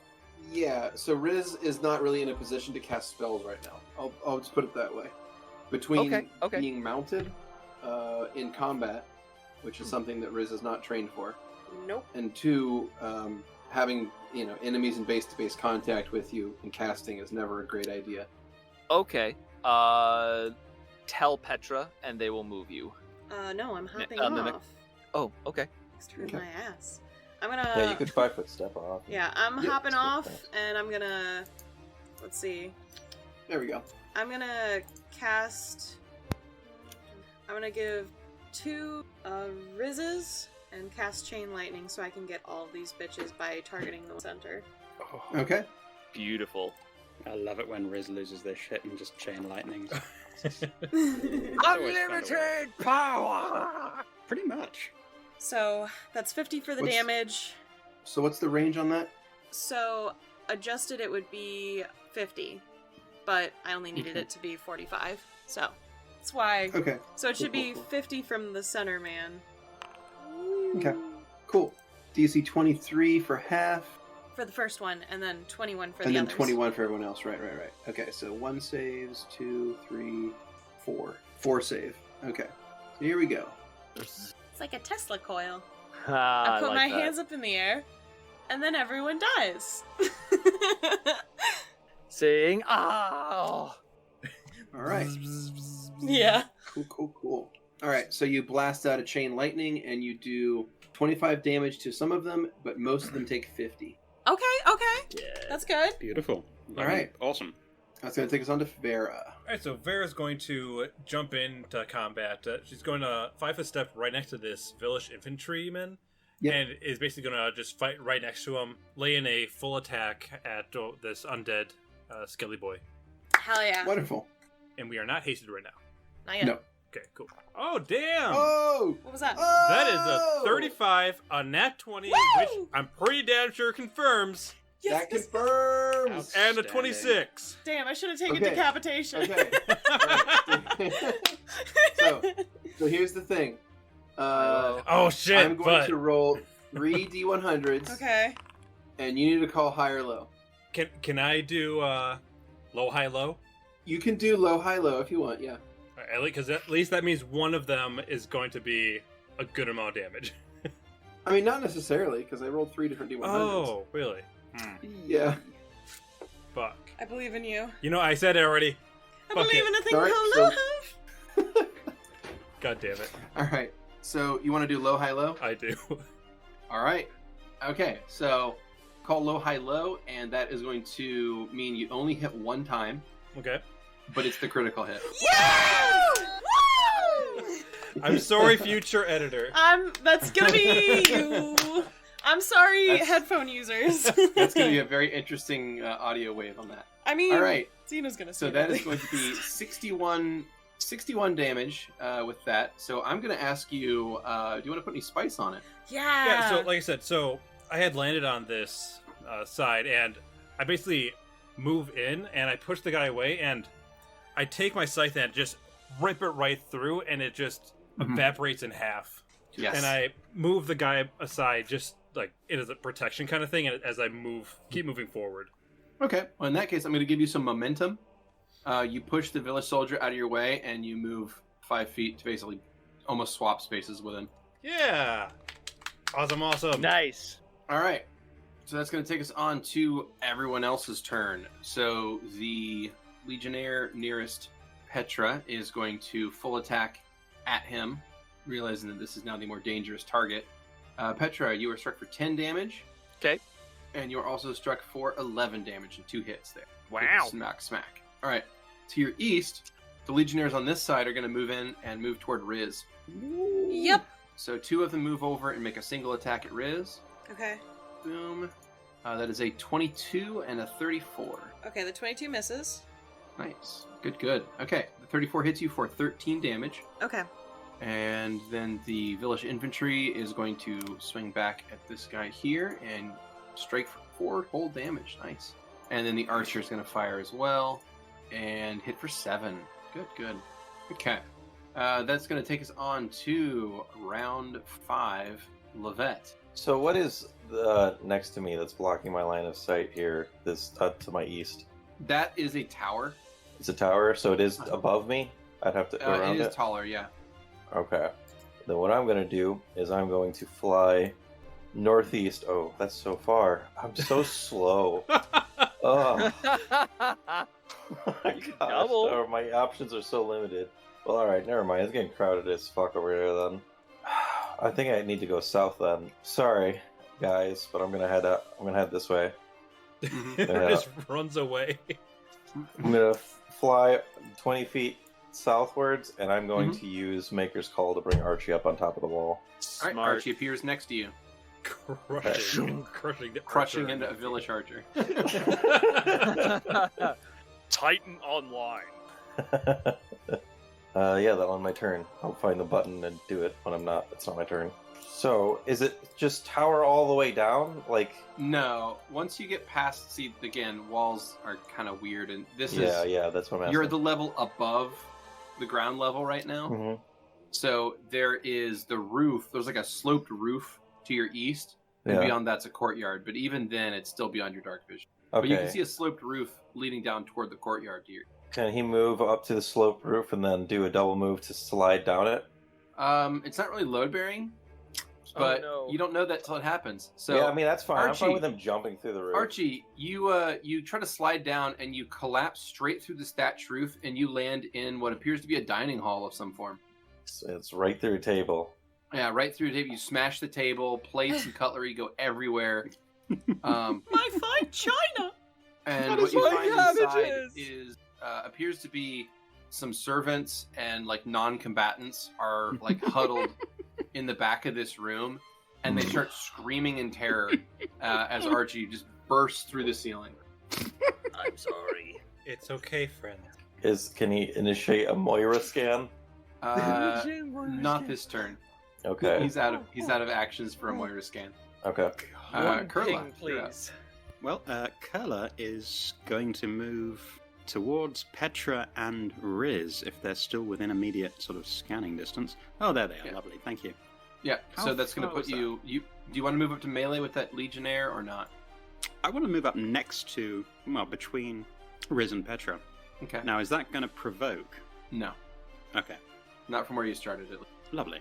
yeah, so Riz is not really in a position to cast spells right now. I'll just put it that way. Between Okay. being mounted in combat, which is something that Riz is not trained for, Nope. and 2, having enemies in base-to-base contact with you and casting is never a great idea. Okay. Tell Petra, and they will move you. No, I'm hopping mimic. off. Oh, okay. Let's turn Okay. my ass. I'm gonna. Yeah, you could 5-foot step off. Yeah, I'm Yeah, hopping that's good, off, thanks. and I'm gonna. Let's see. There we go. I'm gonna cast. I'm gonna give 2 Rizzes and cast Chain Lightning so I can get all of these bitches by targeting the center. Okay. Beautiful. I love it when Riz loses their shit and just chain lightnings. Unlimited power! Pretty much. So that's 50 for the What's- damage. So what's the range on that? So adjusted it would be 50, but I only needed it to be 45. So that's why. Okay. So it should Cool, be cool, cool. 50 from the center man. Okay. Cool. DC 23 for half, For the first one, and then 21 for and the then others. 21 for everyone else. Right. Okay, so 1 saves, 2, 3, 4. 4 save. Okay. So here we go. It's like a Tesla coil. Ah, I put like my that. hands up in the air, and then everyone dies. Saying, "Ah!" All right. Yeah. Cool. All right, so you blast out a chain lightning, and you do 25 damage to some of them, but most of them take 50. Okay. Yeah. That's good. Beautiful. All right. Awesome. That's going to take us on to Vera. Alright, so Vera's going to jump into combat. She's going to 5-foot step right next to this village infantryman, Yep. and is basically going to just fight right next to him, lay in a full attack at this undead skelly boy. Hell yeah. Wonderful. And we are not hasted right now. Not yet. No. Okay, cool. Oh, damn! Oh! What was that? That is a 35, a nat 20, which I'm pretty damn sure confirms, That confirms! and a 26. Damn, I should have taken Okay. decapitation. Okay. So here's the thing. Oh, shit, I'm going but to roll 3 D100s, Okay. and you need to call high or low. can I do low, high, low? You can do low, high, low if you want, yeah. Because at least that means one of them is going to be a good amount of damage. I mean, not necessarily, because I rolled 3 different D100s. Oh, really? Yeah. Fuck. I believe in you. You know, I said it already. I Fuck believe it. in a thing Sorry, called so- love. God damn it. Alright, so you want to do low, high, low? I do. Alright. Okay, so call low, high, low, and that is going to mean you only hit 1 time, Okay. but it's the critical hit. Yeah! Woo! I'm sorry, future editor. That's gonna be you. I'm sorry, That's- headphone users. That's going to be a very interesting audio wave on that. I mean, Alright, Xeno's gonna see so that is going to be 61 damage with that. So I'm going to ask you, do you want to put any spice on it? Yeah, so like I said, so I had landed on this side, and I basically move in, and I push the guy away, and I take my scythe and just rip it right through, and it just evaporates in half. Yes. And I move the guy aside, just like it is a protection kind of thing, and as I keep moving forward. Okay, well in that case, I'm going to give you some momentum. You push the village soldier out of your way, and you move 5 feet to basically almost swap spaces with him. Yeah! Awesome. Nice. All right, so that's going to take us on to everyone else's turn. So the Legionnaire nearest Petra is going to full attack at him, realizing that this is now the more dangerous target. Petra, you are struck for 10 damage. Okay. And you are also struck for 11 damage in 2 hits there. Wow. Smack. All right. To your east, the Legionnaires on this side are going to move in and move toward Riz. Yep. So 2 of them move over and make a single attack at Riz. Okay. Boom. That is a 22 and a 34. Okay, the 22 misses. Nice. Good. Okay. The 34 hits you for 13 damage. Okay. And then the village infantry is going to swing back at this guy here and strike for 4 whole damage. Nice. And then the archer is going to fire as well and hit for 7. Good. Okay. That's going to take us on to round 5, Lovette. So what is next to me that's blocking my line of sight here? This to my east. That is a tower. It's a tower, so it is above me. I'd have to around It is taller, yeah. Okay. Then what I'm going to do is I'm going to fly northeast. Oh, that's so far. I'm so slow. Oh my gosh. Double. Oh, my options are so limited. Well, alright, never mind. It's getting crowded as fuck over here then. I think I need to go south then. Sorry, guys, but I'm gonna head this way. It just runs away. I'm gonna fly 20 feet southwards, and I'm going to use Maker's Call to bring Archie up on top of the wall. All right, Archie appears next to you, crushing into a village archer. Titan online. Yeah, that on my turn. I'll find the button and do it when it's not my turn. So, is it just tower all the way down? Like... No. Once you get past, see, again, walls are kind of weird, and this is... Yeah, that's what I'm asking. You're at the level above the ground level right now. Mm-hmm. So there is the roof. There's like a sloped roof to your east, and beyond that's a courtyard. But even then, it's still beyond your dark vision. Okay. But you can see a sloped roof leading down toward the courtyard to your... Can he move up to the sloped roof and then do a double move to slide down it? It's not really load-bearing, but you don't know that till it happens. So yeah, I mean, that's fine. Archie, I'm fine with him jumping through the roof. Archie, you try to slide down, and you collapse straight through the thatched roof, and you land in what appears to be a dining hall of some form. It's right through a table. Yeah, right through the table. You smash the table, plates and cutlery go everywhere. My fine china! And what you find inside is appears to be some servants and like non-combatants are like huddled in the back of this room, and they start screaming in terror as Archie just bursts through the ceiling. I'm sorry. It's okay, friend. Can he initiate a Moira scan? Not this turn. Okay. He's out of actions for a Moira scan. Okay. Kurla, ping, please. Well, Kurla is going to move towards Petra and Riz if they're still within immediate sort of scanning distance. Oh, there they are. Yeah. Lovely. Thank you. Yeah, How so that's going to far put was you... Do you want to move up to melee with that Legionnaire or not? I want to move up next to, between Riz and Petra. Okay. Now, is that going to provoke? No. Okay. Not from where you started, at least. Lovely.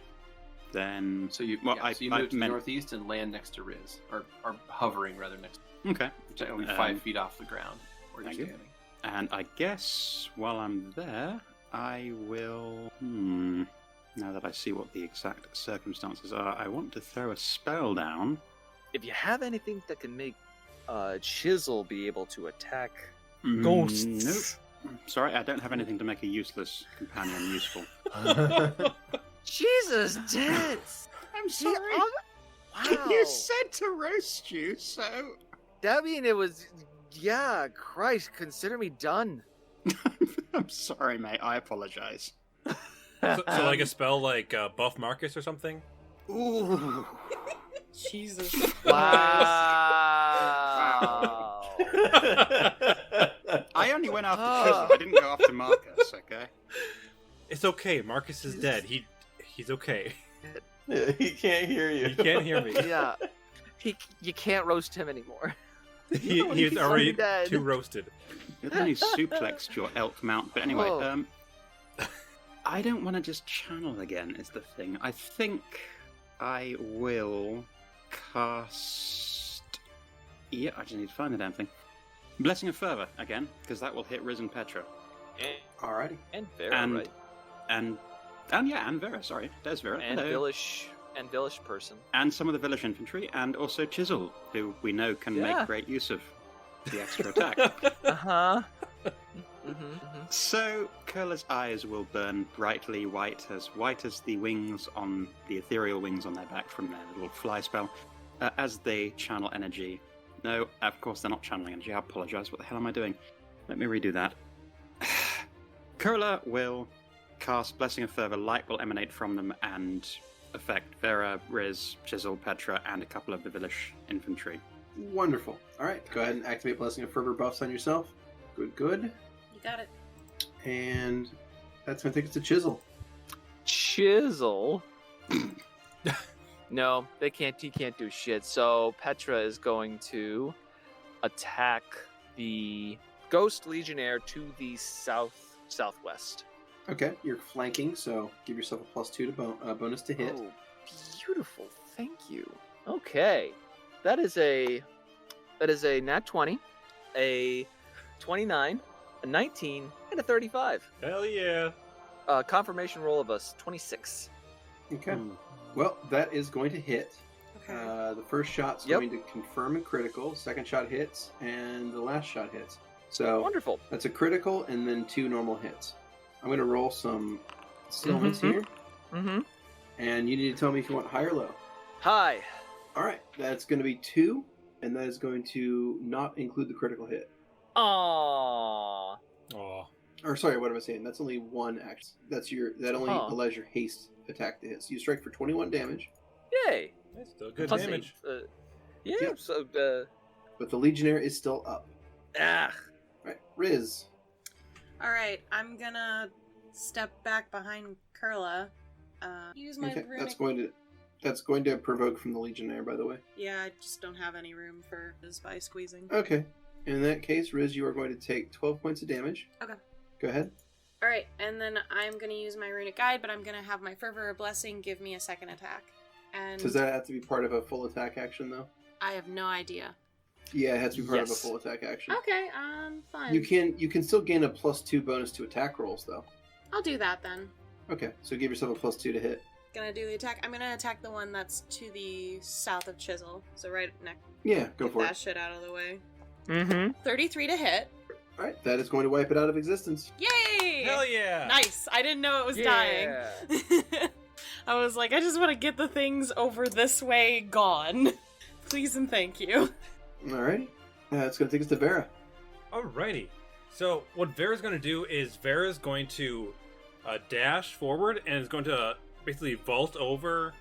Then... So you, Well, so you move to the northeast and land next to Riz. Or hovering, rather, next to Okay. Which is only 5 feet off the ground where you're Thank you. standing. And I guess while I'm there, I will... Now that I see what the exact circumstances are, I want to throw a spell down. If you have anything that can make Chisel be able to attack Nope. Sorry, I don't have anything to make a useless companion useful. Jesus, tits! I'm sorry. Wow. You said to roast you, so... That mean it was... Yeah, Christ, consider me done. I'm sorry, mate. I apologize. So like a spell like Buff Marcus or something? Ooh. Jesus. Wow. I only went after Chisel. I didn't go after Marcus, okay? It's okay. Marcus is dead. He's okay. Yeah, he can't hear you. He can't hear me. Yeah. You can't roast him anymore. He's already dead. too roasted. You're the one who suplexed your elk mount. But anyway, Oh. I don't want to just channel again, is the thing. I think I will cast... Yeah, I just need to find the damn thing. Blessing of Fervor again, because that will hit Riz and Petra. Alrighty. And Vera, And- right? And Vera, sorry. There's Vera. And Hello. Villish person. And some of the Villish infantry, and also Chisel, who we know can Yeah. make great use of the extra attack. Uh-huh. So, Kurla's eyes will burn brightly white as the wings on the ethereal wings on their back from their little fly spell, as they channel energy. No, of course they're not channeling energy. I apologize. What the hell am I doing? Let me redo that. Kurla will cast Blessing of Fervor. Light will emanate from them and affect Vera, Riz, Chisel, Petra, and a couple of the Villish infantry. Wonderful. Alright, go ahead and activate Blessing of Fervor buffs on yourself. Good. You got it. And that's going to take us to Chisel. Chisel? No, he can't do shit. So Petra is going to attack the Ghost Legionnaire to the southwest. Okay, you're flanking, so give yourself a +2 to bonus to hit. Oh, beautiful. Thank you. Okay. That is a nat 20, a 29, a 19, and a 35. Hell yeah. Confirmation roll of us 26. Okay. Well, that is going to hit. Okay. The first shot's Yep. going to confirm a critical, second shot hits, and the last shot hits. So Wonderful. that's a critical and then 2 normal hits. I'm going to roll some sealments here, Mm-hmm. and you need to tell me if you want high or low. Hi. Alright, that's going to be 2, and that is going to not include the critical hit. Aww. Aw. Or sorry, what am I saying? That's only one action. That only allows your haste attack to hit. So you strike for 21 damage. Yay! That's still good Plus damage. Yep. So But the Legionnaire is still up. Right, Riz. Alright, I'm gonna step back behind Kurla. Use my runic... That's going to provoke from the Legionnaire, by the way. Yeah, I just don't have any room for this by squeezing. Okay. In that case, Riz, you are going to take 12 points of damage. Okay. Go ahead. Alright, and then I'm gonna use my runic guide, but I'm gonna have my Fervor of Blessing give me a second attack. And Does that have to be part of a full attack action, though? I have no idea. Yeah, it has to be part of a full attack action. Okay, fine. You can still gain a +2 bonus to attack rolls, though. I'll do that then. Okay, so give yourself a +2 to hit. Gonna do the attack. I'm gonna attack the one that's to the south of Chisel. So right next. Yeah, go for that it. shit out of the way. Mm-hmm. 33 to hit. Alright, that is going to wipe it out of existence. Yay! Hell yeah! Nice! I didn't know it was dying. I was like, I just want to get the things over this way gone. Please and thank you. Alrighty. It's going to take us to Vera. Alrighty. So what Vera's going to do is Vera's going to dash forward and is going to basically vault over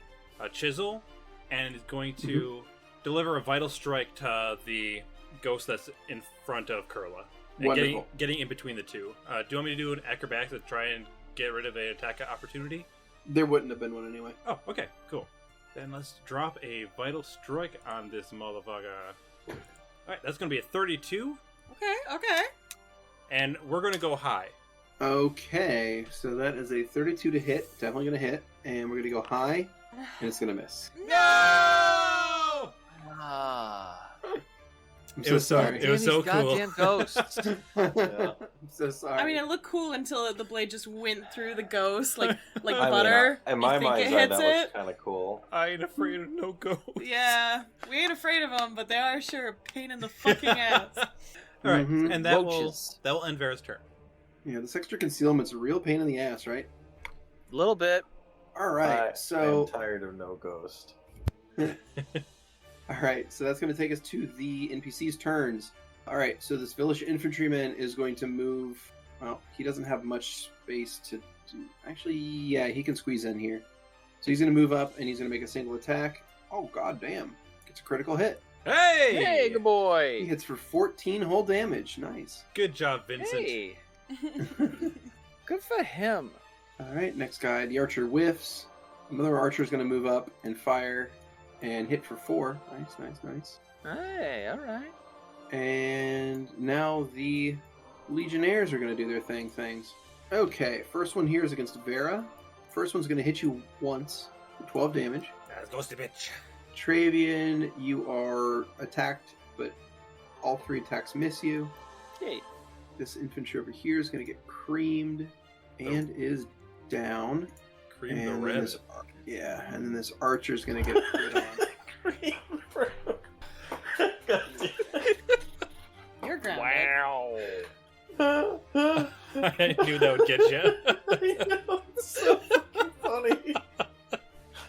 Chisel and is going to deliver a vital strike to the ghost that's in front of Kurla. And Wonderful. Getting in between the two. Do you want me to do an acrobatics to try and get rid of an attack opportunity? There wouldn't have been one anyway. Oh, okay, cool. Then let's drop a vital strike on this motherfucker. Alright, that's going to be a 32. Okay. And we're going to go high. Okay, so that is a 32 to hit. Definitely going to hit. And we're going to go high, and it's going to miss. No! I'm so sorry. It was so cool. Goddamn ghosts. I'm so sorry. I mean, it looked cool until the blade just went through the ghost like I mean, butter. in my You think mind's it eye, hits that it? looks kind of cool. I ain't afraid of no ghosts. Yeah, we ain't afraid of them, but they are sure a pain in the fucking ass. Alright, Mhm. and that Roaches. will end Vera's turn. Yeah, this extra concealment's a real pain in the ass, right? A little bit. Alright, so... I'm tired of no ghost. Alright, so that's going to take us to the NPC's turns. Alright, so this village infantryman is going to move... Well, he doesn't have much space to do... Actually, yeah, he can squeeze in here. So he's going to move up, and he's going to make a single attack. Oh, goddamn. Gets a critical hit. Hey! Hey, good He boy. hits for 14 whole damage. Nice. Good job, Vincent. Hey. Good for him. Alright, next guy. The archer whiffs. Another archer is going to move up and fire and hit for 4. Nice. Hey, all right. And now the Legionnaires are going to do their things. Okay, first one here is against Vera. First one's going to hit you once for 12 damage. That's ghosty bitch. Petravian, you are attacked, but all 3 attacks miss you. Yay. This infantry over here is going to get creamed and is down. Cream the And then red. and then this archer is going to get crit on. You're grounded. Wow. I knew that would get you. I know, it's so fucking funny.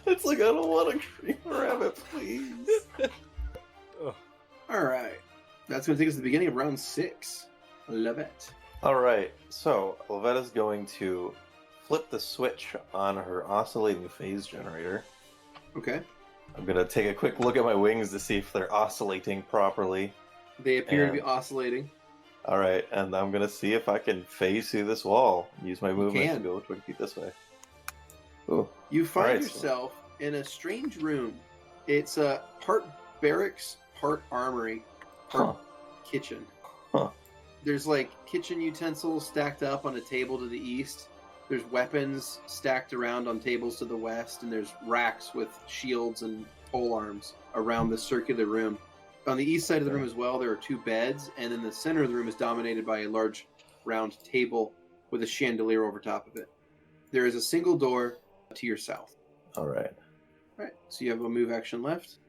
It's like, I don't want to cream a rabbit, please. Alright, that's going to take us to the beginning of round 6. Lovette. Alright, so Lovette is going to flip the switch on her oscillating phase generator. Okay. I'm going to take a quick look at my wings to see if they're oscillating properly. They appear to And- be oscillating. Alright, and I'm going to see if I can phase through this wall. Use my movement to can. go 20 feet this way. Ooh. You find Alright, so- yourself in a strange room. It's a part barracks, part armory, part kitchen. Huh. There's like kitchen utensils stacked up on a table to the east. There's weapons stacked around on tables to the west, and there's racks with shields and pole arms around the circular room. On the east side of the room as well, there are 2 beds, and then the center of the room is dominated by a large round table with a chandelier over top of it. There is a single door to your south. Alright. Right, so you have a move action left.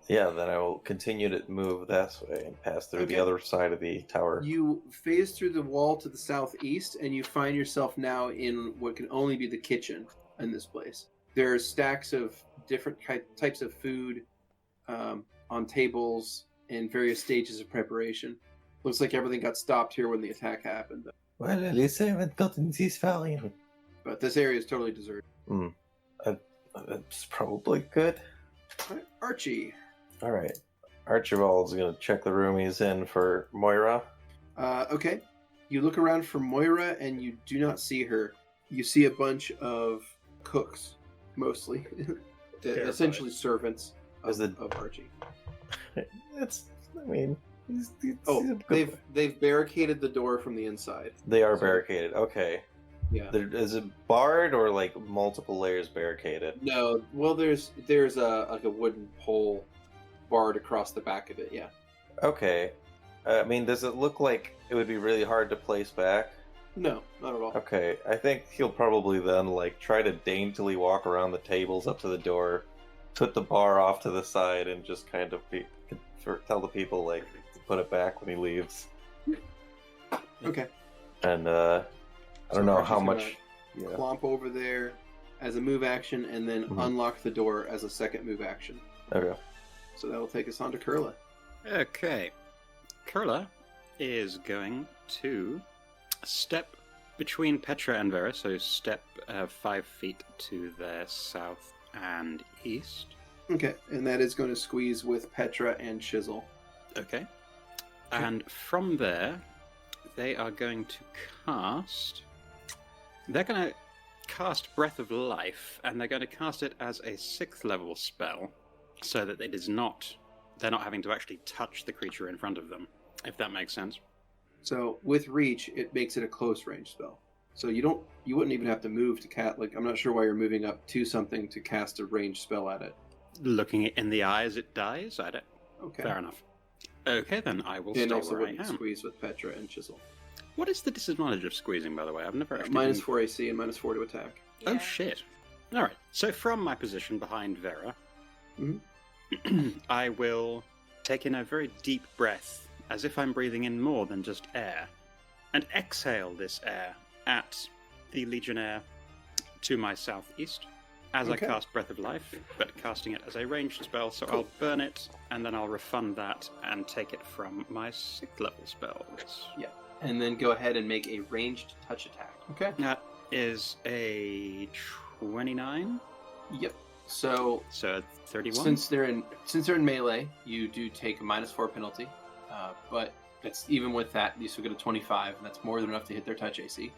Yeah, then I will continue to move this way and pass through the Okay. other side of the tower. You phase through the wall to the southeast, and you find yourself now in what can only be the kitchen in this place. There are stacks of different types of food on tables in various stages of preparation. Looks like everything got stopped here when the attack happened. Well, at least I haven't gotten this far in. But this area is totally deserted. That's probably good. All right, Archie. All right. Archibald's going to check the room he's in for Moira. Okay. You look around for Moira and you do not see her. You see a bunch of cooks, mostly. Essentially servants of Archie. They've barricaded the door from the inside. They are barricaded. Okay. Yeah. Is it barred or like multiple layers barricaded? No. Well, there's a wooden pole barred across the back of it. Yeah. Okay. I mean, does it look like it would be really hard to place back? No, not at all. Okay. I think he'll probably then like try to daintily walk around the tables up to the door, put the bar off to the side, and just kind of tell the people like to put it back when he leaves. Okay. And I don't know how much. Clomp over there as a move action, and then unlock the door as a second move action. Okay. So that will take us on to Kurla. Okay. Kurla is going to step between Petra and Vera, so step 5 feet to their south and east. Okay, and that is going to squeeze with Petra and Chisel. Okay. And from there, they are going to cast... They're going to cast Breath of Life, and they're going to cast it as a 6th level spell, so that they're not having to actually touch the creature in front of them, if that makes sense. So with Reach, it makes it a close range spell. So you wouldn't even have to move to cast. Like, I'm not sure why you're moving up to something to cast a ranged spell at it. Looking it in the eye as it dies, I don't. Okay. Fair enough. Okay, then I will and stay also where I am. squeeze with Petra and Chisel. What is the disadvantage of squeezing, by the way? I've never actually. Minus 4 AC and minus 4 to attack. Oh shit! All right. So from my position behind Vera, I will take in a very deep breath, as if I'm breathing in more than just air, and exhale this air at the Legionnaire to my southeast as I cast Breath of Life, but casting it as a ranged spell, so I'll burn it, and then I'll refund that and take it from my 6th level spells. Yeah, and then go ahead and make a ranged touch attack. Okay. That is a 29. Yep. So 31. Since they're in melee, you do take a minus 4 penalty, but that's even with that, you still get a 25, and that's more than enough to hit their touch AC.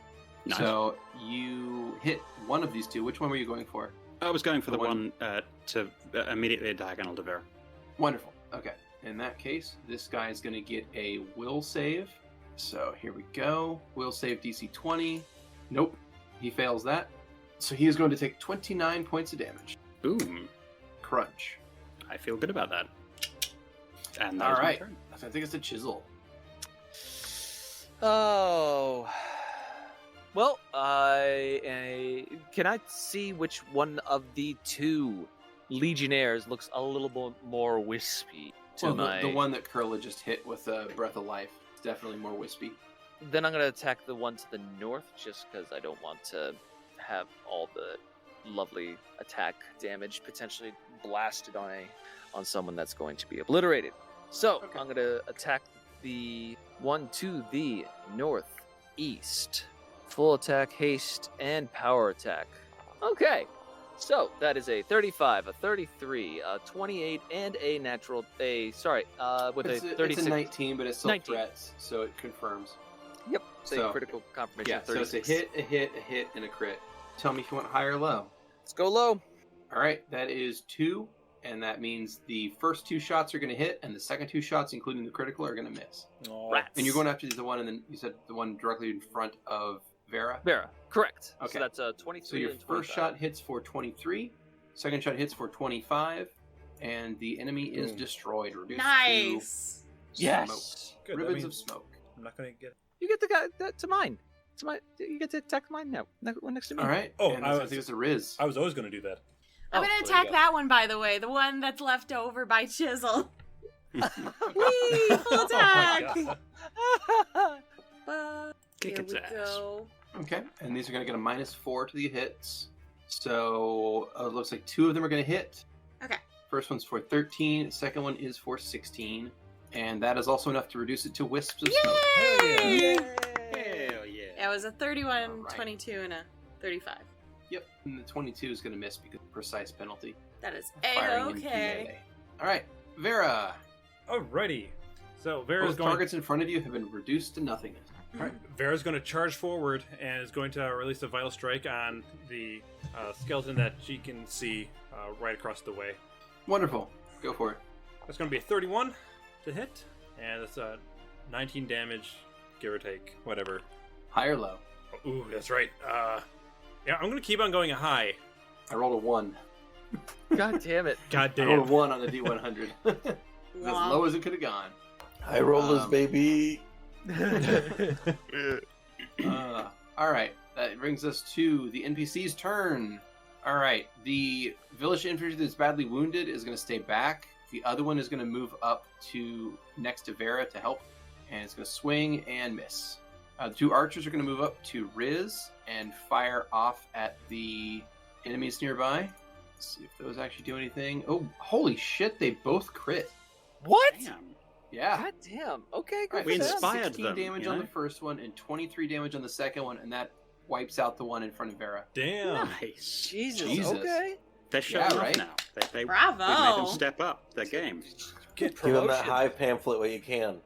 Nice. So you hit one of these two. Which one were you going for? I was going for the one to immediately diagonal to Vera. Wonderful. Okay. In that case, this guy is going to get a will save. So here we go. Will save DC 20. Nope. He fails that. So he is going to take 29 points of damage. Boom. Crunch. I feel good about that. And that all was right. my turn. I think it's a Chisel. Oh. Well, can I see which one of the two Legionnaires looks a little bit more wispy? The one that Kurla just hit with a Breath of Life is definitely more wispy. Then I'm going to attack the one to the north, just because I don't want to have all the lovely attack damage potentially blasted on someone that's going to be obliterated. So I'm going to attack the one to the northeast. Full attack, haste, and power attack. Okay, so that is a 35, a 33, a 28, and a natural. With a 36. It's a 19, but it still 19. threats, so it confirms. Yep, so critical confirmation. Yeah, 36. So it's a hit, and a crit. Tell me if you want high or low. Let's go low. All right, that is 2, and that means the first 2 shots are going to hit, and the second 2 shots, including the critical, are going to miss. Rats. And you're going after the one, and then you said the one directly in front of Vera? Vera, correct. Okay. So that's a 23. So your and first shot hits for 23, second shot hits for 25, and the enemy is destroyed. Reduced Nice. to Yes. smoke. Good, Ribbons that of means- smoke. I'm not gonna get. You get the guy to mine. You get to attack mine now. Next to me. All right. Oh, and I I think it's a Riz. I was always gonna do that. I'm gonna attack that one, by the way. The one that's left over by Chisel. Whee! Full attack! Kick Here its we ass. go. Okay, and these are going to get a minus 4 to the hits. So it looks like 2 of them are going to hit. Okay. First one's for 13, second one is for 16. And that is also enough to reduce it to wisps of smoke. Yay! Hell yeah. Yeah, it was a 31, All right. 22, and a 35. Yep, and the 22 is going to miss because of precise penalty. That is Firing in A-okay. PA. All right, Vera. Alrighty. So Vera's Both going. targets in front of you have been reduced to nothingness. Alright, Vera's going to charge forward and is going to release a vital strike on the skeleton that she can see right across the way. Wonderful. Go for it. That's going to be a 31 to hit, and it's 19 damage, give or take, whatever. High or low? Oh, ooh, that's right. Yeah, I'm going to keep on going high. I rolled a 1. God damn it. God I damn. rolled a 1 on the D100. As Wow. low as it could have gone. High rollers, baby. All right, that brings us to the NPC's turn. All right, the village infantry that's badly wounded is going to stay back. The other one is going to move up to next to Vera to help, and it's going to swing and miss. The 2 archers are going to move up to Riz and fire off at the enemies nearby. Let's see if those actually do anything. Oh, holy shit, they both crit. What? Damn. Yeah. God damn. Okay, All right, We so inspired 16 them, damage you on know? the first one and 23 damage on the second one, and that wipes out the one in front of Vera. Damn. Nice. Jesus. Okay. They're showing Yeah, off right? now. They Bravo. We've made them step up their game. Get Give them that promotion. high pamphlet what you can.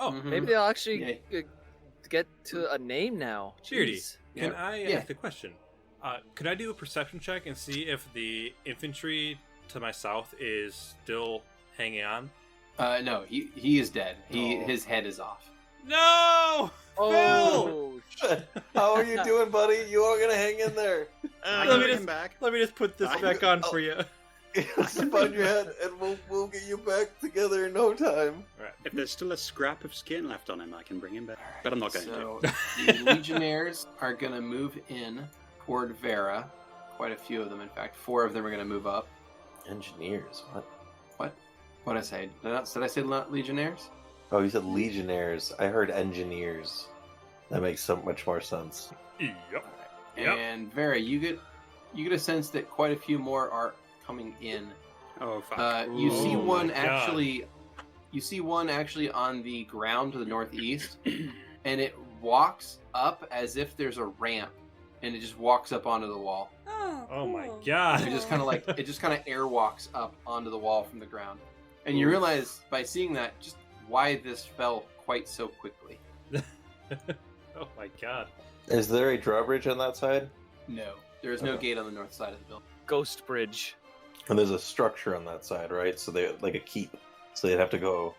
Oh, Mhm. Maybe they'll actually Yeah. get to a name now. Beardy, Jeez. can Yeah. I Yeah. ask a question? Could I do a perception check and see if the infantry to my south is still hanging on? No, he is dead. Oh. His head is off. No! Oh, How are you doing, buddy? You are gonna hang in there. I let can me bring just- him back. Let me just put this I- back on oh. for you. Slip on your head, and we'll get you back together in no time. If there's still a scrap of skin left on him, I can bring him back. But I'm not going So to. the Legionnaires are going to move in toward Vera. Quite a few of them, in fact. 4 of them are going to move up. Engineers, what? What did I say? Did I say Legionnaires? Oh, you said legionnaires. I heard engineers. That makes so much more sense. Yep. Yep. And Vera, you get a sense that quite a few more are coming in. Oh, fuck. You see Oh one my God. actually. You see one actually on the ground to the northeast, and it walks up as if there's a ramp, and it just walks up onto the wall. Oh my cool. God. It just kind of air walks up onto the wall from the ground, and you realize by seeing that just why this fell quite so quickly. Oh my God. Is there a drawbridge on that side? No, there is no Okay. gate on the north side of the building. Ghost Bridge. And there's a structure on that side, right? So they like a keep. So they'd have to go.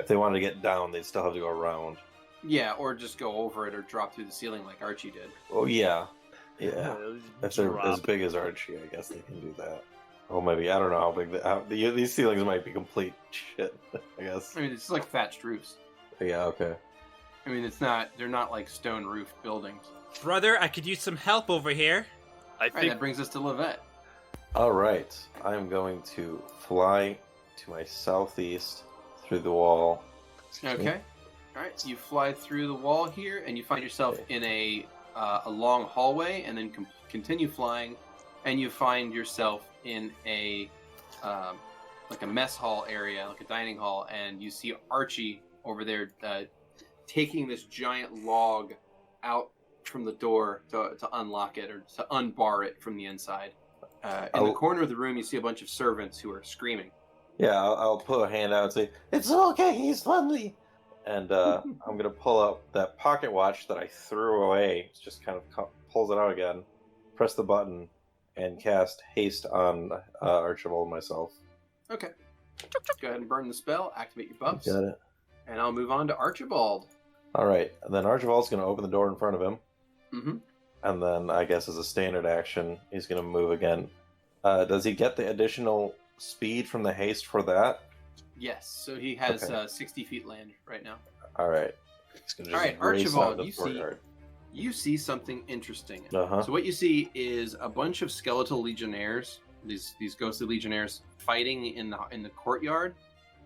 If they wanted to get down, they'd still have to go around. Yeah, or just go over it or drop through the ceiling like Archie did. Oh yeah, yeah. If they're Drop. as big as Archie, I guess they can do that. Oh, maybe I don't know how big these ceilings might be complete shit. I guess. I mean, it's like thatched roofs. Yeah. Okay. I mean, they're not like stone roofed buildings. Brother, I could use some help over here. I All right, think that brings us to Lovette. All right. I'm going to fly to my southeast through the wall. Okay. All right, you fly through the wall here, and you find yourself in a long hallway, and then continue flying, and you find yourself in a like a mess hall area, like a dining hall, and you see Archie over there taking this giant log out from the door to unlock it or to unbar it from the inside. In the corner of the room, you see a bunch of servants who are screaming. Yeah, I'll put a hand out and say, "It's okay, he's friendly." And I'm going to pull out that pocket watch that I threw away. It's just kind of pulls it out again, press the button, and cast haste on Archibald myself. Okay. Go ahead and burn the spell, activate your buffs, Got it. and I'll move on to Archibald. All right, and then Archibald's going to open the door in front of him. Mm-hmm. And then I guess as a standard action, he's going to move again. Does he get the additional speed from the haste for that? Yes, so he has Okay. 60 feet land right now. All right. He's gonna All right, race Archibald, out of the you see- courtyard. You see something interesting. Uh-huh. So what you see is a bunch of skeletal legionnaires, these ghostly legionnaires, fighting in the courtyard.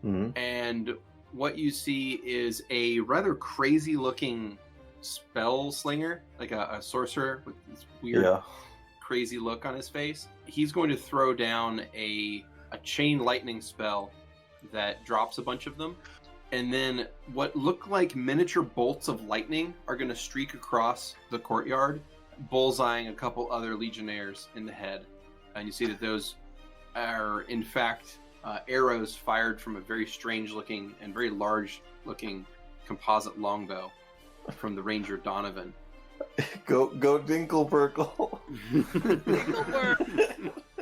Mhm. And what you see is a rather crazy looking spell slinger, like a sorcerer with this weird Yeah. crazy look on his face. He's going to throw down a chain lightning spell that drops a bunch of them, and then what look like miniature bolts of lightning are going to streak across the courtyard, bullseyeing a couple other Legionnaires in the head. And you see that those are, in fact, arrows fired from a very strange-looking and very large-looking composite longbow from the Ranger Donovan. Go Dinkleberkle.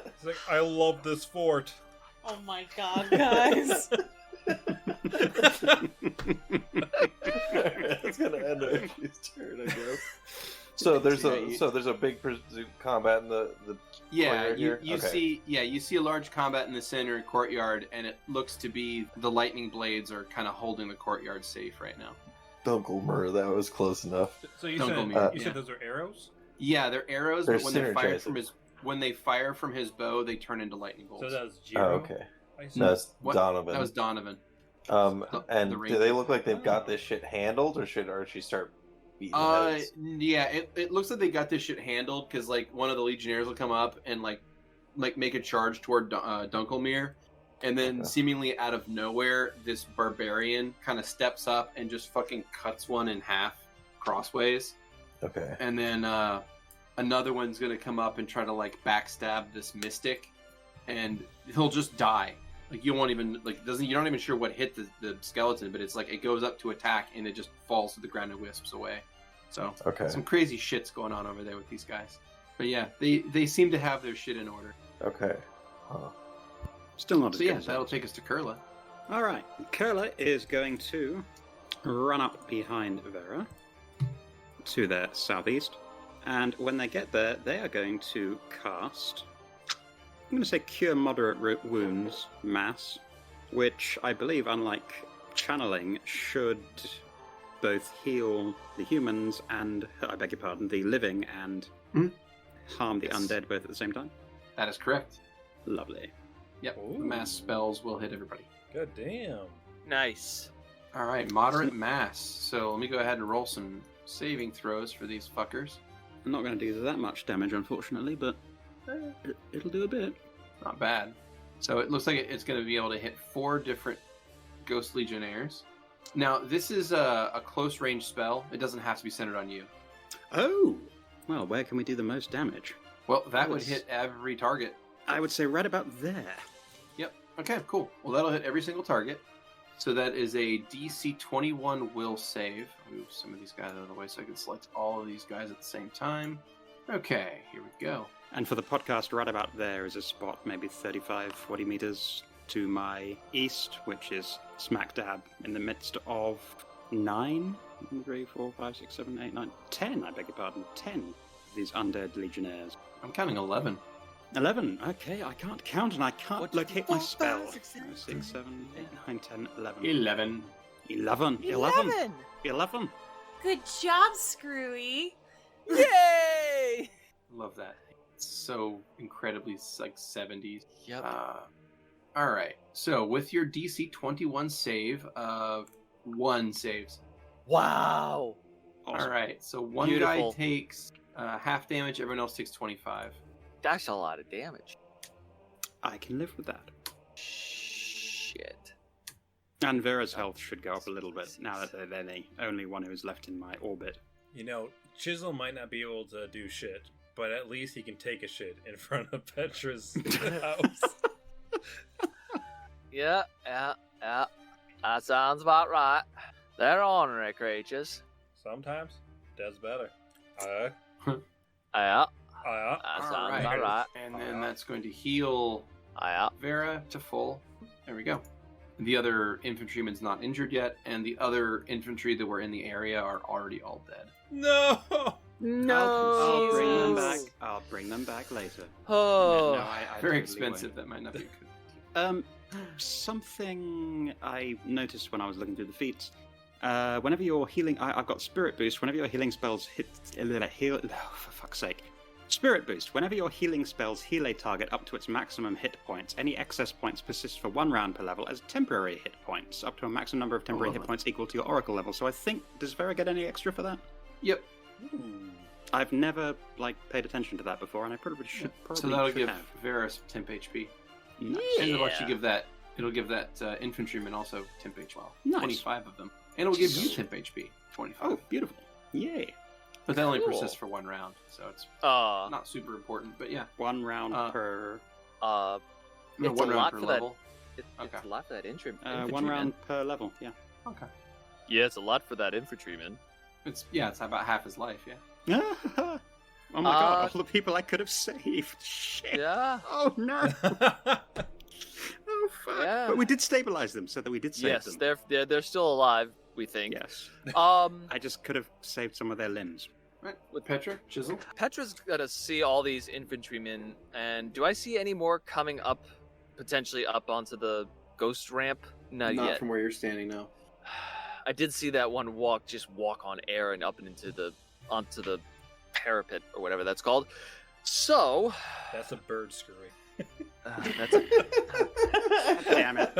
It's like, I love this fort. Oh my god, guys. That's gonna end Archie's turn, I guess. So there's a big combat in the courtyard here? You Okay. see a large combat in the center courtyard, and it looks to be the lightning blades are kind of holding the courtyard safe right now. Dunklemur, that was close enough. So you Don't said go me. you said those are arrows? Yeah, they're arrows, They're but synergizing. when they fire from his bow, they turn into lightning bolts. So that's Oh, Jiro. okay. I assume? No, that's What? Donovan. That was Donovan. And the do ranger. they look like they've got this shit handled, or should Archie start beating heads? Yeah, it looks like they got this shit handled because like one of the Legionnaires will come up and like make a charge toward Dunkelmere, and then Okay. seemingly out of nowhere, this barbarian kind of steps up and just fucking cuts one in half crossways, Okay. and then another one's gonna come up and try to like backstab this mystic, and he'll just die. Like you won't even you're not even sure what hit the skeleton, but it's like it goes up to attack and it just falls to the ground and wisps away. So Okay. some crazy shit's going on over there with these guys. But yeah, they seem to have their shit in order. Okay. Huh. Still not as So good yeah, as that'll ours. take us to Kurla. All right, Kurla is going to run up behind Vera to their southeast, and when they get there, they are going to cast. I'm going to say Cure Moderate Wounds Mass, which I believe, unlike channeling, should both heal the humans and, I beg your pardon, the living and harm the Yes. undead both at the same time. That is correct. Lovely. Yep, Ooh. the mass spells will hit everybody. God damn. Nice. All right, moderate mass. So let me go ahead and roll some saving throws for these fuckers. I'm not going to do that much damage, unfortunately, but it'll do a bit. Not bad. So it looks like it's going to be able to hit 4 different Ghost Legionnaires. Now, this is a close range spell. It doesn't have to be centered on you. Oh! Well, where can we do the most damage? Well, that would Yes. hit every target. I would say right about there. Yep. Okay, cool. Well, that'll hit every single target. So that is a DC 21 will save. I'll move some of these guys out of the way so I can select all of these guys at the same time. Okay, here we go. And for the podcast, right about there is a spot maybe 35, 40 meters to my east, which is smack dab in the midst of 9, 3, 4, 5, 6, 7, 8, 9, 10, I beg your pardon, 10 of these undead legionnaires. I'm counting 11. 11, okay, I can't count and I can't What? locate my 4, 5, spell. 6, 6, 7, 8, 9, 10, 11. 11. 11. 11. 11. Good job, Skrewy. Yay! Love that. It's so incredibly like 70s. Yep. All right. So with your DC 21 save, 1 saves. Wow. Awesome. All right. So one Beautiful. guy takes half damage. Everyone else takes 25. That's a lot of damage. I can live with that. Shit. And Vera's health should go up a little bit now that they're the only one who is left in my orbit. You know, Chisel might not be able to do shit, but at least he can take a shit in front of Petra's house. Yeah. That sounds about right. They're ornery creatures. Sometimes that's better. Yeah. Uh, That All sounds right. about right. And then that's going to heal Yeah. Vera to full. There we go. The other infantryman's not injured yet, and the other infantry that were in the area are already all dead. no! I'll bring them back. Jesus. I'll bring them back later. Oh. No, I Very totally expensive. That might not be good. won't. Something I noticed when I was looking through the feats. Whenever you're healing, I've got Spirit Boost. Whenever your healing spells heal, for fuck's sake. Spirit Boost. Whenever your healing spells heal a target up to its maximum hit points, any excess points persist for 1 round per level as temporary hit points, up to a maximum number of temporary hit points equal to your Oracle level. So I think, does Vera get any extra for that? Yep. I've never paid attention to that before, and I probably should. So that'll should give have. Vera some temp HP. Nice. And it'll actually give that It'll give that infantryman also temp HP. Well, Nice. 25 of them. And it'll give you temp HP. 25. Oh, beautiful. Yay. But that only Cool. persists for 1 round, so it's not super important, but yeah. 1 round per... No, It's 1 a round lot per for level. It's Okay. a lot for that infantryman. 1 round per level, yeah. Okay. Yeah, it's a lot for that infantryman. It's about half his life, yeah. Oh my god, all the people I could have saved. Shit. Yeah. Oh no. Oh fuck. Yeah. But we did stabilize them so that we did save Yes, them. they're still alive. We think. Yes. I just could have saved some of their limbs. Right. With Petra, Chisel. Petra's gonna see all these infantrymen, and do I see any more coming up, potentially up onto the ghost ramp? Not yet. From where you're standing now. I did see that one just walk on air and up and onto the parapet or whatever that's called. So That's a bird, Skrewy. that's a, Damn it.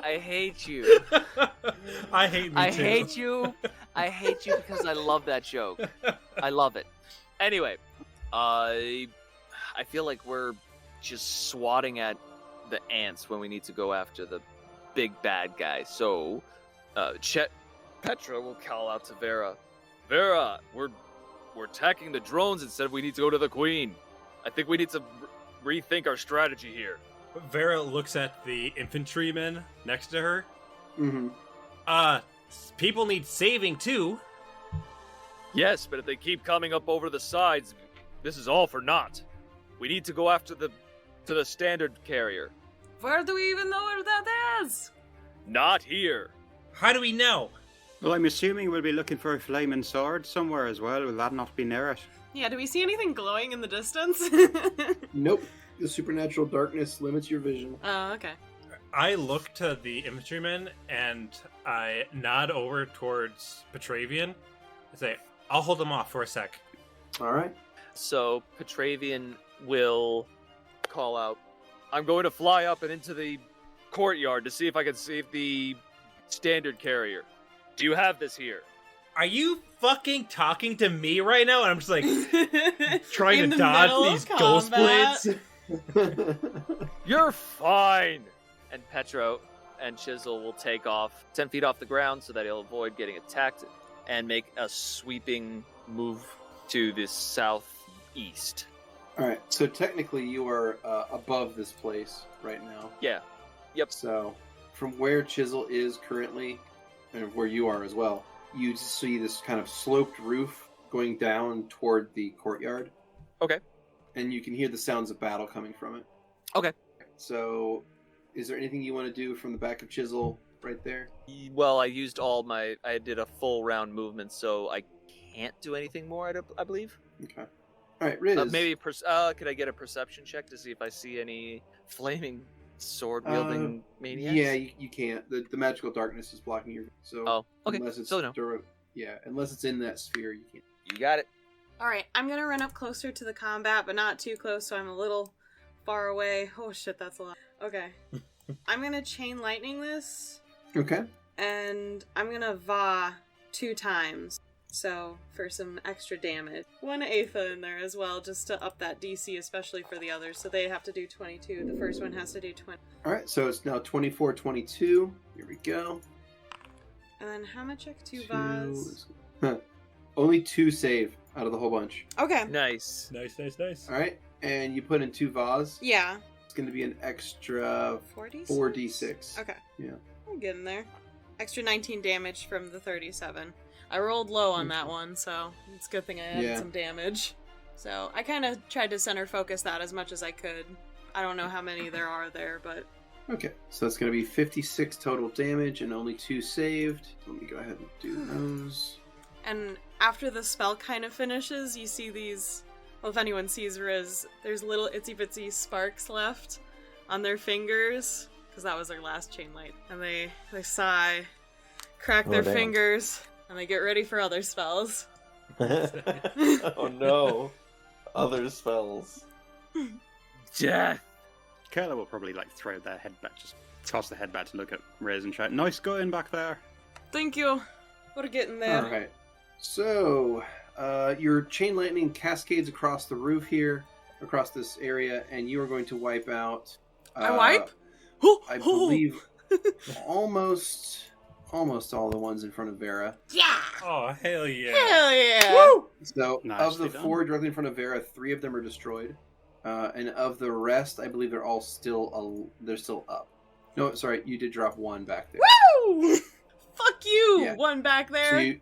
I hate you. I hate me too. hate you. I hate you because I love that joke. I love it. Anyway, I feel like we're just swatting at the ants when we need to go after the big bad guy. So, Petra will call out to Vera. Vera, we're attacking the drones instead. We need to go to the queen. I think we need to rethink our strategy here. Vera looks at the infantryman next to her. Mm-hmm. People need saving too. Yes, but if they keep coming up over the sides, this is all for naught. We need to go after the standard carrier. Where do we even know where that is? Not here. How do we know? Well, I'm assuming we'll be looking for a flaming sword somewhere as well. Will that not be near it? Yeah, do we see anything glowing in the distance? Nope. The supernatural darkness limits your vision. Oh, okay. I look to the infantryman and I nod over towards Petravian and say, I'll hold him off for a sec. All right. So Petravian will call out, I'm going to fly up and into the courtyard to see if I can save the standard carrier. Do you have this here? Are you fucking talking to me right now? And I'm just like trying In to the middle dodge of these ghost combat. blades. You're fine. and Petro and Chisel will take off 10 feet off the ground so that he'll avoid getting attacked and make a sweeping move to the southeast. All right. So technically, you are above this place right now. Yeah. Yep. So from where Chisel is currently, and where you are as well, you see this kind of sloped roof going down toward the courtyard. Okay. And you can hear the sounds of battle coming from it. Okay. So, is there anything you want to do from the back of Chisel right there? Well, I used I did a full round movement, so I can't do anything more, I believe. Okay. All right, Riz. Maybe, could I get a perception check to see if I see any flaming sword-wielding maniacs? Yeah, you can't. The magical darkness is blocking your. So. Oh, okay. Unless it's So no. unless it's in that sphere, you can't. You got it. Alright, I'm gonna run up closer to the combat, but not too close, so I'm a little far away. Oh shit, that's a lot. Okay. I'm gonna chain lightning this, Okay. and I'm gonna Va 2 times. So, for some extra damage. 1 Aetha in there as well, just to up that DC, especially for the others. So they have to do 22. The first one has to do 20. All right, so it's now 24-22. Here we go. And then how much check 2 Vaz? Only 2 save out of the whole bunch. Okay. Nice. Nice. All right, and you put in 2 Vaz. Yeah. It's going to be an extra 4d6? 4d6. Okay. Yeah. I'm getting there. Extra 19 damage from the 37. I rolled low on that one, so it's a good thing I added some damage. So I kind of tried to center focus that as much as I could. I don't know how many there are there, but... Okay, so that's going to be 56 total damage and only 2 saved. Let me go ahead and do those. And after the spell kind of finishes, you see these... Well, if anyone sees Riz, there's little itsy-bitsy sparks left on their fingers, because that was their last chain light. And they sigh, crack their damn. fingers, and they get ready for other spells. Oh no. Other spells. Death. Kurla will probably throw their head back, just toss the head back to look at Riz and shout, "Nice going back there." Thank you. We're getting there. All right. So, Your chain lightning cascades across the roof here, across this area, and you are going to wipe out. I wipe? I believe almost all the ones in front of Vera. Yeah! Oh, hell yeah. Hell yeah! Woo! So, of Nicely the done. 4 directly in front of Vera, 3 of them are destroyed. And of the rest, I believe they're all still they're still up. No, sorry, you did drop 1 back there. Woo! Fuck you! Yeah. One back there.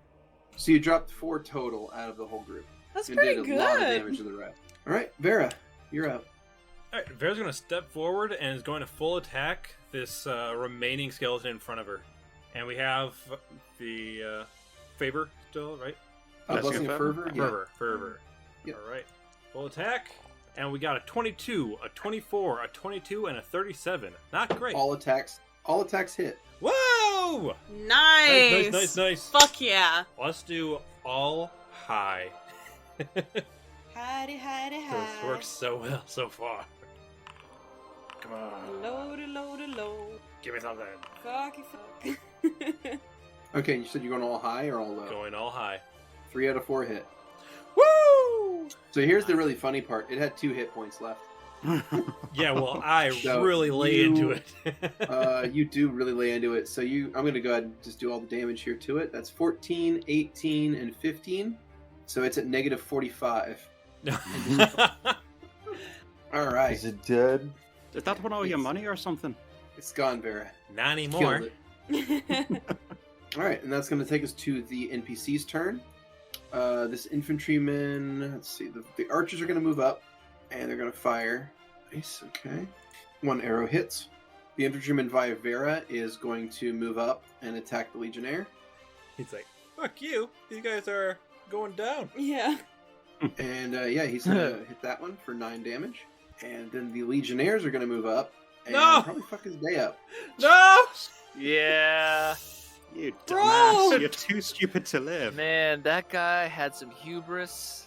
So you dropped 4 total out of the whole group. That's and pretty did a good. lot of damage to the rest. All right, Vera, you're up. Alright, Vera's gonna step forward and is going to full attack this remaining skeleton in front of her. And we have the favor still, right? Blessing of Fervor? Yeah. Fervor. Yep. Alright. Full attack. And we got a 22, a 24, a 22, and a 37. Not great. All attacks hit. Whoa! Nice! Nice. Fuck yeah. Let's do all high. Hidey, hidey, hide. This works so well so far. Come on. Load. Give me something. Fuck. Okay, you said you're going all high or all low? Going all high. 3 out of 4 hit. Woo! So here's the really funny part. It had 2 hit points left. Yeah, well, I So really lay into it. You do really lay into it. So I'm going to go ahead and just do all the damage here to it. That's 14, 18, and 15. So it's at negative 45. All right. Is it dead? Did that one owe you money or something? It's gone, Vera. Not anymore. Killed it. All right, and that's going to take us to the NPC's turn. This infantryman, let's see, the archers are going to move up, and they're going to fire. Nice, okay. 1 arrow hits. The infantryman via Vera is going to move up and attack the Legionnaire. He's like, fuck you. These guys are going down. Yeah. And he's going to hit that one for 9 damage. And then the Legionnaires are going to move up and No! probably fuck his day up. No! Yeah. You Bro! dumbass. You're too stupid to live. Man, that guy had some hubris.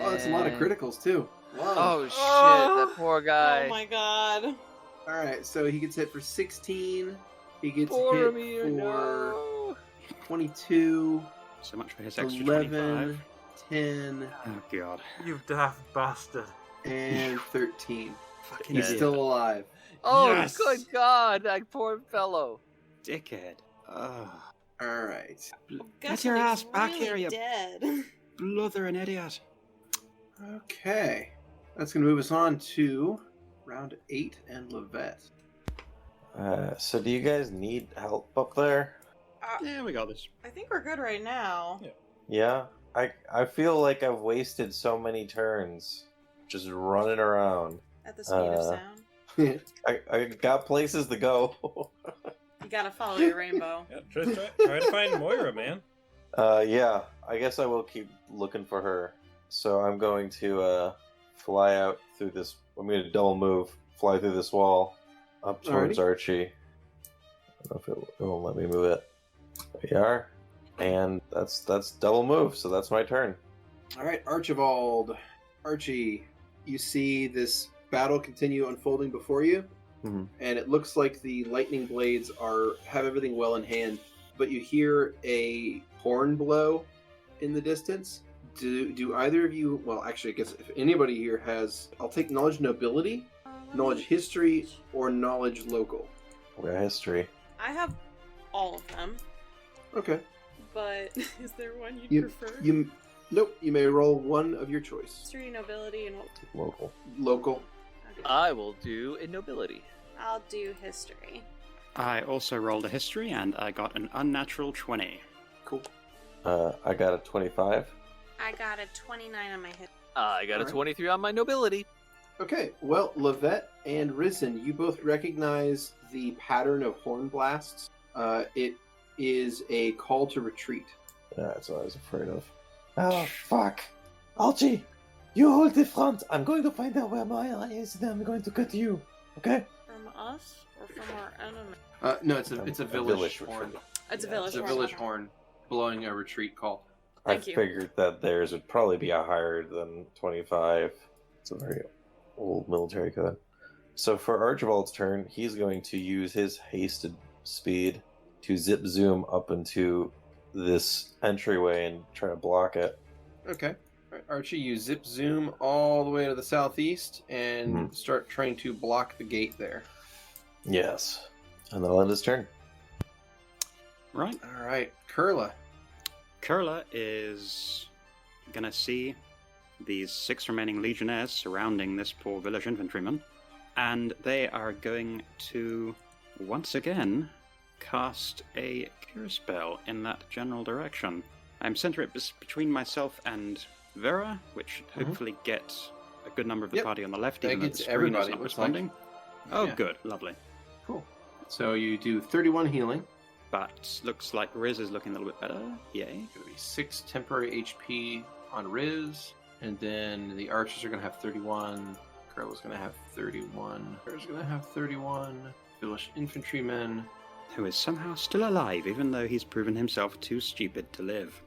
Oh, that's a lot of and- criticals, too. Wow. Oh, shit. Oh. That poor guy. Oh my god. All right, so he gets hit for 16. He gets Poor hit me, for no. 22, So much for his extra 11, 25. 10, Oh, God. You daft bastard. and 13. Fucking He's idiot. still alive. Oh, Yes. good God. That poor fellow. Dickhead. Oh, All right. Guess your he's ass back really here, you- dead. blithering idiot. Okay. That's going to move us on to round 8 and Lovette. So do you guys need help up there? Yeah, we got this. I think we're good right now. Yeah? I feel like I've wasted so many turns just running around. At the speed of sound. I got places to go. You gotta follow your rainbow. Yeah, try to find Moira, man. Yeah, I guess I will keep looking for her. So I'm going to fly out through this. I'm going to double move, fly through this wall up towards Alrighty. Archie. I don't know if it won't let me move it. There we are. And that's double move, so that's my turn. All right, Archibald. Archie, you see this battle continue unfolding before you, Mhm. and it looks like the lightning blades have everything well in hand, but you hear a horn blow in the distance. Do either of you? Well, actually, I guess if anybody here has, I'll take knowledge nobility, knowledge history, or knowledge local. We got history. I have all of them, Okay. but is there one you'd You prefer? nope. You may roll one of your choice. History, nobility, and what? Local. Local. Okay. I will do a nobility. I'll do history. I also rolled a history and I got an unnatural 20. Cool. I got a 25. I got a 29 on my hit. I got a Alright. 23 on my nobility. Okay, well, Lovette and Risen, you both recognize the pattern of horn blasts. It is a call to retreat. That's what I was afraid of. Oh, fuck. Archie, you hold the front. I'm going to find out where Moira is, then I'm going to cut you. Okay? From us or from our enemy? No, it's a village horn. retreat. It's a Yeah, village It's a horn. village okay. horn blowing a retreat call. I Thank you. figured that theirs would probably be a higher than 25. It's a very old military code. So for Archibald's turn, he's going to use his hasted speed to zip zoom up into this entryway and try to block it. Okay. All right, Archie, you zip zoom all the way to the southeast and start trying to block the gate there. Yes. And that'll end his turn. Right. All right, Kurla. Kurla is gonna see these 6 remaining Legionnaires surrounding this poor village infantryman, and they are going to once again cast a cure spell in that general direction. I'm centering it between myself and Vera, which should hopefully get a good number of the party on the left, That even though the gets screen everybody, is not it looks responding. Oh, Yeah. good, lovely. Cool. So you do 31 healing. But looks like Riz is looking a little bit better. Yay. Going to be 6 temporary HP on Riz, and then the archers are going to have 31. Kurla's going to have 31. Vera's going to have 31. Village infantrymen. Who is somehow still alive, even though he's proven himself too stupid to live.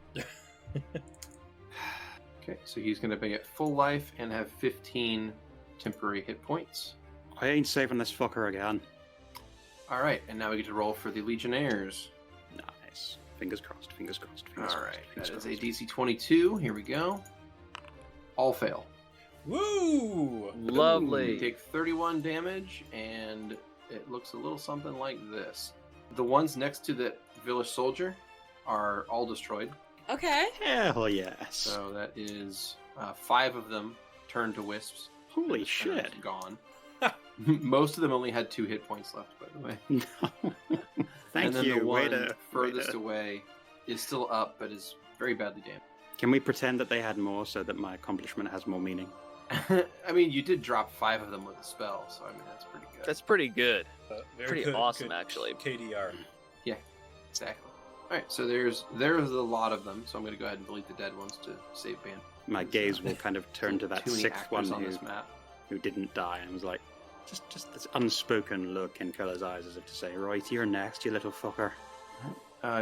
Okay, so he's going to be at full life and have 15 temporary hit points. I ain't saving this fucker again. All right, and now we get to roll for the Legionnaires. Nice. Fingers crossed, fingers crossed, fingers All crossed. right, fingers that is crossed. a DC 22. Here we go. All fail. Woo! Lovely. You take 31 damage, and it looks a little something like this. The ones next to the village soldier are all destroyed. Okay. Hell yes. So that is 5 of them turned to wisps. Holy And shit. Gone. Most of them only had 2 hit points left, by the way. No. Thank and then you. the one way furthest to... away is still up, but is very badly damaged. Can we pretend that they had more so that my accomplishment has more meaning? I mean, you did drop 5 of them with a spell, so I mean that's pretty good. That's pretty good. Very Pretty good- awesome, good actually. KDR. Yeah, exactly. All right, so there's a lot of them. So I'm going to go ahead and delete the dead ones to save ban. My gaze will kind of turn to that Too many 6th one actors on this who, map. who didn't die and was like, just this unspoken look in Kurla's eyes as if to say, right, you're next, you little fucker.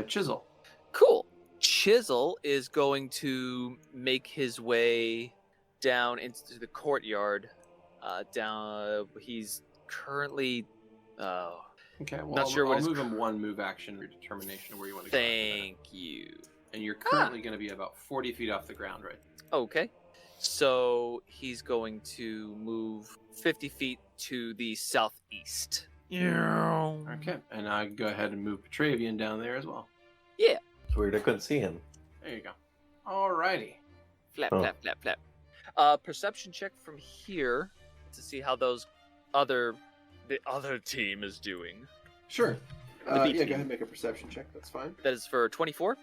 Chisel. Cool. Chisel is going to make his way down into the courtyard. He's currently. Okay, well, Not sure what I'll his move him 1 move action for determination of where you want to go. Thank you. And you're currently going to be about 40 feet off the ground, right? Okay. So he's going to move 50 feet to the southeast. Okay, and I go ahead and move Petravian down there as well. Yeah. It's weird I couldn't see him. There you go. Alrighty. Flap, Oh. flap, flap, flap. Perception check from here to see how the other team is doing. Sure. The Yeah, B go team. ahead and make a perception check. That's fine. That is for 24.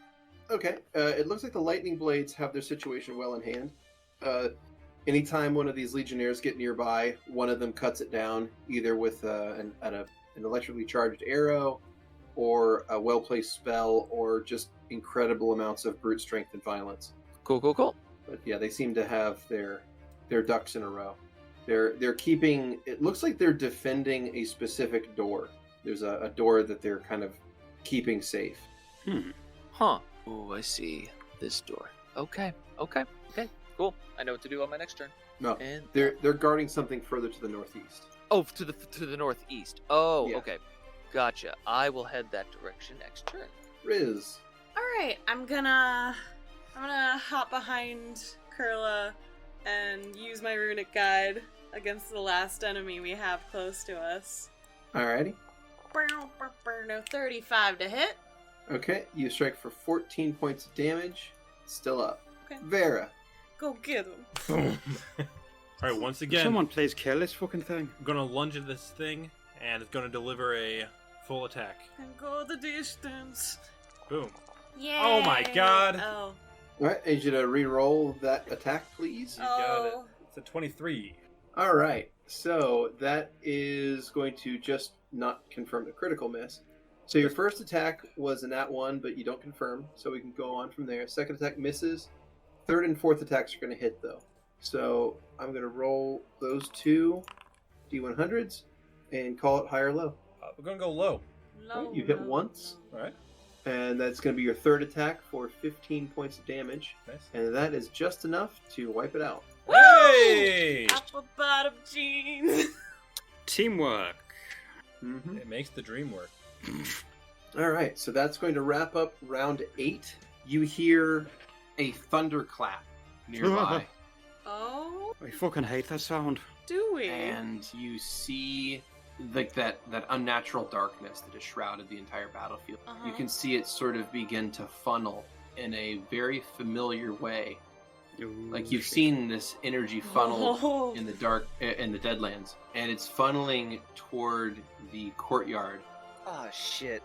Okay. It looks like the lightning blades have their situation well in hand. Anytime one of these legionnaires get nearby, one of them cuts it down, either with an electrically charged arrow, or a well-placed spell, or just incredible amounts of brute strength and violence. Cool, cool, cool. But yeah, they seem to have their ducks in a row. They're keeping. It looks like they're defending a specific door. There's a door that they're kind of keeping safe. Huh. Oh, I see. This door. Okay. Cool. I know what to do on my next turn. No, And they're guarding something further to the northeast. oh, to the northeast. Oh, Yeah. okay. Gotcha. I will head that direction next turn. Riz. All right. I'm gonna hop behind Kurla and use my runic guide against the last enemy we have close to us. Alrighty. No, 35 to hit. Okay, you strike for 14 points of damage. Still up. Okay. Vera. Go get him. Boom. All right, once again, Someone please kill this fucking thing. I'm gonna lunge at this thing, and it's gonna deliver a full attack. And go the distance. Boom. Yeah. Oh my god. Oh. Alright, I need you to re-roll that attack, please. You got it. Oh. It's a 23. Alright, so that is going to just not confirm the critical miss. So your first attack was a nat 1, but you don't confirm, so we can go on from there. Second attack misses. Third and fourth attacks are going to hit, though. So I'm going to roll those 2 D100s and call it high or low. We're gonna go low. Low, You hit low, once. low. All right. And that's going to be your third attack for 15 points of damage. Nice. And that is just enough to wipe it out. Hey! Apple bottom jeans. Teamwork. Mm-hmm. It makes the dream work. Alright, so that's going to wrap up round 8. You hear a thunderclap nearby. Oh, I fucking hate that sound. do we? And you see like that unnatural darkness that has shrouded the entire battlefield. You can see it sort of begin to funnel in a very familiar way. Like you've seen this energy funnel in the dark in the Deadlands, and it's funneling toward the courtyard. Oh shit.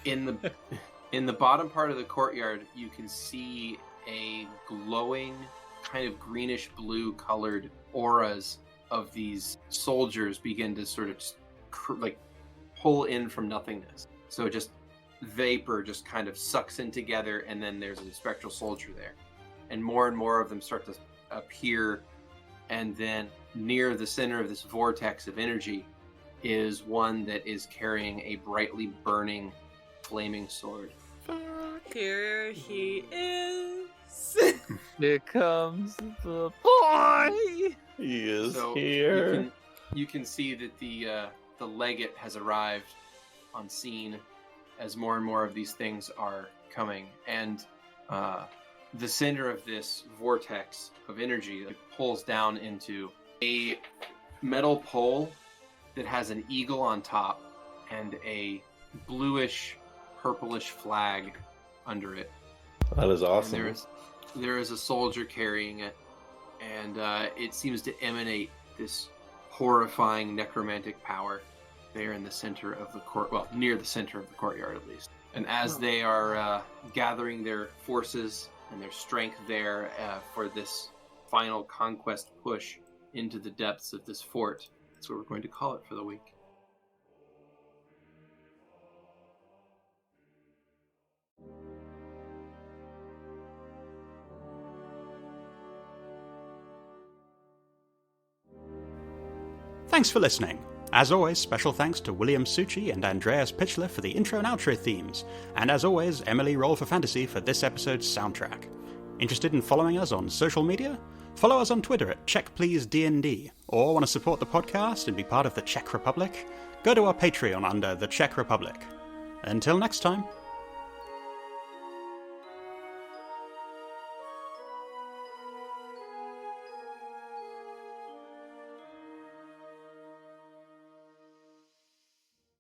In the bottom part of the courtyard, you can see a glowing, kind of greenish blue colored auras of these soldiers begin to sort of just like pull in from nothingness. So just vapor just kind of sucks in together, and then there's a spectral soldier there. And more of them start to appear, and then near the center of this vortex of energy is one that is carrying a brightly burning flaming sword. Here he is. Here comes the boy. He is So here. You can see that the legate has arrived on scene as more and more of these things are coming, and the center of this vortex of energy pulls down into a metal pole that has an eagle on top and a bluish, purplish flag under it. That is awesome. And there is a soldier carrying it, and it seems to emanate this horrifying necromantic power there in the center of the court, well, near the center of the courtyard at least. And as they are gathering their forces and their strength there for this final conquest push into the depths of this fort, that's what we're going to call it for the week. Thanks for listening. As always, special thanks to William Succi and Andreas Pichler for the intro and outro themes, and as always, Emily Roll for Fantasy for this episode's soundtrack. Interested in following us on social media? Follow us on Twitter at CheckPleaseDND, or want to support the podcast and be part of the Czech Republic? Go to our Patreon under the Czech Republic. Until next time.